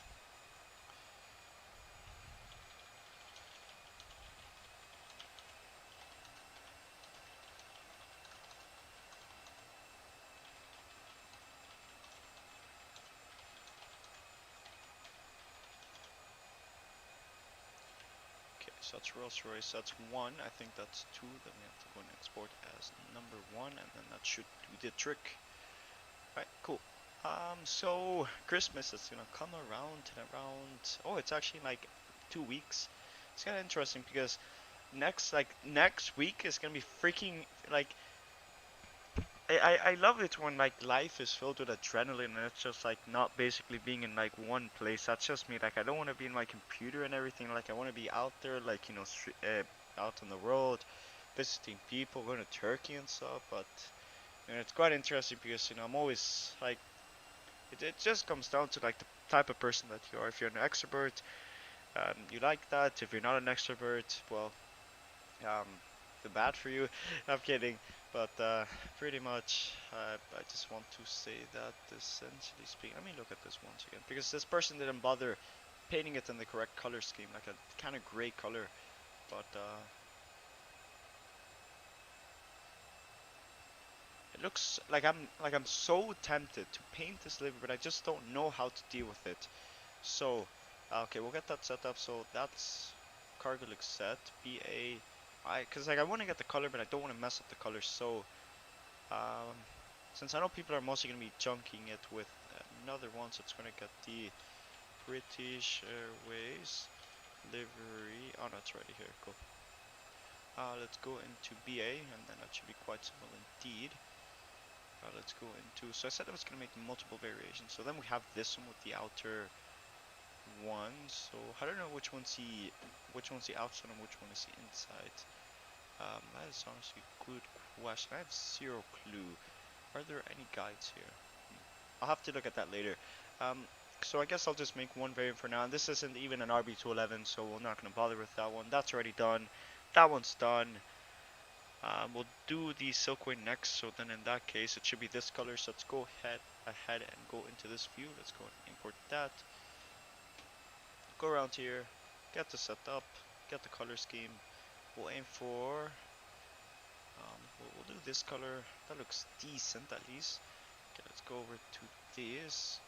Speaker 1: So that's Rolls Royce, that's 1, I think that's 2, then we have to go and export as number 1, and then that should do the trick. Right, cool. So Christmas is gonna come around and around. Oh, it's actually like 2 weeks. It's kinda interesting because next week is gonna be freaking like I love it when like life is filled with adrenaline and it's just like not basically being in like one place. That's just me. Like I don't want to be in my computer and everything. Like I want to be out there, like you know, out on the road, visiting people, going to Turkey and stuff. But you know, it's quite interesting because you know I'm always like, it just comes down to like the type of person that you are. If you're an extrovert, you like that. If you're not an extrovert, well, the bad for you. I'm kidding. But pretty much, I just want to say that essentially speaking, let me look at this once again, because this person didn't bother painting it in the correct color scheme, like a kind of gray color, but it looks like I'm so tempted to paint this livery, but I just don't know how to deal with it. So, okay, we'll get that set up. So that's cargo looks set, BA. Cause like I want to get the color, but I don't want to mess up the color. So, since I know people are mostly gonna be chunking it with another one, so it's gonna get the British Airways livery. Oh no, it's already here. Cool. Let's go into BA, and then that should be quite simple indeed. Let's go into. So I said I was gonna make multiple variations. So then we have this one with the outer one. So I don't know which one's the outside and which one is the inside. That is honestly a good question. I have zero clue. Are there any guides here? I'll have to look at that later. So I guess I'll just make one variant for now. And this isn't even an RB211, so we're not going to bother with that one. That's already done. That one's done. We'll do the Silkway next. So then in that case, it should be this color. So let's go ahead and go into this view. Let's go and import that. Go around here. Get the setup. Get the color scheme. We'll aim for, we'll do this color. That looks decent at least. Okay, let's go over to this.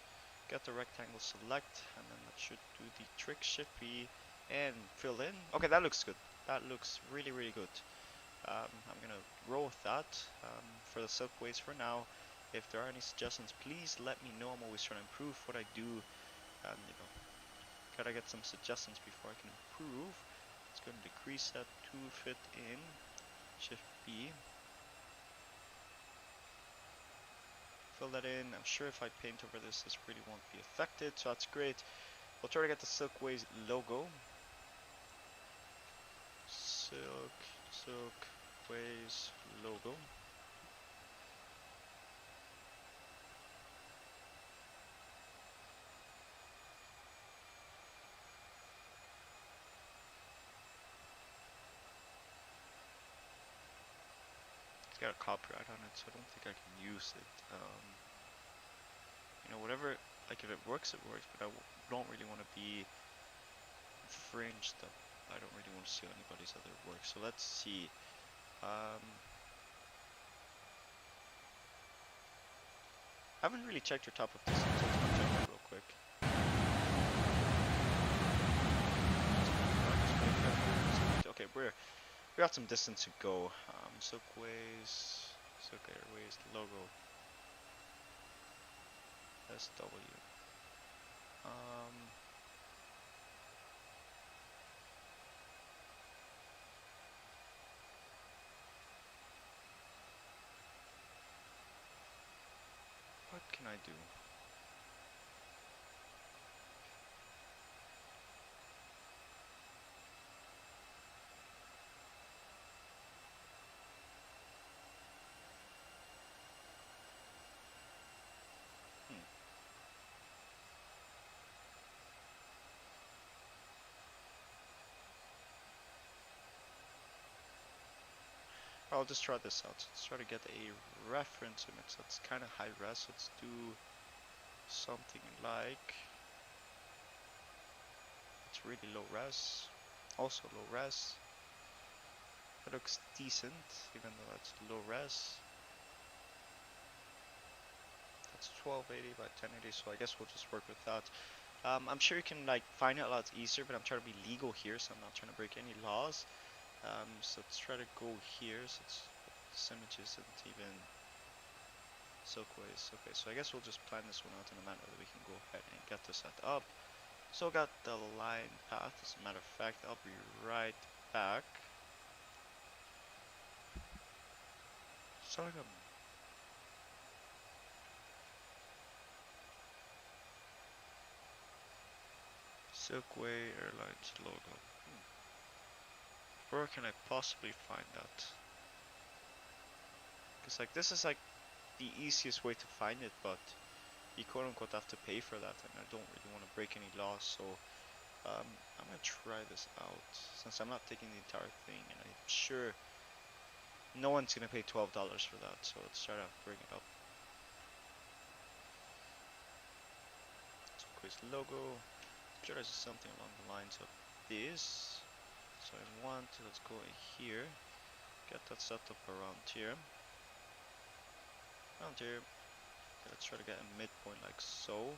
Speaker 1: Get the rectangle select, and then that should do the trick. Shift B and fill in. Okay, that looks good. That looks really good. I'm gonna roll with that for the silkways for now. If there are any suggestions, please let me know. I'm always trying to improve what I do, and you know, gotta get some suggestions before I can improve. It's going to decrease that to fit in. Shift B. Fill that in. I'm sure if I paint over this really won't be affected, so that's great. We'll try to get the Silkways logo. Silkways logo. Got a copyright on it, so I don't think I can use it. You know, whatever, like if it works, it works, but I don't really want to be infringed. I don't really want to see anybody's other work. So let's see. I haven't really checked your top of this, so let's check that real quick. Okay, we're we got some distance to go. Silkways, Silk Airways, logo, SW. What can I do? I'll just try this out. Let's try to get a reference image that's kind of high res. Let's do something like, it's really low res, also low res. It looks decent, even though that's low res. That's 1280 by 1080, so I guess we'll just work with that. I'm sure you can like find it a lot easier, but I'm trying to be legal here, so I'm not trying to break any laws. So let's try to go here. So this image isn't even Silkways. Okay, so I guess we'll just plan this one out in a manner that we can go ahead and get this set up. So got the line path. As a matter of fact, I'll be right back. So like a Silkway Airlines logo. Where can I possibly find that? Because like this is like the easiest way to find it, but you quote unquote have to pay for that, and I don't really want to break any laws, so I'm gonna try this out since I'm not taking the entire thing, and I'm sure no one's gonna pay $12 for that. So let's try to bring it up. So quiz logo. I'm sure there's something along the lines of this. So I want to, let's go in here, get that set up around here. Okay, let's try to get a midpoint like so.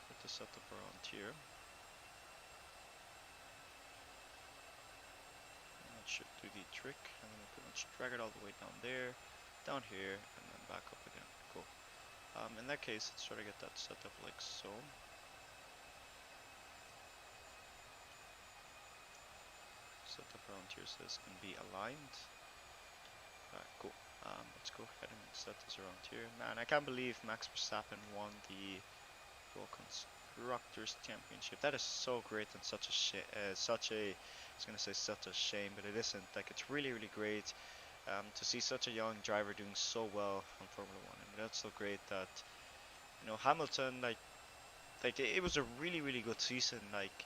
Speaker 1: Get the setup around here. And that should do the trick. And then we pretty much drag it all the way down there, down here, and then back up again. Cool. In that case, let's try to get that set up like so. Set up around here so this can be aligned. Alright, cool. Let's go ahead and set this around here. Man, I can't believe Max Verstappen won the World Constructors Championship. That is so great and such a I was gonna say such a shame, but it isn't. Like, it's really, really great to see such a young driver doing so well on Formula One. I mean, that's so great that, you know, Hamilton, like it was a really, really good season. Like,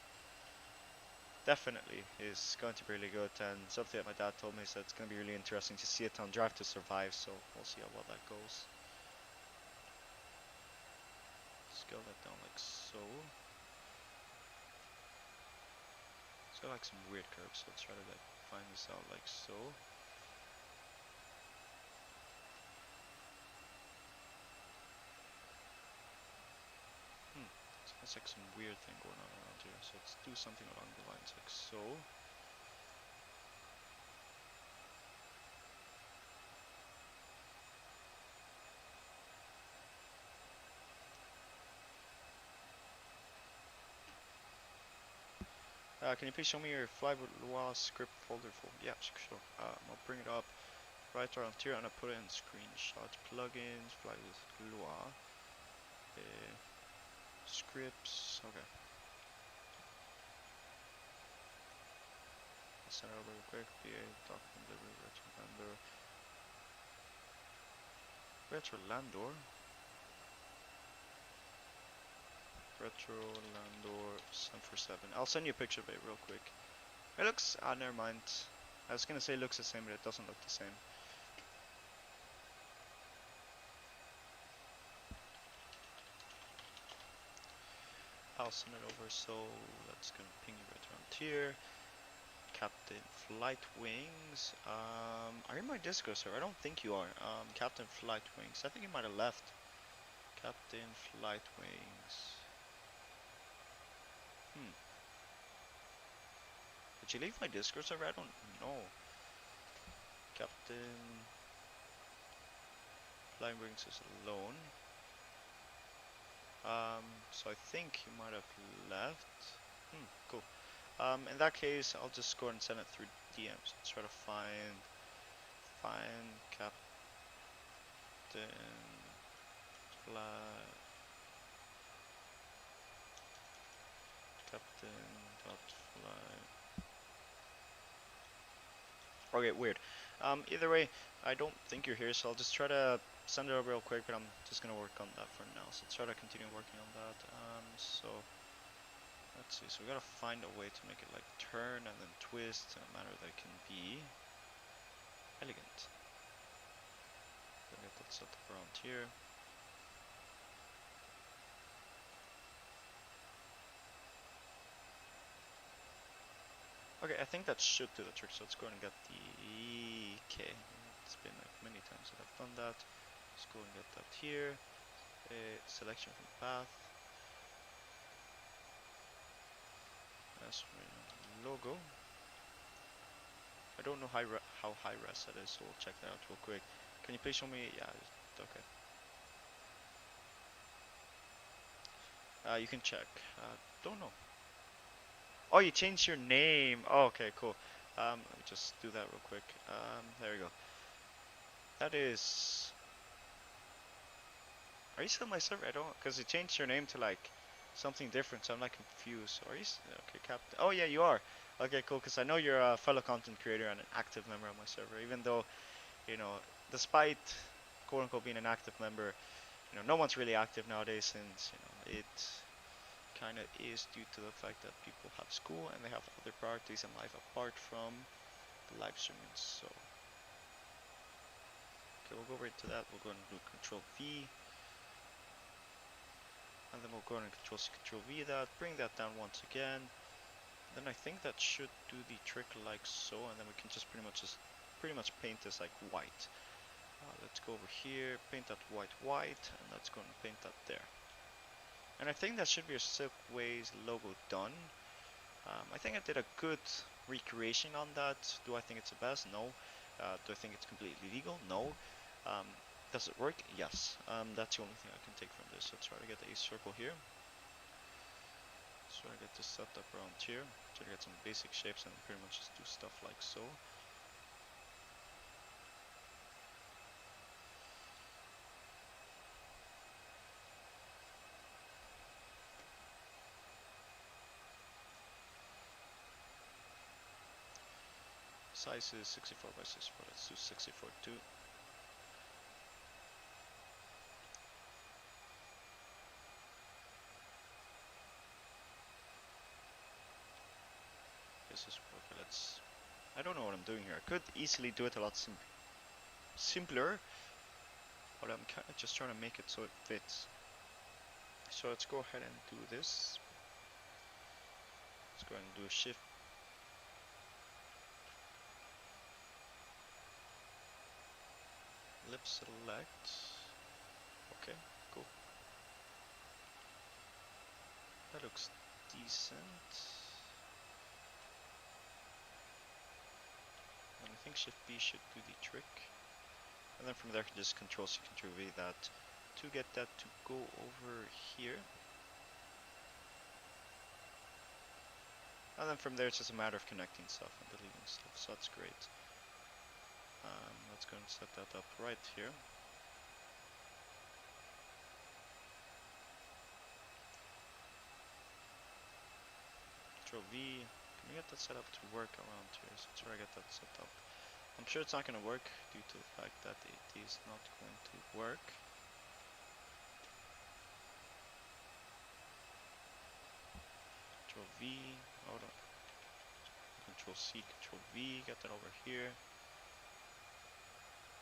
Speaker 1: definitely is going to be really good, and something that my dad told me is that it's going to be really interesting to see it on Drive to Survive, so we'll see how well that goes. Scale that down like so. It's got like some weird curves, so let's try to like find this out like so. It's like some weird thing going on around here, so let's do something along the lines like so. Can you please show me your Fly with Lua script folder for? Yeah, sure. I'll bring it up right around here, and I'll put it in screenshots, plugins, Fly with Lua, scripts. Okay. I'll send it over real quick. PA document delivery Retro Landor. Retro Landor 747. I'll send you a picture of it real quick. It looks, never mind. I was gonna say it looks the same, but it doesn't look the same. I'll send it over, so that's gonna ping you right around here. Captain Flight Wings. Are you in my Discord server? I don't think you are. Captain Flight Wings. I think you might have left. Captain Flight Wings. Did you leave my Discord server? I don't know. Captain Flying Wings is alone. So I think he might have left. Cool. In that case, I'll just go and send it through DMs. Let's try to find Captain Captain.fly. Okay, weird. Either way, I don't think you're here, so I'll just try to send it over real quick, but I'm just gonna work on that for now. So let's try to continue working on that. So let's see. So we gotta find a way to make it like turn and then twist in a manner that can be elegant. Get that set up around here. Okay, I think that should do the trick. So let's go and get the EK. It's been like many times that I've done that. Let's go and get that here. Selection from path. That's logo. I don't know how high res that is, so we'll check that out real quick. Can you please show me? Yeah, okay. You can check. Don't know. Oh, you changed your name. Oh, okay, cool. Let me just do that real quick. There we go. That is. Are you still on my server? I don't, because you changed your name to like something different, so I'm like confused. Are you? Okay, Captain. Oh yeah, you are. Okay, cool. Because I know you're a fellow content creator and an active member of my server. Even though, you know, despite quote unquote being an active member, you know, no one's really active nowadays since you know it kind of is due to the fact that people have school and they have other priorities in life apart from the live streaming. So, okay, we'll go right to that. We'll go and do Control V. And then we'll go and Control C, Control V that, bring that down once again. Then I think that should do the trick like so, and then we can just pretty much paint this like white. Let's go over here, paint that white, and let's go and paint that there. And I think that should be a Silkways logo done. I think I did a good recreation on that. Do I think it's the best? No. Do I think it's completely legal? No. Does it work? Yes. That's the only thing I can take from this. Let's try to get a circle here. Let's try to get this set up around here. Try to get some basic shapes and pretty much just do stuff like so. Size is 64 by 64. Let's do 64 too. This is okay. I don't know what I'm doing here. I could easily do it a lot simpler, but I'm kind of just trying to make it so it fits. So let's go ahead and do this. Let's go ahead and do a shift. Lip select. Okay, cool. That looks decent. And I think Shift B should do the trick. And then from there I can just Control C, Control V that to get that to go over here. And then from there it's just a matter of connecting stuff and deleting stuff, so that's great. Let's go and set that up right here. Control V. Can we get that set up to work around here? So let's try to get that set up. I'm sure it's not going to work due to the fact that it is not going to work. Control V. Hold on. Control C, Control V. Get that over here.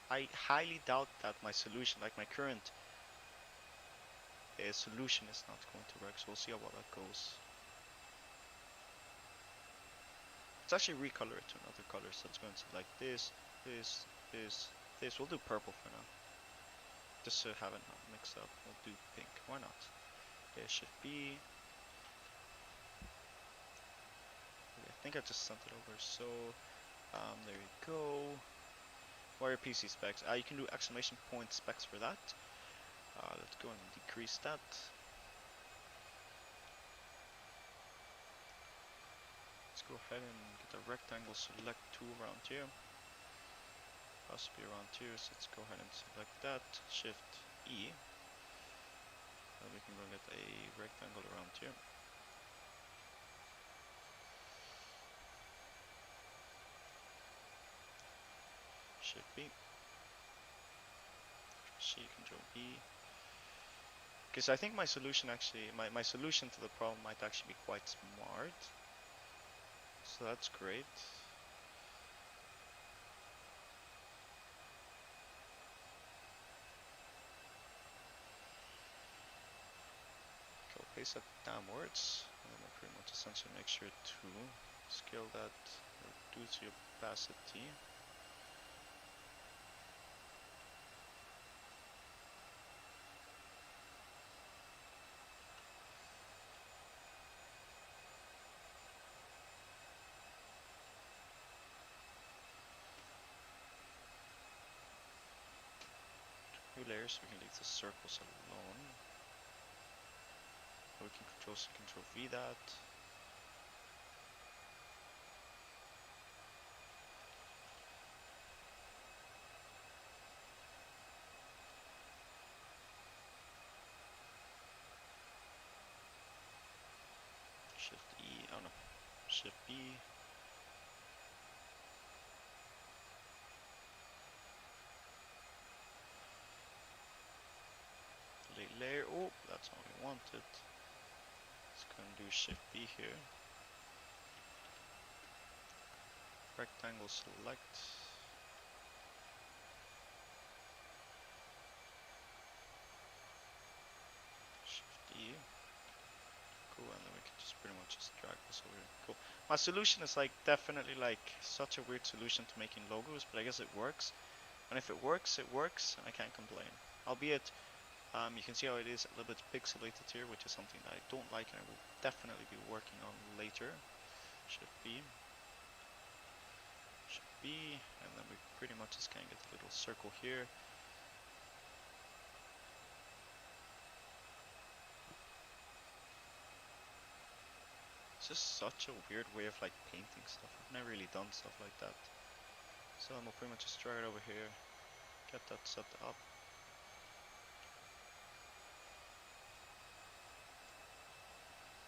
Speaker 1: I highly doubt that my solution, like my current solution, is not going to work. So we'll see how well that goes. Let's actually recolor it to another color. So let's go and select this. We'll do purple for now. Just to have it not mix up. We'll do pink. Why not? Shift B. Okay, I think I just sent it over. So there you go. What are your PC specs? You can do exclamation point specs for that. Let's go and decrease that. Let's go ahead and get a rectangle select tool around here. Possibly around here, so let's go ahead and select that. Shift E. And we can go get a rectangle around here. Shift B. C, Control B. Okay, so I think my solution actually, my solution to the problem might actually be quite smart. So that's great. Okay, we'll paste that downwards, and then we'll pretty much essentially make sure to scale that, reduce the opacity. New layers, we can leave the circles alone. We can Control-C, Control-V that. Shift E, oh no, Shift B. Delete layer, oh, that's not what we wanted. Let's go and do Shift B here. Rectangle select. Shift E. Cool, and then we can just pretty much just drag this over here. Cool. My solution is like definitely like such a weird solution to making logos, but I guess it works. And if it works, and I can't complain. Albeit, you can see how it is a little bit pixelated here, which is something that I don't like and I will definitely be working on later. Shift B. Shift B, and then we pretty much just can get a little circle here. It's just such a weird way of like painting stuff. I've never really done stuff like that. So I'm gonna pretty much just drag it over here, get that set up.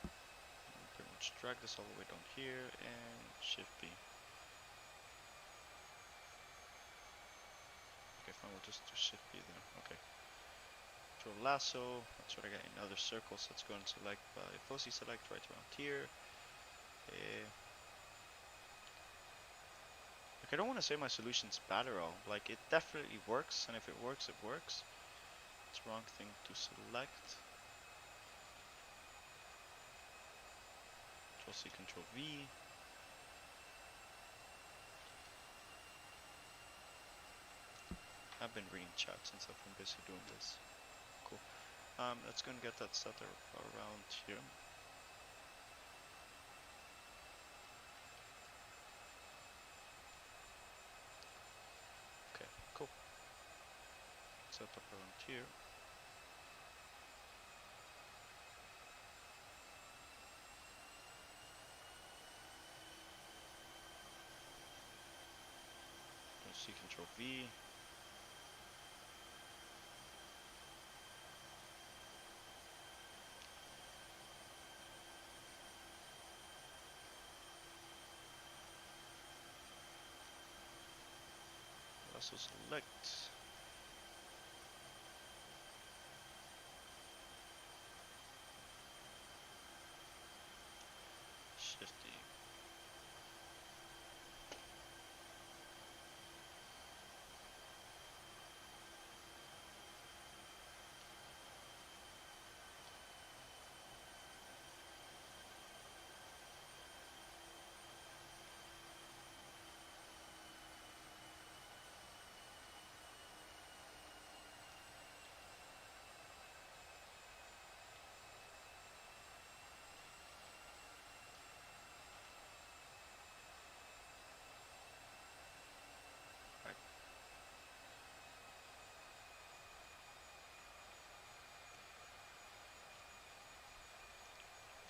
Speaker 1: And pretty much drag this all the way down here and Shift B. Okay, fine, we'll just do Shift B there. Okay. Control lasso, that's what I get in other circles. Let's go and select by fuzzy select right around here. Like, I don't want to say my solution's bad at all. Like, it definitely works, and if it works, it works. It's the wrong thing to select. Control C, Control V. I've been reading chat since I've been busy doing this. Cool. Let's go and get that set around here. Okay, cool. Set up around here. Control C, Control V. Also select. Shift D.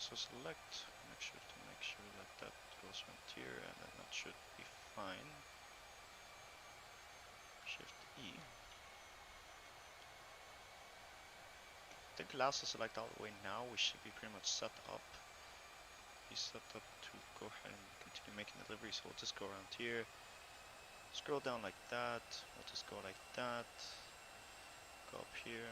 Speaker 1: So select, make sure that that goes right here, and then that should be fine. Shift E. I think allows us to select all the way now. We should be pretty much set up. Be set up to go ahead and continue making deliveries. So we'll just go around here. Scroll down like that. We'll just go like that. Go up here.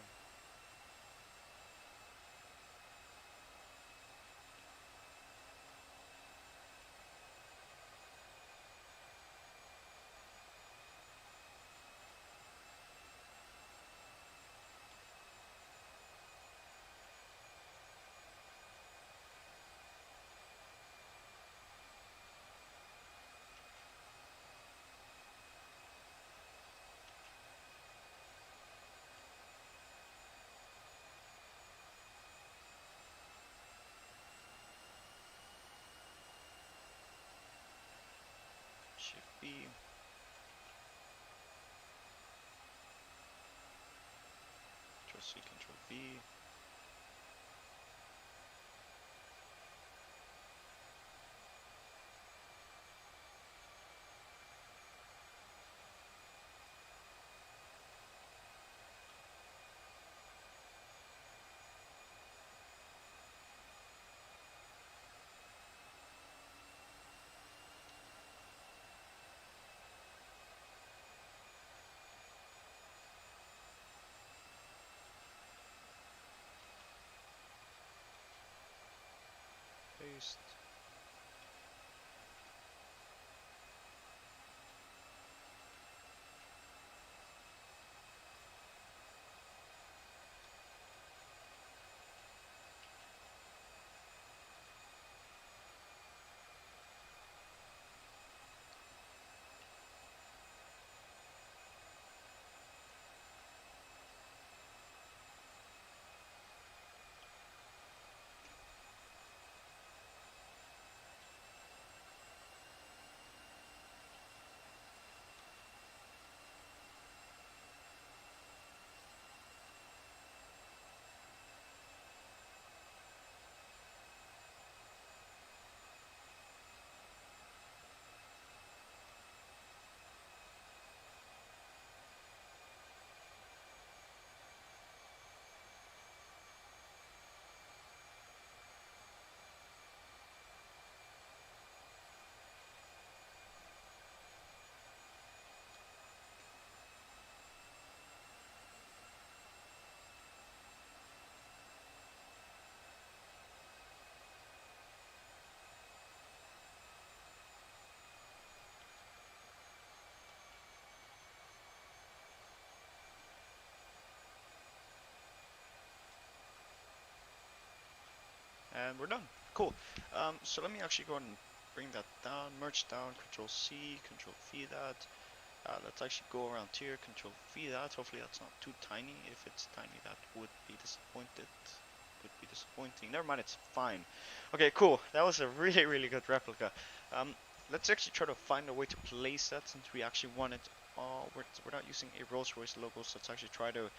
Speaker 1: Shift B. Control C, Control V. Paste. And we're done. Cool. So let me actually go ahead and bring that down, merge down, Control C, Control V that. Let's actually go around here, Control V that. Hopefully that's not too tiny. If it's tiny, that would be disappointed. Would be disappointing. Never mind, it's fine. Okay, cool. That was a really, really good replica. Let's actually try to find a way to place that since we actually want it. We're not using a Rolls-Royce logo, so let's actually try to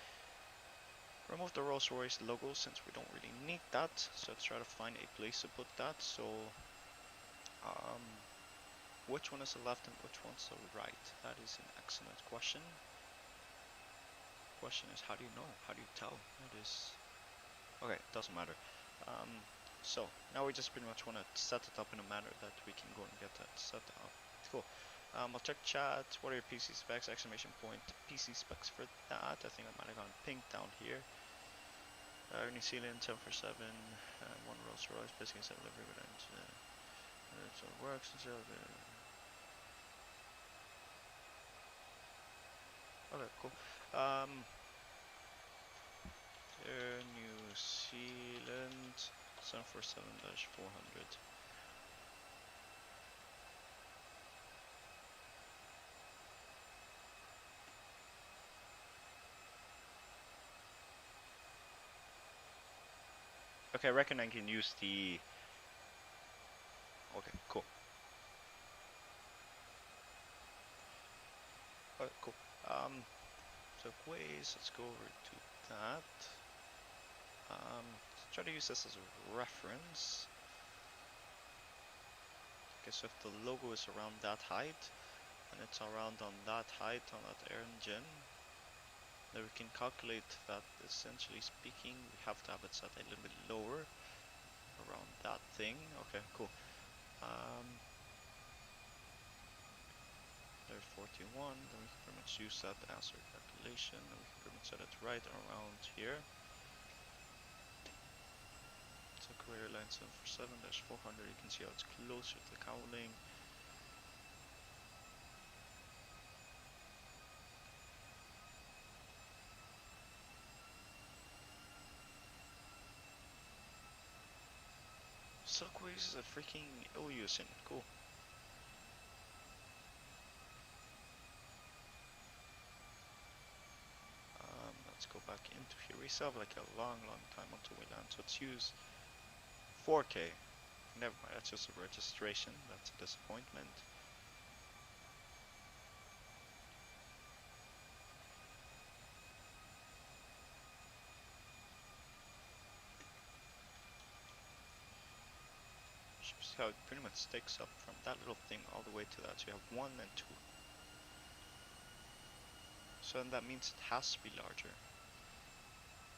Speaker 1: remove the Rolls-Royce logo since we don't really need that. So let's try to find a place to put that. So, which one is the left and which one's the right? That is an excellent question. Question is, how do you know? How do you tell? That is okay. Doesn't matter. So now we just pretty much want to set it up in a manner that we can go and get that set up. Cool. I'll check chat. What are your PC specs? Exclamation point. PC specs for that. I think I might have gone pink down here. New Zealand 747, one Rolls Royce, basically 7 Livery with engine. So it works. Okay, cool. New Zealand 747-400. Okay, I reckon I can use the... Okay, cool. Alright, cool. So ways, let's go over to that. Let's try to use this as a reference. Okay, so if the logo is around that height, and it's around on that height on that air engine, then we can calculate that, essentially speaking, we have to have it set a little bit lower around that thing. Okay, cool. There's 41, then we can pretty much use that as our calculation, and we can pretty much set it right around here. So career line 747, there's 400, you can see how it's closer to the cowling. Silkways is a freaking Ilyushin, cool. Let's go back into here. We still have like a long time until we land, so let's use 4K. Never mind, that's just a registration, that's a disappointment. See how it pretty much sticks up from that little thing all the way to that, so you have 1 and 2. So then that means it has to be larger.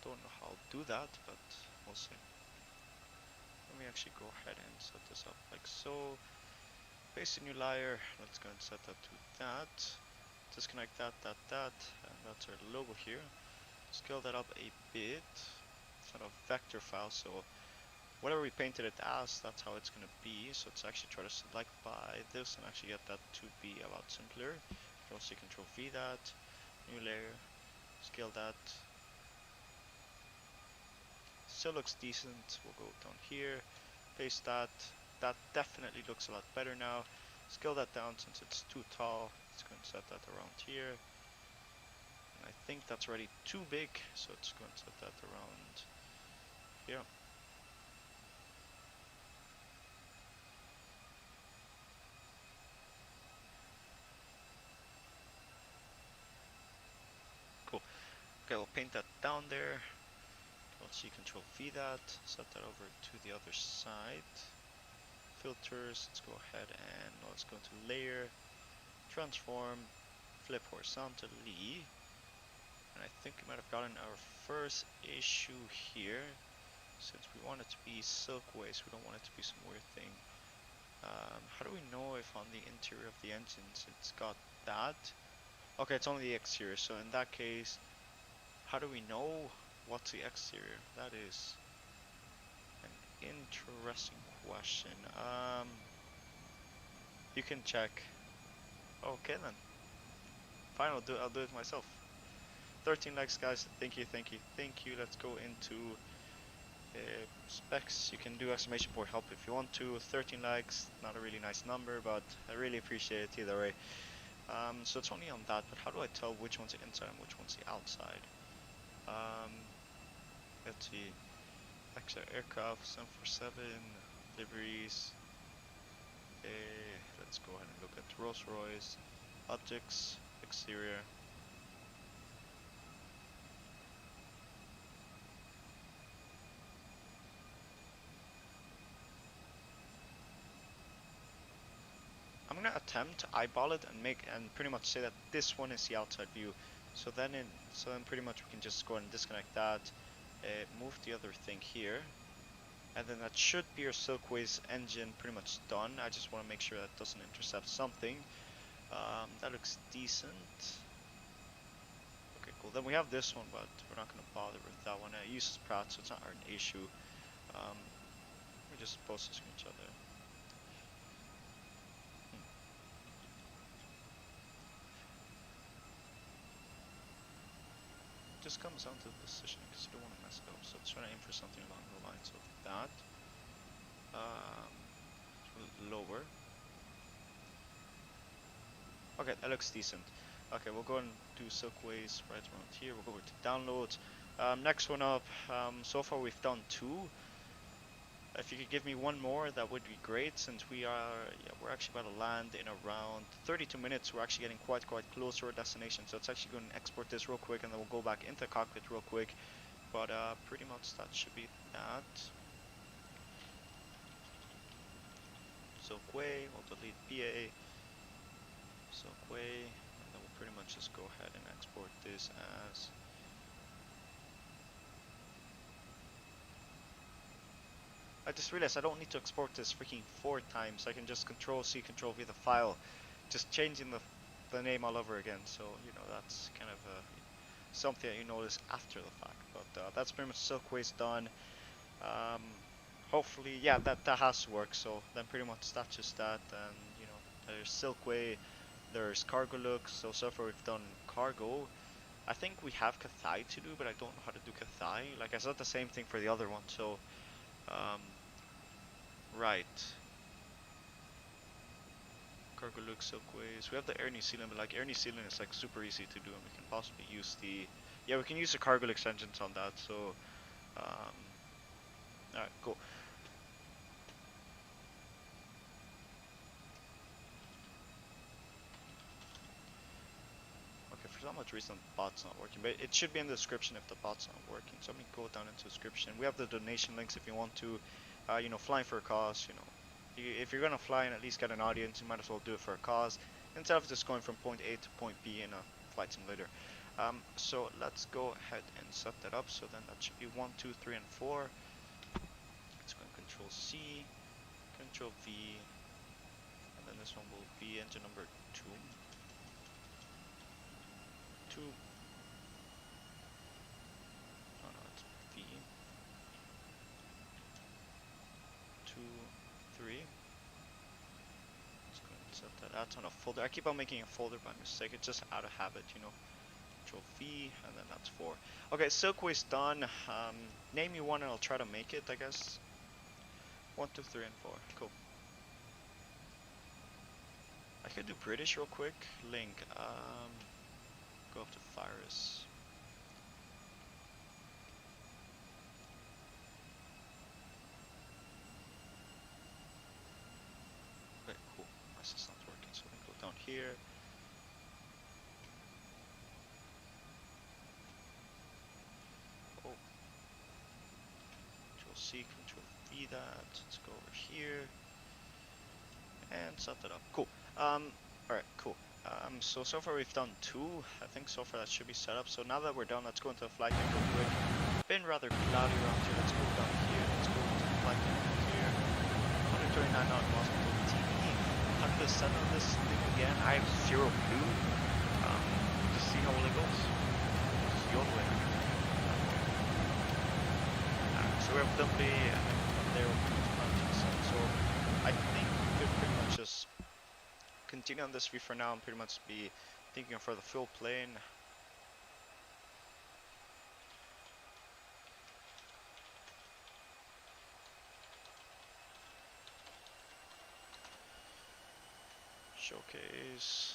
Speaker 1: Don't know how I'll do that, but we'll see. Let me actually go ahead and set this up like so. Paste a new layer, let's go and set that to that. Disconnect that, and that's our logo here. Scale that up a bit. It's not a vector file, so whatever we painted it as, that's how it's gonna be. So let's actually try to select by this and actually get that to be a lot simpler. You can also Control V that, new layer, scale that. Still looks decent. We'll go down here, paste that. That definitely looks a lot better now. Scale that down since it's too tall. Let's go and set that around here. And I think that's already too big, so let's go and set that around here. Cool. Okay, we'll paint that down there. Let's see, Control V that, set that over to the other side. Filters, let's go ahead and let's go to layer, transform, flip horizontally. And I think we might have gotten our first issue here. Since we want it to be silkways, we don't want it to be some weird thing. How do we know if on the interior of the engines it's got that? Okay, it's only the exterior, so in that case, how do we know what's the exterior? That is an interesting question. You can check. Okay then. Fine, I'll do it myself. 13 likes, guys. Thank you. Let's go into specs. You can do exclamation point help if you want to. 13 likes, not a really nice number, but I really appreciate it either way. So it's only on that, but how do I tell which one's the inside and which one's the outside? Let's see. Extra aircraft, 747, liveries. Let's go ahead and look at Rolls-Royce, objects, exterior. I'm gonna attempt to eyeball it and pretty much say that this one is the outside view. So then pretty much we can just go ahead and disconnect that, move the other thing here, and then that should be your Silkways engine pretty much done. I just want to make sure that doesn't intercept something. That looks decent. Okay, cool. Then we have this one, but we're not gonna bother with that one. It uses Pratt, so it's not an issue. We just post the screenshot there. Just comes down to the positioning because you don't want to mess it up. So let's try to aim for something along the lines of that. Lower. Okay, that looks decent. Okay, we'll go and do Silkways right around here. We'll go over to downloads. Next one up. So far we've done 2. If you could give me one more, that would be great. Since we're actually about to land in around 32 minutes. We're actually getting quite close to our destination. So let's actually go and export this real quick, and then we'll go back into the cockpit real quick, but pretty much that should be that. Silkway, we'll delete PA, Silkway, and then we'll pretty much just go ahead and export this as I just realized I don't need to export this freaking 4 times. I can just Control C, Control V the file, just changing the name all over again. So you know that's kind of something that you notice after the fact. But that's pretty much Silkway's done. Hopefully, yeah, that has to work. So then pretty much that's just that. And you know, there's Silkway, there's cargo looks. So far we've done cargo. I think we have Kathai to do, but I don't know how to do Kathai. Like I said, the same thing for the other one. So. Right. Cargo look silkways. We have the air New Zealand, but like air New Zealand is like super easy to do, and we can possibly use the we can use the cargo extensions on that. So alright, cool. Okay, for some odd reason the bot's not working, but it should be in the description if the bot's not working. So let me go down into the description. We have the donation links if you want to. You know, flying for a cause, you know. If you're gonna fly and at least get an audience, you might as well do it for a cause instead of just going from point A to point B in a flight simulator. So let's go ahead and set that up. So then that should be 1, 2, 3, and 4. Let's go and Control C, Control V, and then this one will be engine number 2. 2. Oh no, it's V. 2, 3. Let's go and set that. That's on a folder. I keep on making a folder by mistake. It's just out of habit, you know. Control V, and then that's 4. Okay, Silkway's done. Name me one and I'll try to make it, I guess. 1, 2, 3, and 4. Cool. I could do British real quick. Link. Go up to Virus. Okay, cool. My system's working, so we can go down here. Oh. Control C, Control V that. Let's go over here. And set that up. Cool. Alright, cool. So far we've done 2. I think so far that should be set up. So now that we're done, let's go into the flight deck real quick. Been rather cloudy around here. Let's go down here. Let's go into the flight deck here. 129 knot hospital TB. How to set up this thing again? I have 0 clue. Just see how well it goes. Just yodeling. So we have W and there so I think we could pretty much just continue on this view for now and pretty much be thinking for the full plane. Showcase.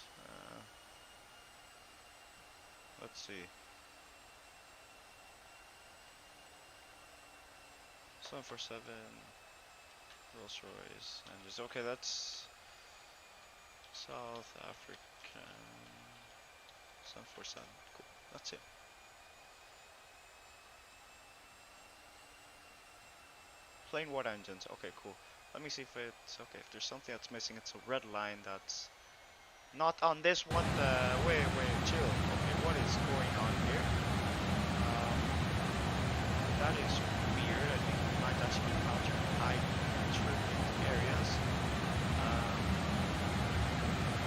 Speaker 1: Let's see. 747 Rolls Royce engines. Okay, that's South African 747. Cool. That's it. Plain what engines? Okay, cool. Let me see if it's okay. If there's something that's missing, it's a red line that's not on this one. Wait, chill. Okay, what is going on here? That is weird. I think we might actually encounter high turbulent areas.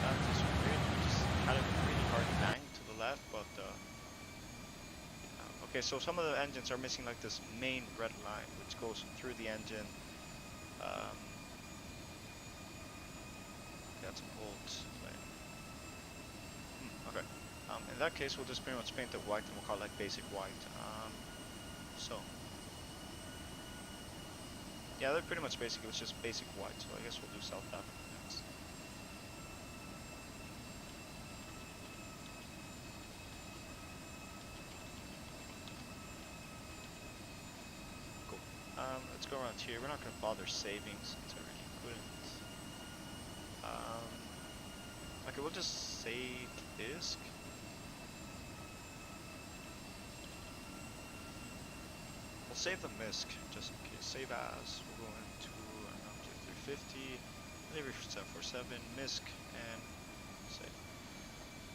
Speaker 1: That is weird. We just had a really hard bang to the left, but okay, so some of the engines are missing like this main red line which goes through the engine. Got some bolts. Okay. In that case, we'll just pretty much paint it white and we'll call it like basic white. So yeah, they're pretty much basic. It was just basic white. So I guess we'll do South Africa next. Cool. Let's go around here. We're not going to bother saving since I really couldn't. Okay, we'll just save disk. save the MISC just in case. Save as. We'll go into an 350, Livery 747, MISC, and save.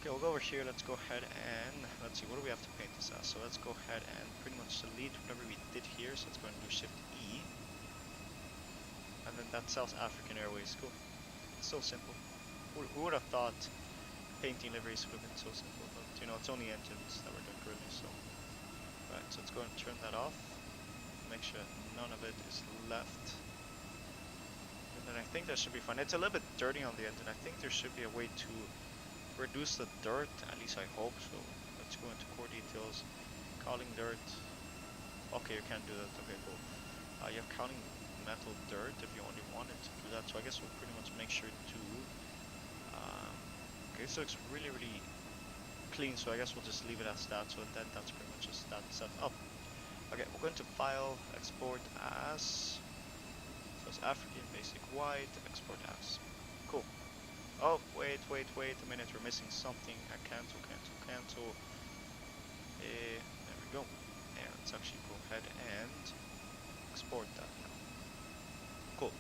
Speaker 1: Okay, we'll go over here. Let's go ahead and let's see. What do we have to paint this as? So let's go ahead and pretty much delete whatever we did here. So let's go and do Shift E, and then that's South African Airways. Cool. It's so simple. Who would have thought painting liveries would have been so simple? But you know, it's only engines that were done currently. So, right. So let's go and turn that off. Make sure none of it is left. And then I think that should be fine. It's a little bit dirty on the engine. I think there should be a way to reduce the dirt, at least I hope so. Let's go into core details. Calling dirt. Okay, you can't do that. Okay, cool. You have counting metal dirt if you only wanted to do that. So I guess we'll pretty much make sure to. Okay, this looks really, really clean. So I guess we'll just leave it as that. So then that's pretty much just that set up. Okay, we're going to file, export as. So it's African basic white. Export as. Cool. Oh, wait a minute, we're missing something. Cancel. There we go. And let's actually go ahead and export that now. Cool.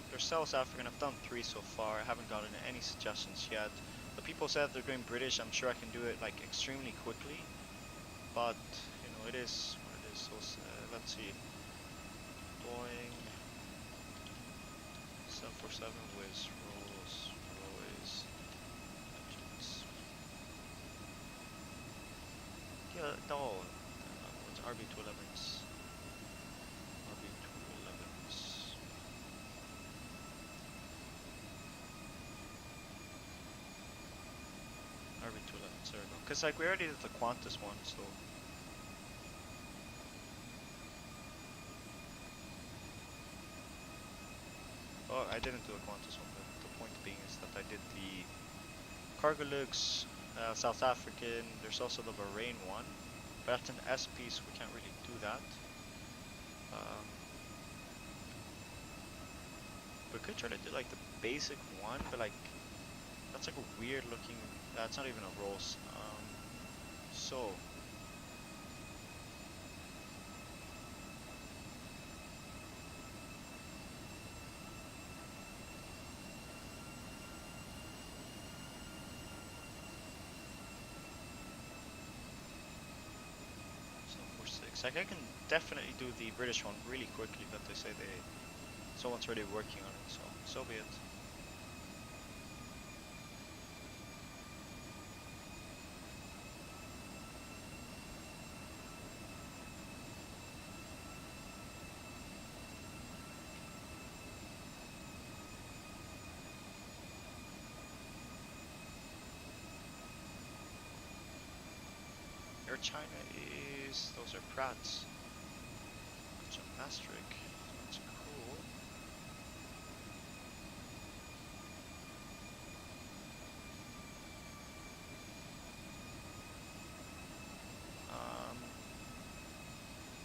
Speaker 1: They're South African. I've done 3 so far. I haven't gotten any suggestions yet. The people said they're doing British. I'm sure I can do it like extremely quickly. But, you know, it is what it is. So, let's see. Boeing 747 with Rolls-Royce engines. Yeah, no, it's RB211s. RB211s. RB211s, there we go. Because like we already did the Qantas one, so. Oh, I didn't do a Qantas one, but the point being is that I did the cargo lugs, South African. There's also the Bahrain one, but that's an S piece. We can't really do that. We could try to do like the basic one, but like that's like a weird looking. That's not even a Rolls. So. Like I can definitely do the British one really quickly, but they say someone's already working on it, so be it. Air China is, those are Pratt's. That's a Maastricht. That's cool.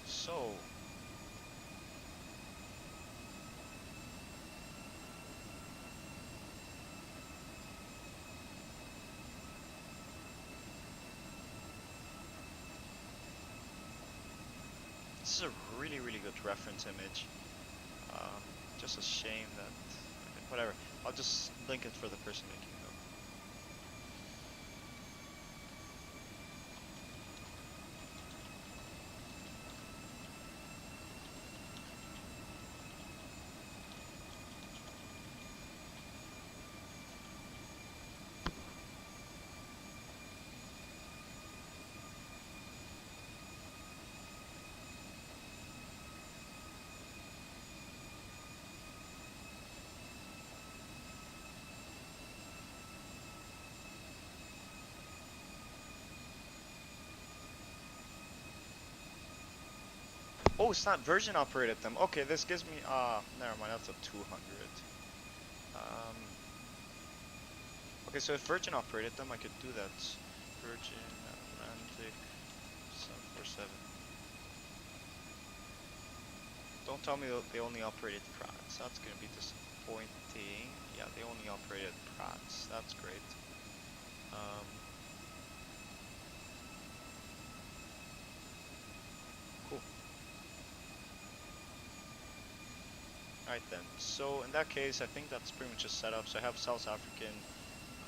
Speaker 1: So this is a really, really good reference image. Just a shame that, whatever. I'll just link it for the person making it. Oh, it's not Virgin operated them. Okay, this gives me, never mind, that's a 200. Okay, so if Virgin operated them, I could do that. Virgin Atlantic 747. Don't tell me they only operated Pratt's. That's gonna be disappointing. Yeah, they only operated Pratt's. That's great. Alright then, so in that case, I think that's pretty much just set up. So I have South African,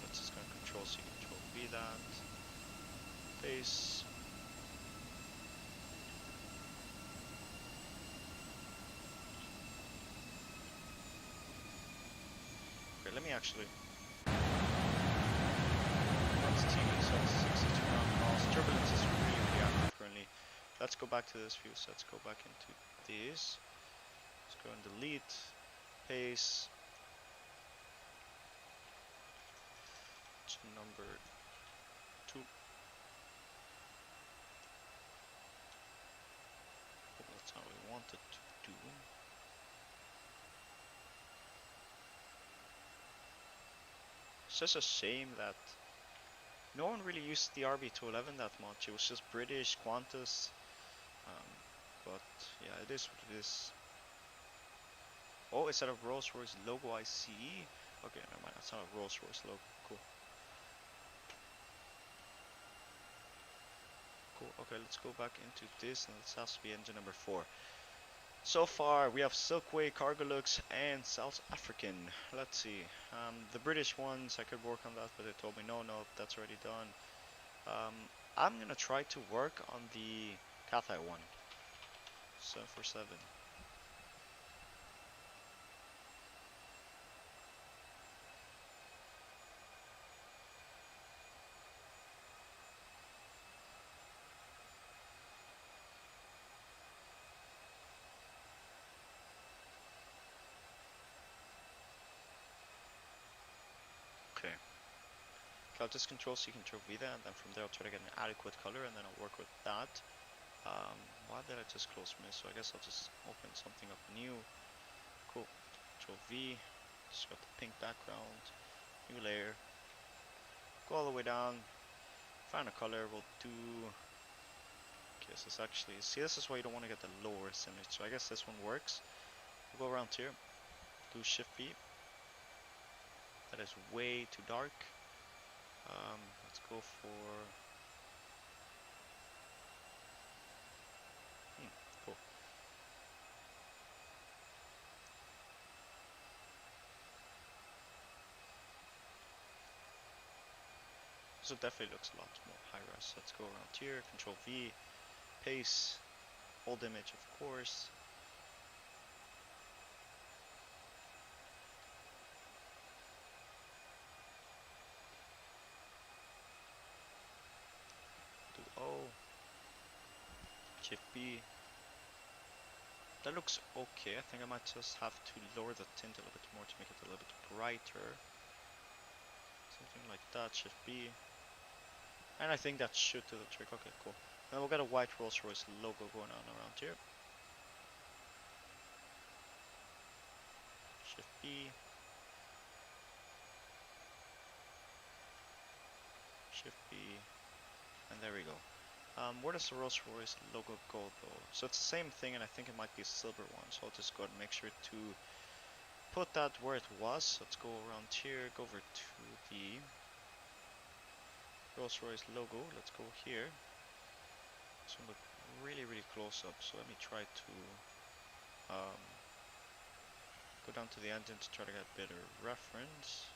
Speaker 1: let's just go Control C, Control V that, paste. Okay, let me actually, that's TV, so it's 62 ground miles. Turbulence is really, really active currently. Let's go back to this view, so let's go back into this. Let's go and delete, paste. Number 2. But that's how we want it to do. It's just a shame that no one really used the RB211 that much. It was just British, Qantas. But yeah, it is what it is. Oh, it's at a Rolls-Royce logo ICE. Okay, never mind. That's not a Rolls-Royce logo. Cool. Cool. Okay, let's go back into this, and this has to be engine number 4. So far, we have Silkway, Cargolux, and South African. Let's see. The British ones, I could work on that, but they told me no, that's already done. I'm gonna try to work on the Cathay one. 747. Okay. I'll just Control C, Control V that, and then from there I'll try to get an adequate color, and then I'll work with that. Why did I just close miss? So I guess I'll just open something up new. Cool. Control V. Just got the pink background. New layer. Go all the way down. Find a color. We'll do. Okay, so it's actually. See, this is why you don't want to get the lowest image. So I guess this one works. We'll go around here. Do Shift B. That is way too dark. Let's go for. Cool. So it definitely looks a lot more high res. Let's go around here, Control V, paste, old image of course. Do O, Shift B. That looks okay. I think I might just have to lower the tint a little bit more to make it a little bit brighter. Something like that, Shift B. And I think that should do the trick. Okay, cool. Then we'll get a white Rolls-Royce logo going on around here. Shift B. Shift B. And there we go. Where does the Rolls-Royce logo go though? So it's the same thing, and I think it might be a silver one. So I'll just go ahead and make sure to put that where it was. Let's go around here, go over to the Rolls-Royce logo. Let's go here. This one look really, really close up. So let me try to go down to the engine to try to get better reference.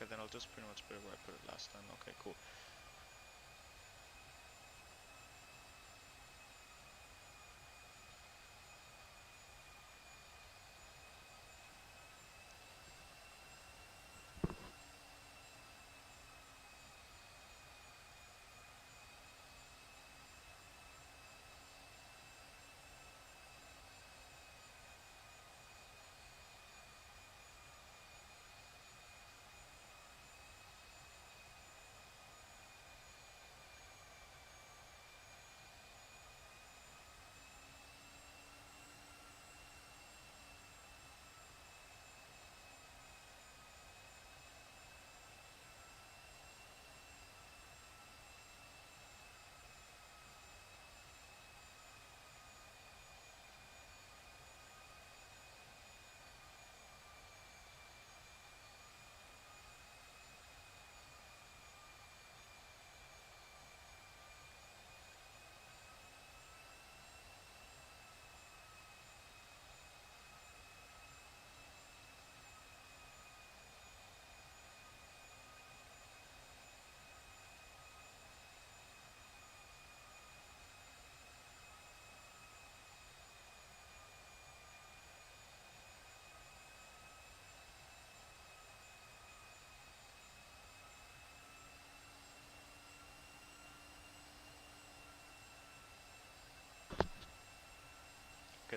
Speaker 1: Okay, then I'll just pretty much put it where I put it last time. Okay, cool.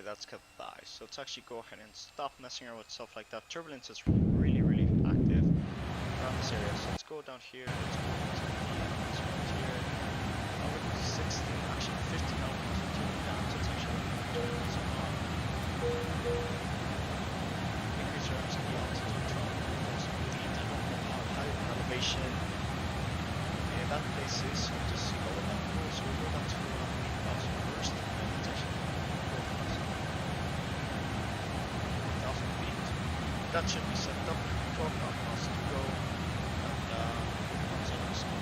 Speaker 1: that's goodbye. So let's actually go ahead and stop messing around with stuff like that. Turbulence is really, really active around this area. So let's go down here. Let's go to this right here. With 16, actually 15 now. So down. So it's actually turbulence on. Increase your MCD altitude to almost speed. I don't know how high elevation that place is. So just see how that goes. So we'll go down to 8,000 first. And it's actually 4,000 feet. That should be set up. 12 miles to go. And once I know speed.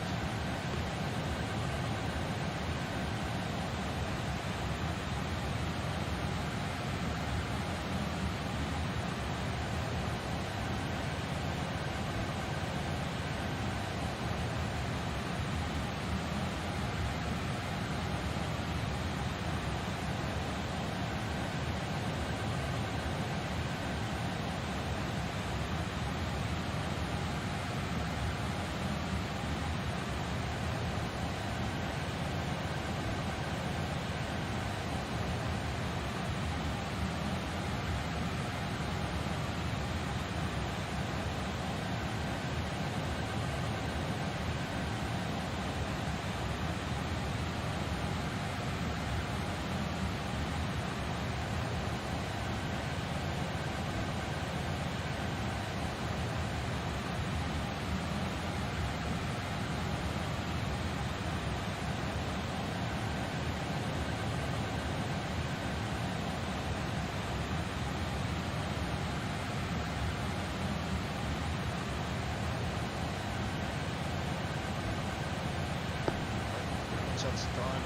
Speaker 1: That's done.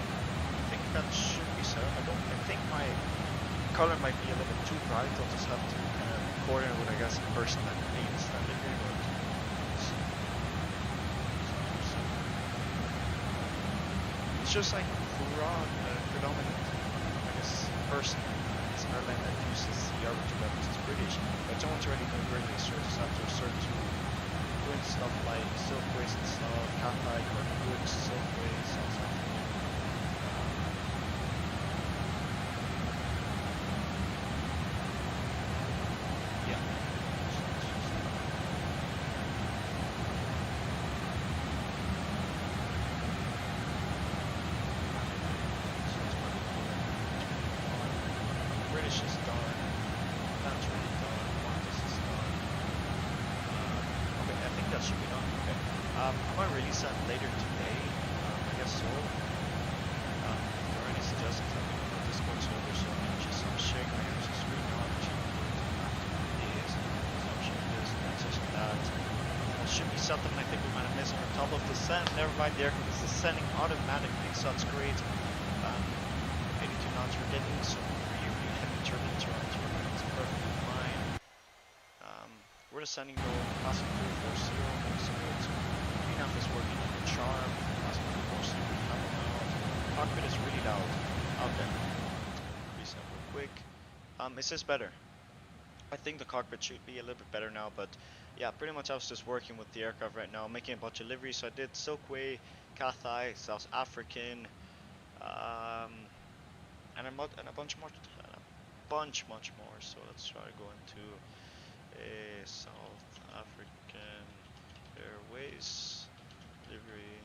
Speaker 1: I think that should be set up. I think my color might be a little bit too bright. I'll just have to kind of coordinate with, I guess, the person that needs that livery. But it's just like predominant, I guess, person in this airline that uses the RB211s is British. But someone's already doing British, so just have to resort to doing stuff like silkways and stuff, cat-like, or goods, silkways, all stuff. British is done. That's really done. Qantas is done. Okay, I think that should be done. Okay. I might release that later today. I guess so. If there are any suggestions, let me know on Discord server. So I'm sharing my answer screen now. I'm actually is. So I'm sharing this, and that. That should be something I think we might have missed on top of the descent. Never mind, the aircraft is descending automatically, so that's great. 82 knots we're getting some really heavy turbulence around here, but it's perfectly fine. We're descending though, passing 340, so good. Enough is working like a charm, passing 340, we have them out. Cockpit is really loud. Okay. Increase that real quick. Is this better? I think the cockpit should be a little bit better now, but yeah, pretty much I was just working with the aircraft right now, making a bunch of liveries. So I did Silkway, Cathay, South African, and a bunch more, much more. So let's try to go into a South African Airways livery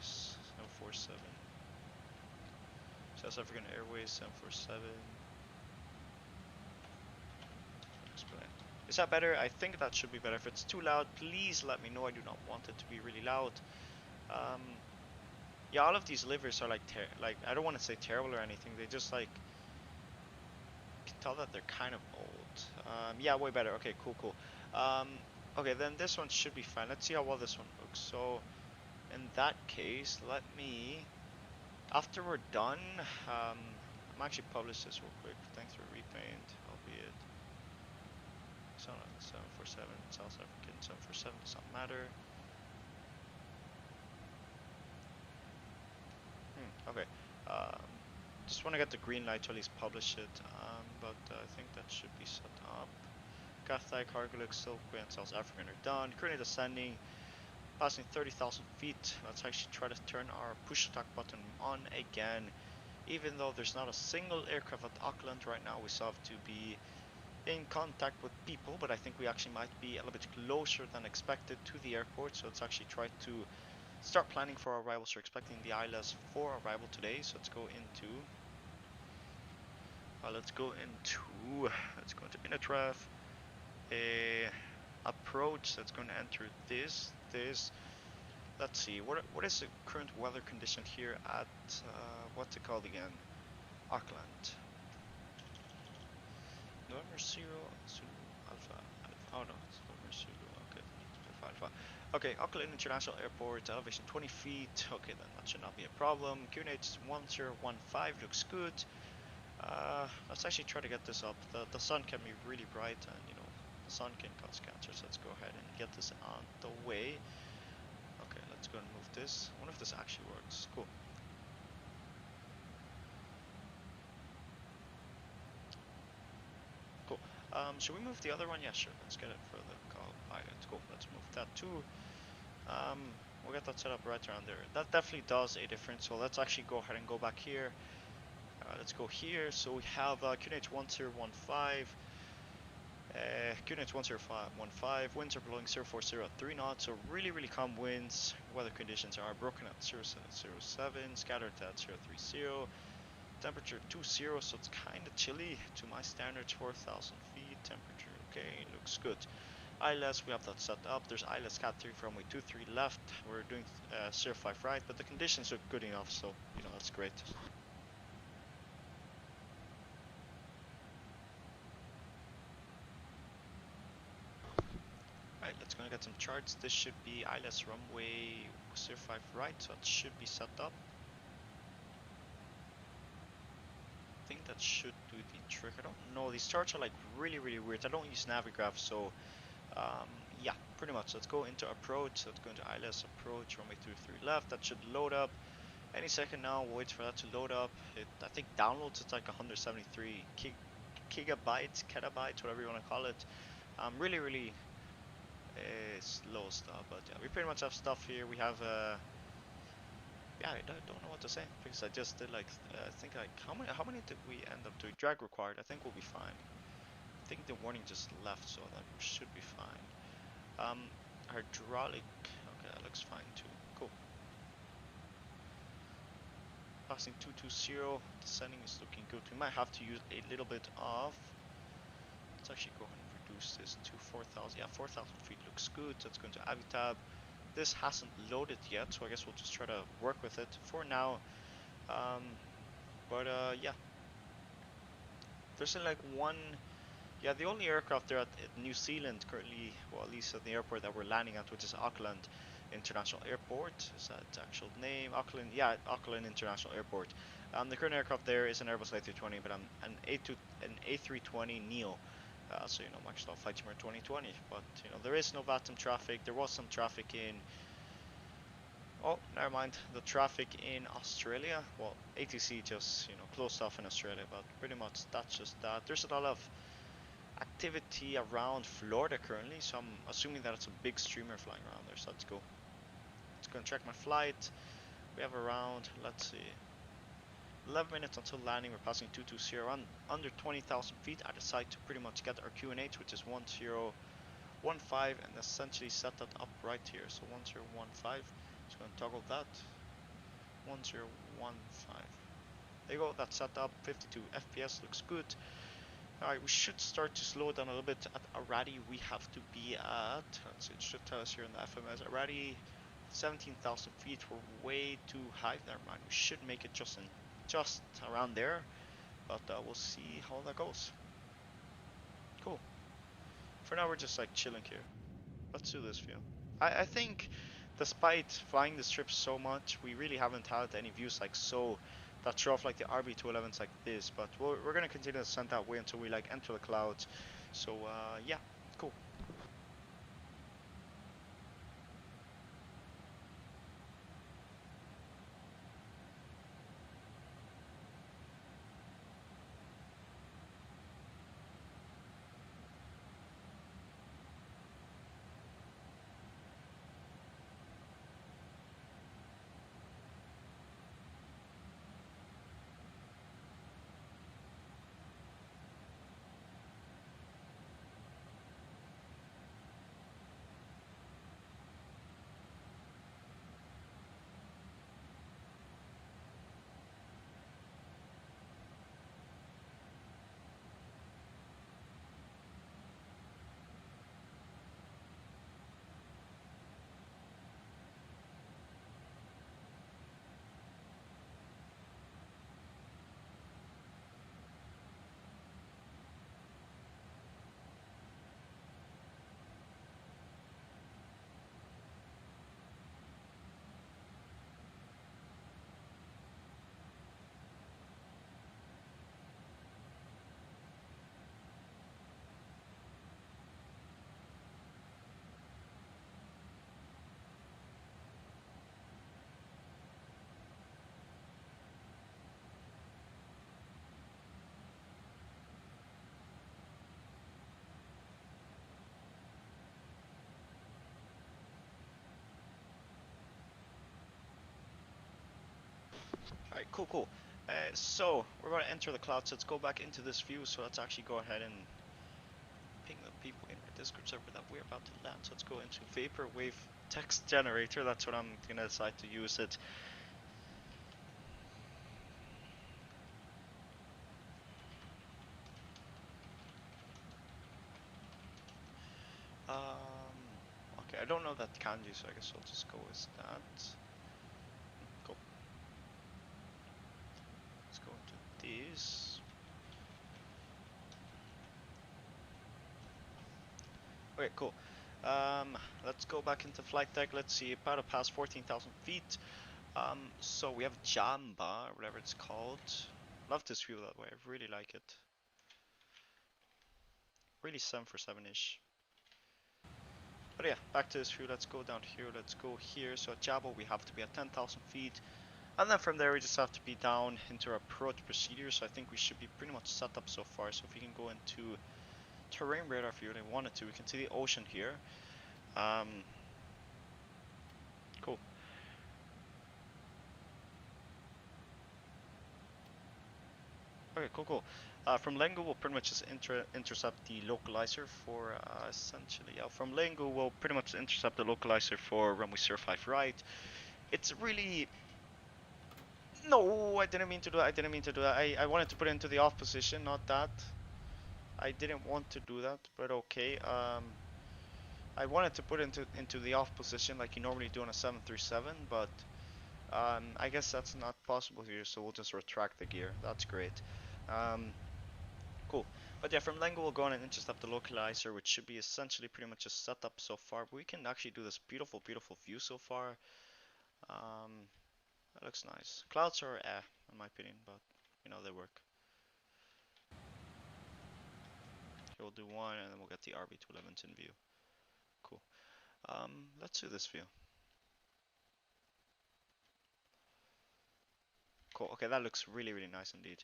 Speaker 1: is 747. South African Airways 747. XPLANE. Is that better? I think that should be better. If it's too loud, please let me know. I do not want it to be really loud. Yeah, all of these liveries are like I don't want to say terrible or anything. They just like, you can tell that they're kind of old. Yeah, way better. Okay, cool. Okay, then this one should be fine. Let's see how well this one looks. So in that case, let me, after we're done, I'm actually publish this real quick. Thanks for repaint, albeit. So 747, South African 747 does not matter. Okay. Just want to get the green light to at least publish it. But I think that should be set up. Cathay, Cargolux, Silkway, and South African are done. Currently descending, passing 30,000 feet. Let's actually try to turn our push attack button on again. Even though there's not a single aircraft at Auckland right now, we still have to be in contact with people, but I think we actually might be a little bit closer than expected to the airport, so let's actually try to start planning for our arrival. So we're expecting the ILS for arrival today, so let's go into Inatref, approach. That's going to enter this. Let's see, what is the current weather condition here at what's it called again? Auckland. November 0 Zulu Alpha. Oh no, it's November Zulu. Okay, Alpha. Okay, Auckland International Airport, elevation 20 feet. Okay, then that should not be a problem. QNH 1015 looks good. Let's actually try to get this up. The sun can be really bright, and you know the sun can cause cancer. So let's go ahead and get this on the way. Okay, let's go and move this. I wonder if this actually works. Cool. Cool. Should we move the other one? Yeah, sure. Let's get it for the call pilot. Cool. Let's move that too. We'll get that set up right around there. That definitely does a difference. So let's actually go ahead and go back here. Let's go here. So we have QNH 1015. QNH 1015. Winds are blowing 040 at 3 knots. So really calm winds. Weather conditions are broken at 0707. Scattered at 030. Temperature 20, so it's kind of chilly to my standards. 4,000 feet. Temperature okay. Looks good. ILS, we have that set up. There's ILS Cat 3 from runway 23 left. We're doing 05 right, but the conditions look good enough, so you know that's great. Right, let's go and get some charts. This should be ILS runway 05 right, so it should be set up. I think that should do the trick. I don't know. These charts are like really weird. I don't use Navigraph, so yeah, pretty much. Let's go into approach. Let's go into ILS approach, runway 23 left. That should load up any second now. We'll wait for that to load up. I think downloads it's like 173 gigabytes, ketabytes, whatever you want to call it. Really slow stuff, but yeah, we pretty much have stuff here. We have yeah, I don't know what to say because I just did like I think like how many did we end up doing? Drag required. I think we'll be fine. I think the warning just left, so that should be fine. Hydraulic, okay, that looks fine too. Cool. Passing 220, descending is looking good. We might have to use a little bit of. Let's actually go ahead and reduce this to 4,000. Yeah, 4,000 feet looks good. Let's go into Avitab. This hasn't loaded yet, so I guess we'll just try to work with it for now. Yeah, there's like one. Yeah, the only aircraft there at New Zealand currently, well, at least at the airport that we're landing at, which is Auckland International Airport. Is that its actual name? Auckland, yeah, Auckland International Airport. The current aircraft there is an Airbus A320, but an A320 Neo. So, you know, Microsoft Flight Simulator 2020. But, you know, there is no VATM traffic. There was some traffic in... Oh, never mind. The traffic in Australia. Well, ATC just, you know, closed off in Australia, but pretty much that's just that. There's a lot of activity around Florida currently, so I'm assuming that it's a big streamer flying around there, so let's go. Let's go and check my flight. We have around, let's see, 11 minutes until landing. We're passing 220 under 20,000 feet. I decide to pretty much get our QNH, which is 1015, and essentially set that up right here. So 1015, just going to toggle that. 1015. There you go, that's set up. 52 FPS, looks good. Alright, we should start to slow down a little bit. At Arati, we have to be at, let's see, it should tell us here in the FMS, Arati, 17,000 feet. We're way too high. Never mind, we should make it just around there, but we'll see how that goes. Cool. For now, we're just like chilling here. Let's do this view. I think, despite flying this trip so much, we really haven't had any views like so that show off like the RB211s like this, but we're gonna continue to send that way until we like enter the clouds. So yeah, cool. Cool, cool. So we're going to enter the cloud. So let's go back into this view. So let's actually go ahead and ping the people in our Discord server that we're about to land. So let's go into Vaporwave text generator. That's what I'm going to decide to use it. Okay, I don't know that kanji, so I guess I'll just go with that. Cool. Let's go into these. Okay, cool. Let's go back into flight deck. Let's see, about to pass 14,000 feet. So we have Jamba, or whatever it's called. Love this view that way. I really like it. Really 7 for 7-ish. But yeah, back to this view. Let's go down here. Let's go here. So at Jabo, we have to be at 10,000 feet. And then from there, we just have to be down into our approach procedure. So I think we should be pretty much set up so far. So if we can go into terrain radar if you really wanted to, we can see the ocean here. Cool. Okay, cool. From Lengo, we'll pretty much just intercept the localizer for essentially. From Lengo, we'll pretty much intercept the localizer for runway 05 right. It's really. No, I didn't mean to do that. I didn't mean to do that. I wanted to put it into the off position, not that. I didn't want to do that, but okay. I wanted to put it into the off position like you normally do on a 737, but I guess that's not possible here, so we'll just retract the gear. That's great. Cool. But yeah, from Lengo we'll go on and intercept the localizer, which should be essentially pretty much a setup so far. But we can actually do this beautiful view so far. That looks nice. Clouds are in my opinion, but you know, they work. Okay, we'll do one and then we'll get the RB211s in view. Cool. Let's do this view. Cool. Okay, that looks really nice indeed.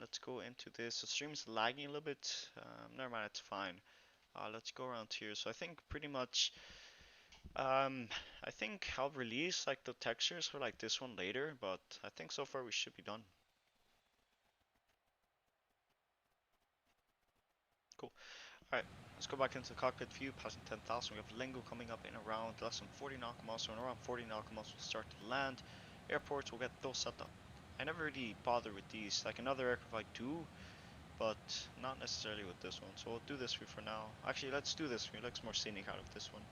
Speaker 1: Let's go into this. The stream's lagging a little bit. Never mind, it's fine. Let's go around here. So I think pretty much, I think I'll release like the textures for like this one later, but I think so far we should be done. Cool. Alright, let's go back into the cockpit view, passing 10,000. We have Lengo coming up in around less than 40 nautical miles, so in around 40 nautical miles we'll start to land. Airports, we'll get those set up. I never really bother with these, like another aircraft I do, but not necessarily with this one. So we'll do this view for now. Actually, let's do this view. It looks more scenic out of this one.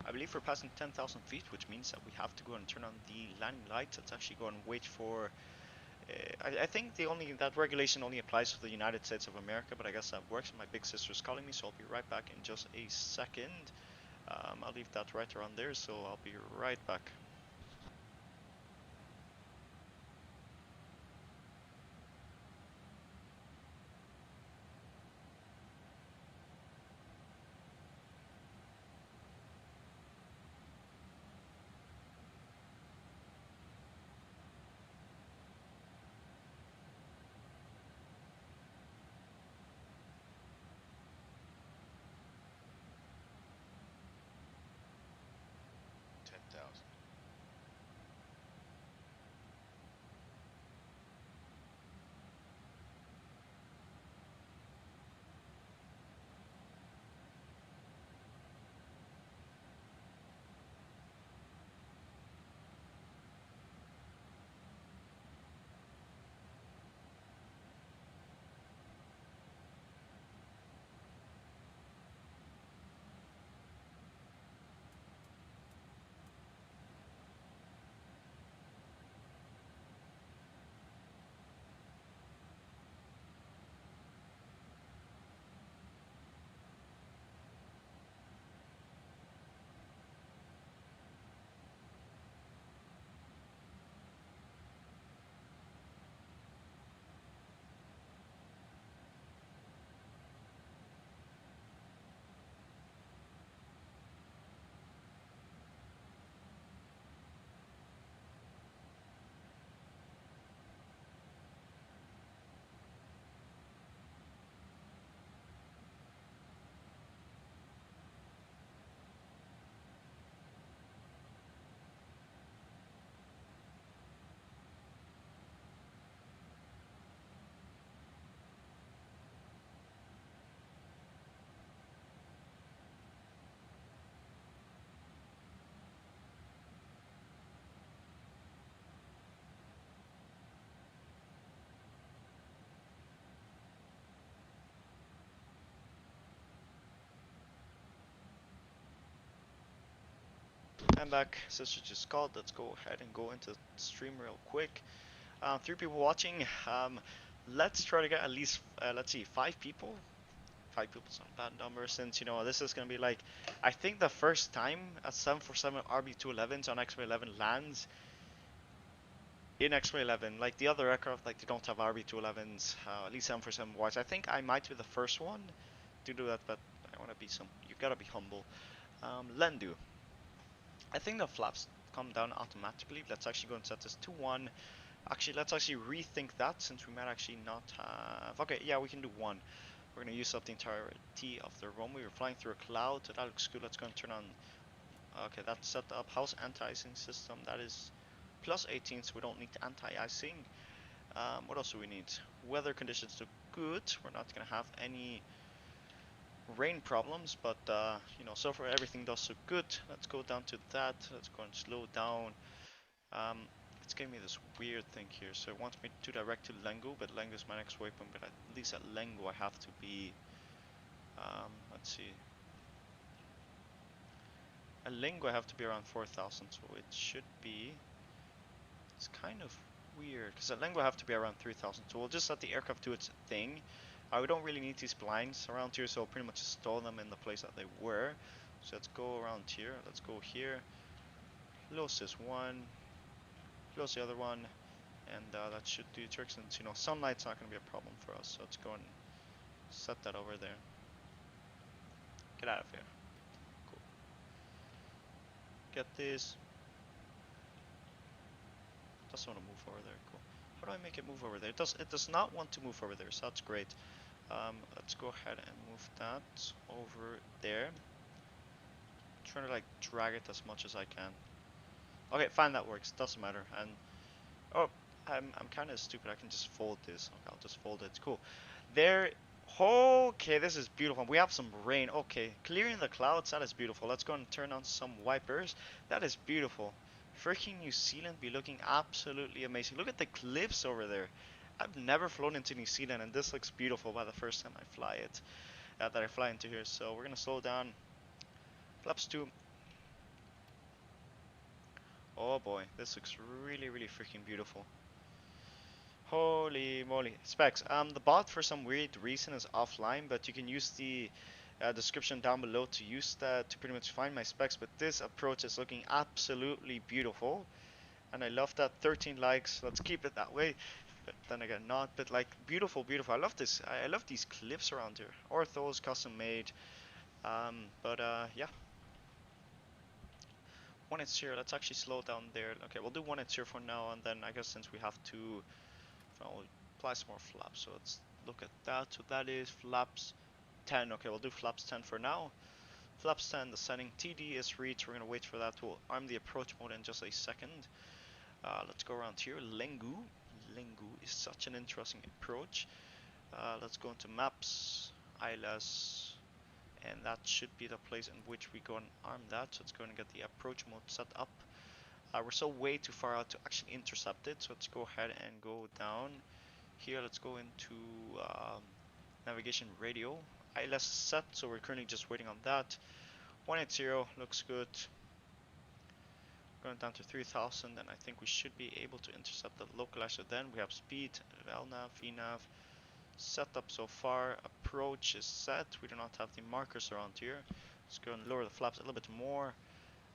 Speaker 1: I believe we're passing 10,000 feet, which means that we have to go and turn on the landing lights. Let's actually go and wait for. I think that regulation only applies to the United States of America, but I guess that works. My big sister's calling me, so I'll be right back in just a second. I'll leave that right around there, so I'll be right back.
Speaker 5: $10,000.
Speaker 1: I'm back. Sister just called. Let's go ahead and go into the stream real quick. 3 people watching. Let's try to get at least, let's see, 5 people. 5 people is not a bad number since, you know, this is going to be like, I think the first time a 747 RB211s on XPLANE-11 lands in XPLANE-11. Like the other aircraft, like they don't have RB211s, at least 747 wise. I think I might be the first one to do that, but I want to be you gotta be humble. Lendu. I think the flaps come down automatically. Let's actually go and set this to 1. Actually, let's actually rethink that since we might actually not have... Okay, yeah, we can do 1. We're going to use up the entirety of the runway. We're flying through a cloud, so that looks good. Let's go and turn on... Okay, that's set up. House anti-icing system. That is plus 18, so we don't need anti-icing. What else do we need? Weather conditions look good. We're not going to have any rain problems, but you know, so far everything does look good. Let's go down to that. Let's go and slow down. It's giving me this weird thing here, so it wants me to direct to Lengu, but Lengu is my next waypoint, but at least at Lengu I have to be, let's see, at Lengu I have to be around 4,000, so it should be, it's kind of weird, because at Lengu I have to be around 3,000, so we'll just let the aircraft do its thing. We don't really need these blinds around here, so I'll pretty much just store them in the place that they were. So let's go around here, let's go here, close this one, close the other one, and that should do the trick since, you know, sunlight's not going to be a problem for us. So let's go and set that over there. Get out of here. Cool. Get this. Doesn't want to move over there. Cool. How do I make it move over there? It does not want to move over there, so that's great. Let's go ahead and move that over there. I'm trying to like drag it as much as I can. Okay, fine, that works. Doesn't matter. And oh, I'm kind of stupid. I can just fold this. Okay, I'll just fold it. Cool. There. Okay, this is beautiful. We have some rain. Okay, clearing the clouds. That is beautiful. Let's go and turn on some wipers. That is beautiful. Freaking New Zealand be looking absolutely amazing. Look at the cliffs over there. I've never flown into New Zealand, and this looks beautiful by the first time I fly it. That I fly into here. So we're gonna slow down. Flaps 2. Oh boy, this looks really, really freaking beautiful. Holy moly. Specs. The bot for some weird reason is offline, but you can use the description down below to use that to pretty much find my specs. But this approach is looking absolutely beautiful, and I love that. 13 likes. Let's keep it that way. But then again, not. But like beautiful, beautiful. I love this. I love these cliffs around here. Orthos, custom made. Yeah. 180. Let's actually slow down there. Okay, we'll do 180 for now, and then I guess since we have to. I'll apply some more flaps, so let's look at that. So that is flaps 10. Okay, we'll do flaps 10 for now. Flaps 10, the setting TD is reached. We're going to wait for that. We'll arm the approach mode in just a second. Let's go around here. Lengu. Lengu is such an interesting approach. Let's go into maps, ILS, and that should be the place in which we go and arm that. So let's go and get the approach mode set up. We're still way too far out to actually intercept it, so let's go ahead and go down here. Let's go into navigation radio. ILS set, so we're currently just waiting on that. 180 looks good. Going down to 3000, and I think we should be able to intercept the localizer then. We have speed, LNAV, VNAV set up so far. Approach is set. We do not have the markers around here. Let's go and lower the flaps a little bit more.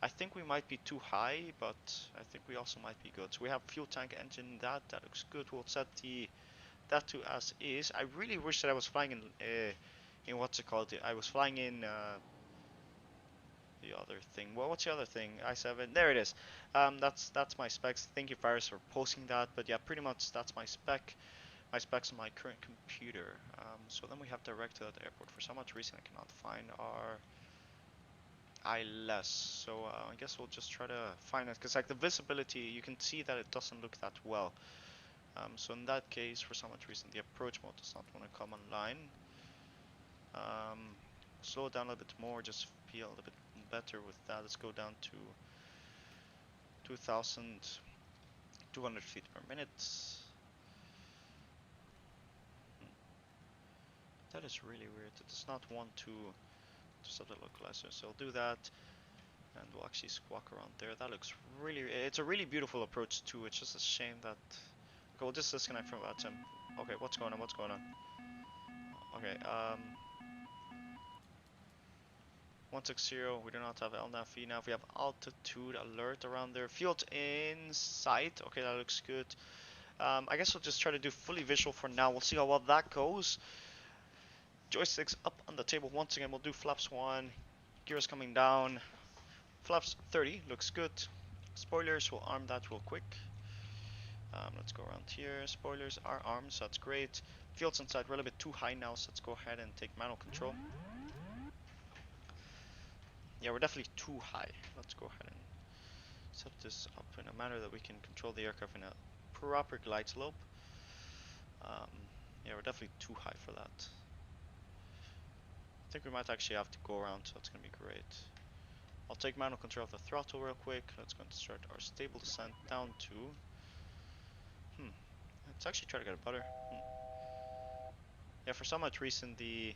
Speaker 1: I think we might be too high, but I think we also might be good. So we have fuel tank engine, that looks good. We'll set that to as is. I really wish that I was flying in what's it called? I was flying in the other thing. Well, what's the other thing? I7. There it is. That's my specs. Thank you, Faris, for posting that. But yeah, pretty much that's my spec. My specs on my current computer. So then we have direct to that airport. For some odd reason, I cannot find our ILS, so I guess we'll just try to find it, because like the visibility, you can see that it doesn't look that well. So in that case, for some odd reason, the approach mode does not want to come online. Slow it down a little bit more, just feel a little bit better with that. Let's go down to 2,200 feet per minute. That is really weird. It does not want to set the localizer, so I'll do that. And we'll actually squawk around there. That looks really, it's a really beautiful approach too. It's just a shame that, okay, we'll just disconnect from that sim. Okay, what's going on, what's going on? Okay, 160, we do not have LNAV now. We have altitude alert around there. Field in sight, okay, that looks good. I guess we'll just try to do fully visual for now. We'll see how well that goes. Joysticks up on the table once again. We'll do flaps 1, gears coming down. Flaps 30, looks good. Spoilers, we'll arm that real quick. Let's go around here. Spoilers are armed, so that's great. Fields inside, we're a little bit too high now, so let's go ahead and take manual control. Yeah, we're definitely too high. Let's go ahead and set this up in a manner that we can control the aircraft in a proper glide slope. Yeah, we're definitely too high for that. I think we might actually have to go around, so that's going to be great. I'll take manual control of the throttle real quick. Let's go and start our stable descent down to... Let's actually try to get it better. Yeah, for some odd reason the...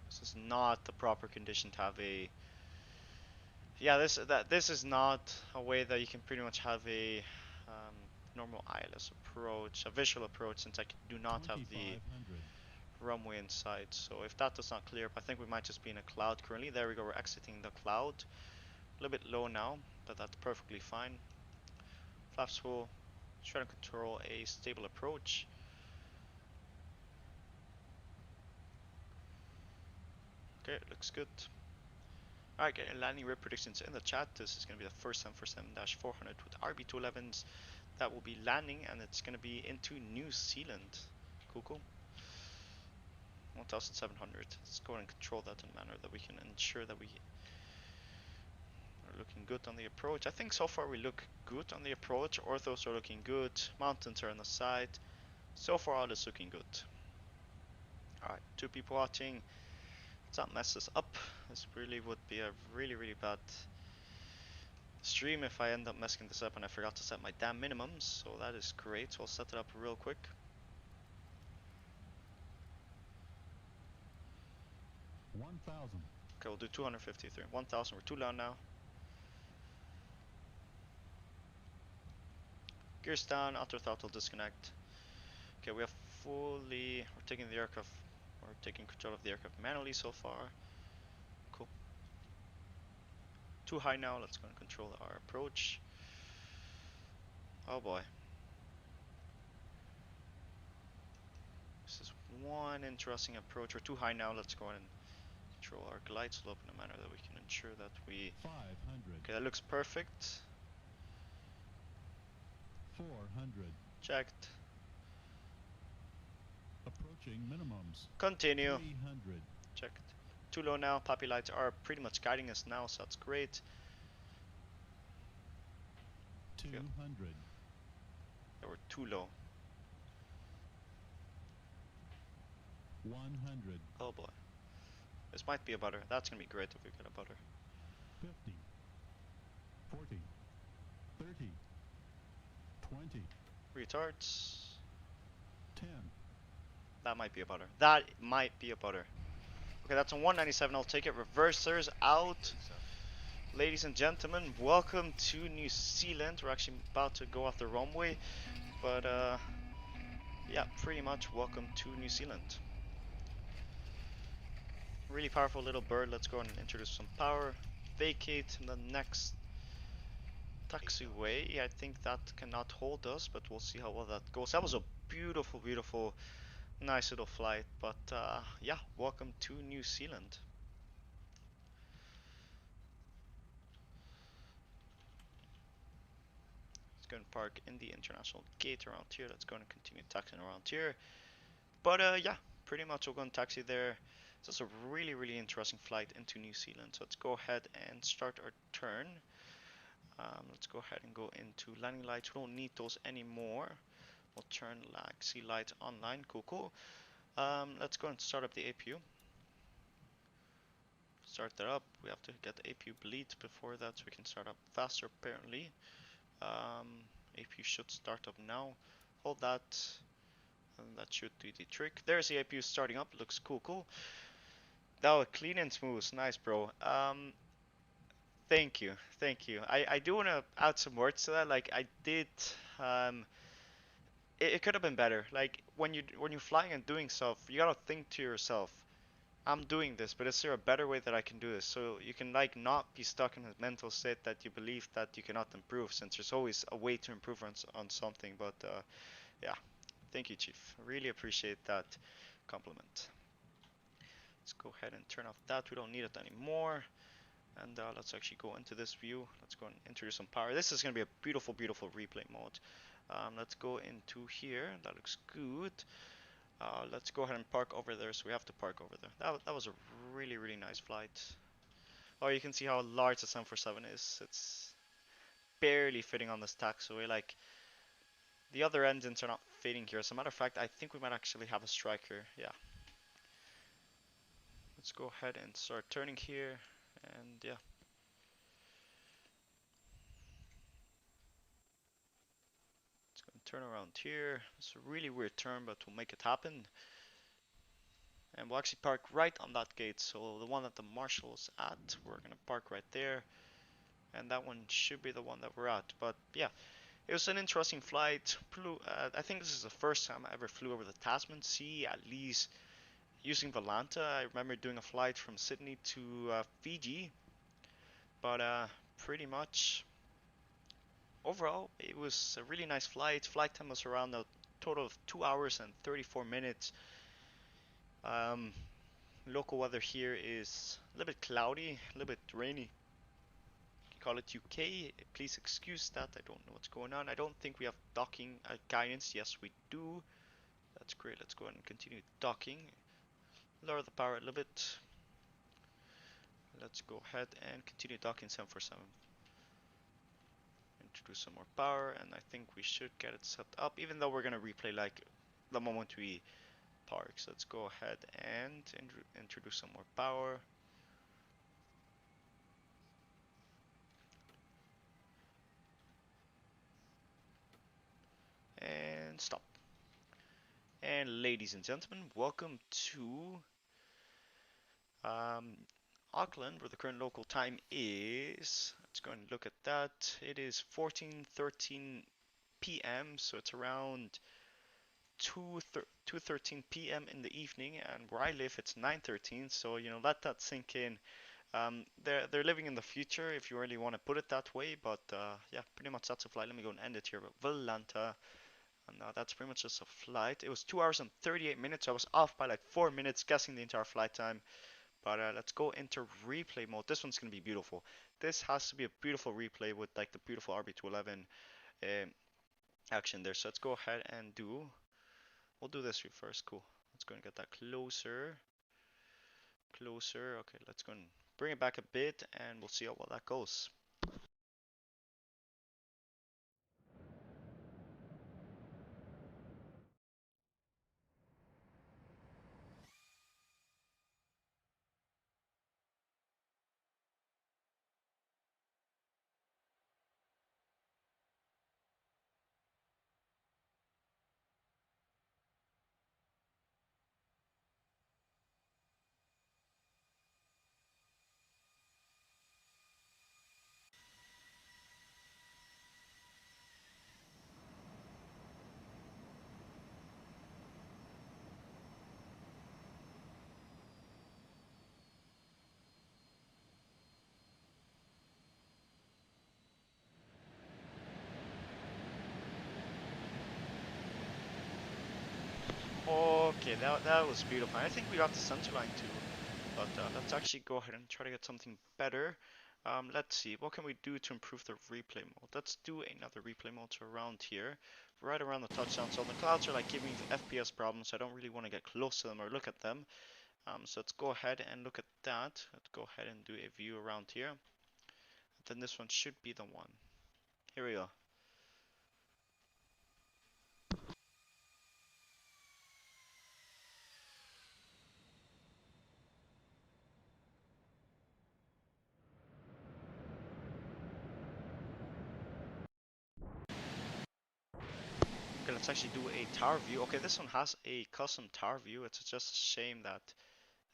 Speaker 1: This is not the proper condition to have a... Yeah, this is not a way that you can pretty much have a normal ILS approach, a visual approach, since I do not have the runway inside. So if that does not clear up, I think we might just be in a cloud currently. There we go, we're exiting the cloud. A little bit low now, but that's perfectly fine. Flaps full, trying to control a stable approach. Okay, looks good. Alright, getting landing rate predictions in the chat. This is going to be the first 747-400 with RB211s that will be landing, and it's going to be into New Zealand. Cool. 1700. Let's go ahead and control that in a manner that we can ensure that we are looking good on the approach. I think so far we look good on the approach. Orthos are looking good. Mountains are on the side. So far all is looking good. Alright, 2 people watching. Let's not mess this up. This really would be a really bad stream if I end up messing this up and I forgot to set my damn minimums. So that is great. So I'll set it up real quick. Okay, we'll do 253. 1000, we're too low now. Gears down, auto throttle disconnect. Okay, we have fully, we're taking control of the aircraft manually so far. Cool. Too high now, let's go and control our approach. Oh boy. This is one interesting approach. We're too high now, let's go and control our glide slope in a manner that we can ensure that we...
Speaker 5: 500.
Speaker 1: Okay, that looks perfect.
Speaker 5: 400.
Speaker 1: Checked.
Speaker 5: Approaching minimums.
Speaker 1: Continue.
Speaker 5: 300.
Speaker 1: Checked. Too low now. Poppy lights are pretty much guiding us now, so that's great.
Speaker 5: 200.
Speaker 1: Yeah, we're too low.
Speaker 5: 100.
Speaker 1: Oh boy. This might be a butter. That's gonna be great if we get a butter.
Speaker 5: 50. 40. 30. 20.
Speaker 1: Retards.
Speaker 5: 10.
Speaker 1: That might be a butter. That might be a butter. Okay, that's on 197. I'll take it. Reversers out. Ladies and gentlemen, welcome to New Zealand. We're actually about to go off the runway. But, yeah, pretty much welcome to New Zealand. Really powerful little bird. Let's go and introduce some power. Vacate the next taxiway. I think that cannot hold us, but we'll see how well that goes. That was a beautiful, nice little flight. But yeah, welcome to New Zealand. Let's go and park in the international gate around here. Let's go and continue taxiing around here. But yeah, pretty much we'll go and taxi there. So it's a really interesting flight into New Zealand. So let's go ahead and start our turn. Let's go ahead and go into landing lights. We don't need those anymore. We'll turn see lights online. Cool. Let's go and start up the APU. Start that up. We have to get the APU bleed before that, so we can start up faster apparently. APU should start up now. Hold that, and that should do the trick. There's the APU starting up. Looks cool. Oh, clean and smooth. Nice, bro. Thank you. Thank you. I do want to add some words to that. Like, I did, um, it could have been better. Like, when you're flying and doing stuff, you gotta think to yourself, I'm doing this, but is there a better way that I can do this? So you can like not be stuck in a mental state that you believe that you cannot improve, since there's always a way to improve on something. But yeah, thank you, Chief. Really appreciate that compliment. Let's go ahead and turn off that. We don't need it anymore. And let's actually go into this view. Let's go and introduce some power. This is going to be a beautiful, beautiful replay mode. Let's go into here. That looks good. Let's go ahead and park over there. So we have to park over there. That was a really, really nice flight. Oh, you can see how large the 747 is. It's barely fitting on this taxiway. Like, the other engines are not fitting here. As a matter of fact, I think we might actually have a striker. Yeah. Let's go ahead and start turning here. And yeah. Let's go and turn around here. It's a really weird turn, but we'll make it happen. And we'll actually park right on that gate. So the one that the marshal is at, we're going to park right there. And that one should be the one that we're at. But yeah, it was an interesting flight. I think this is the first time I ever flew over the Tasman Sea, at least using Volanta. I remember doing a flight from Sydney to Fiji. But pretty much overall, it was a really nice flight. Flight time was around a total of 2 hours and 34 minutes. Um, Local weather here is a little bit cloudy, a little bit rainy. Call it UK. Please excuse that. I don't know what's going on. I don't think we have docking guidance. Yes, we do. That's great. Let's go ahead and continue docking. Lower the power a little bit. Let's go ahead and continue docking 747. Introduce some more power, and I think we should get it set up, even though we're gonna replay like the moment we park. So let's go ahead and introduce some more power. And stop. And ladies and gentlemen, welcome to Auckland, where the current local time is. Let's go and look at that. It is 14:13 p.m. So it's around 2:13 p.m. in the evening, and where I live it's 9:13. So let that sink in. They're living in the future, if you really want to put it that way. But yeah, pretty much that's a flight. Let me go and end it here with Volanta. And that's pretty much just a flight. It was 2 hours and 38 minutes. I was off by like 4 minutes guessing the entire flight time. But let's go into replay mode. This one's gonna be beautiful. This has to be a beautiful replay with like the beautiful RB211 action there. So let's go ahead and we'll do this view first. Cool. Let's go and get that closer. Closer. Okay, let's go and bring it back a bit, and we'll see how well that goes. Okay, that was beautiful. I think we got the center line too. But let's actually go ahead and try to get something better. Let's see, what can we do to improve the replay mode? Let's do another replay mode around here, right around the touchdown. So the clouds are like giving me FPS problems. So I don't really want to get close to them or look at them. So let's go ahead and look at that. Let's go ahead and do a view around here. Then this one should be the one. Here we go. Okay, let's actually do a tower view. Okay, this one has a custom tower view. It's just a shame that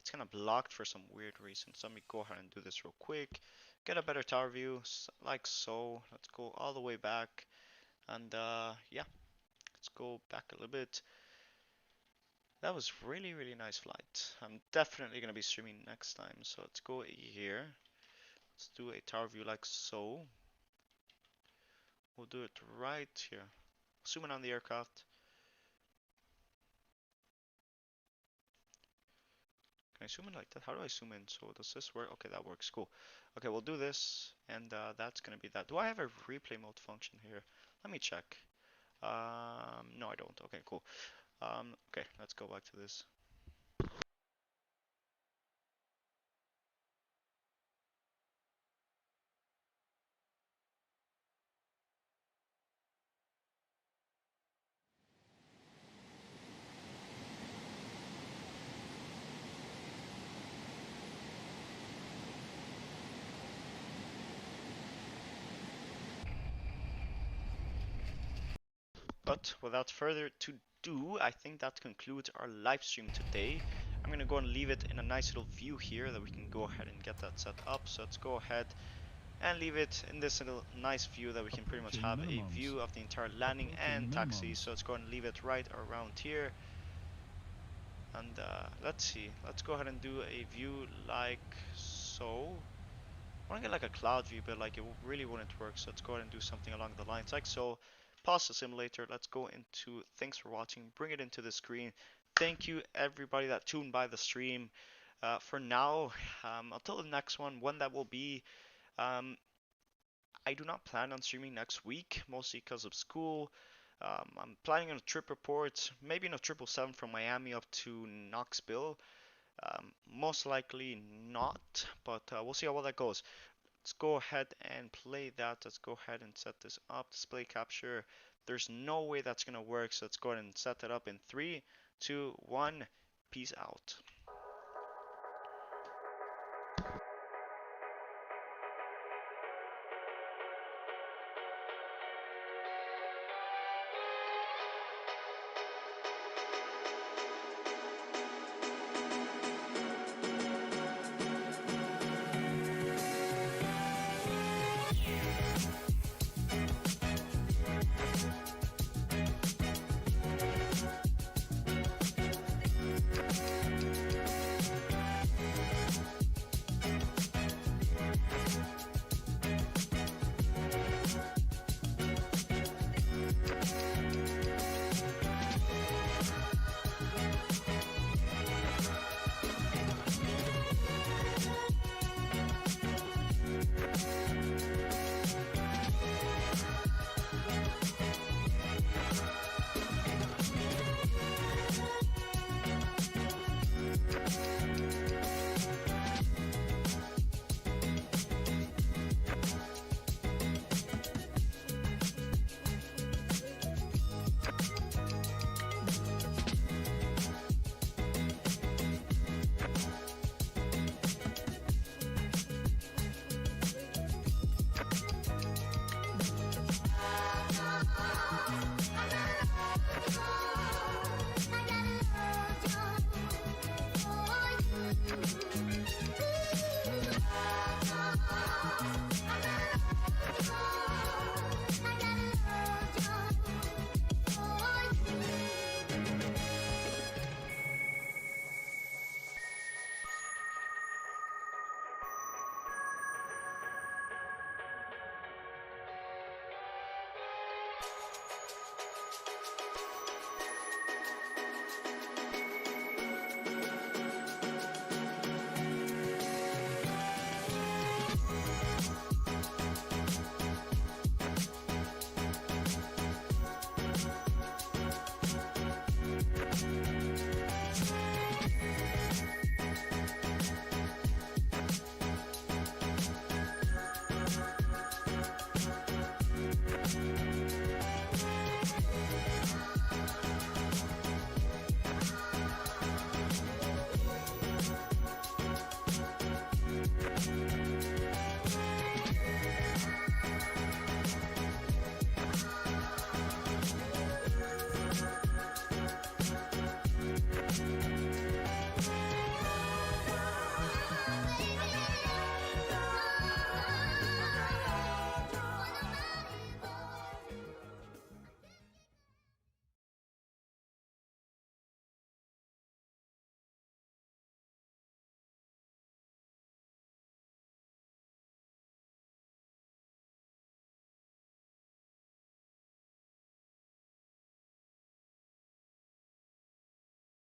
Speaker 1: it's kind of blocked for some weird reason. So let me go ahead and do this real quick. Get a better tower view, like so. Let's go all the way back. And yeah, let's go back a little bit. That was really, really nice flight. I'm definitely going to be streaming next time. So let's go here. Let's do a tower view like so. We'll do it right here. Zoom in on the aircraft. Can I zoom in like that? How do I zoom in? So does this work? Okay, that works. Cool. Okay, we'll do this, and that's gonna be that. Do I have a replay mode function here? Let me check. No, I don't. Okay, cool. Okay, let's go back to this. But without further to do, I think that concludes our live stream today. I'm gonna go and leave it in a nice little view here that we can go ahead and get that set up. So let's go ahead and leave it in this little nice view that we can pretty much have a view of the entire landing and taxi. So let's go ahead and leave it right around here. And let's see, let's go ahead and do a view like so. I want to get like a cloud view, but like it really wouldn't work. So let's go ahead and do something along the lines like so. Pause the simulator. Let's go into thanks for watching. Bring it into the screen. Thank you everybody that tuned by the stream. For now, until the next one, when that will be. I do not plan on streaming next week, mostly because of school. I'm planning on a trip report, maybe in a 777 from Miami up to Knoxville. Most likely not, but we'll see how well that goes. Let's go ahead and play that. Let's go ahead and set this up. Display capture. There's no way that's going to work, so let's go ahead and set that up in 3, 2, 1. Peace out.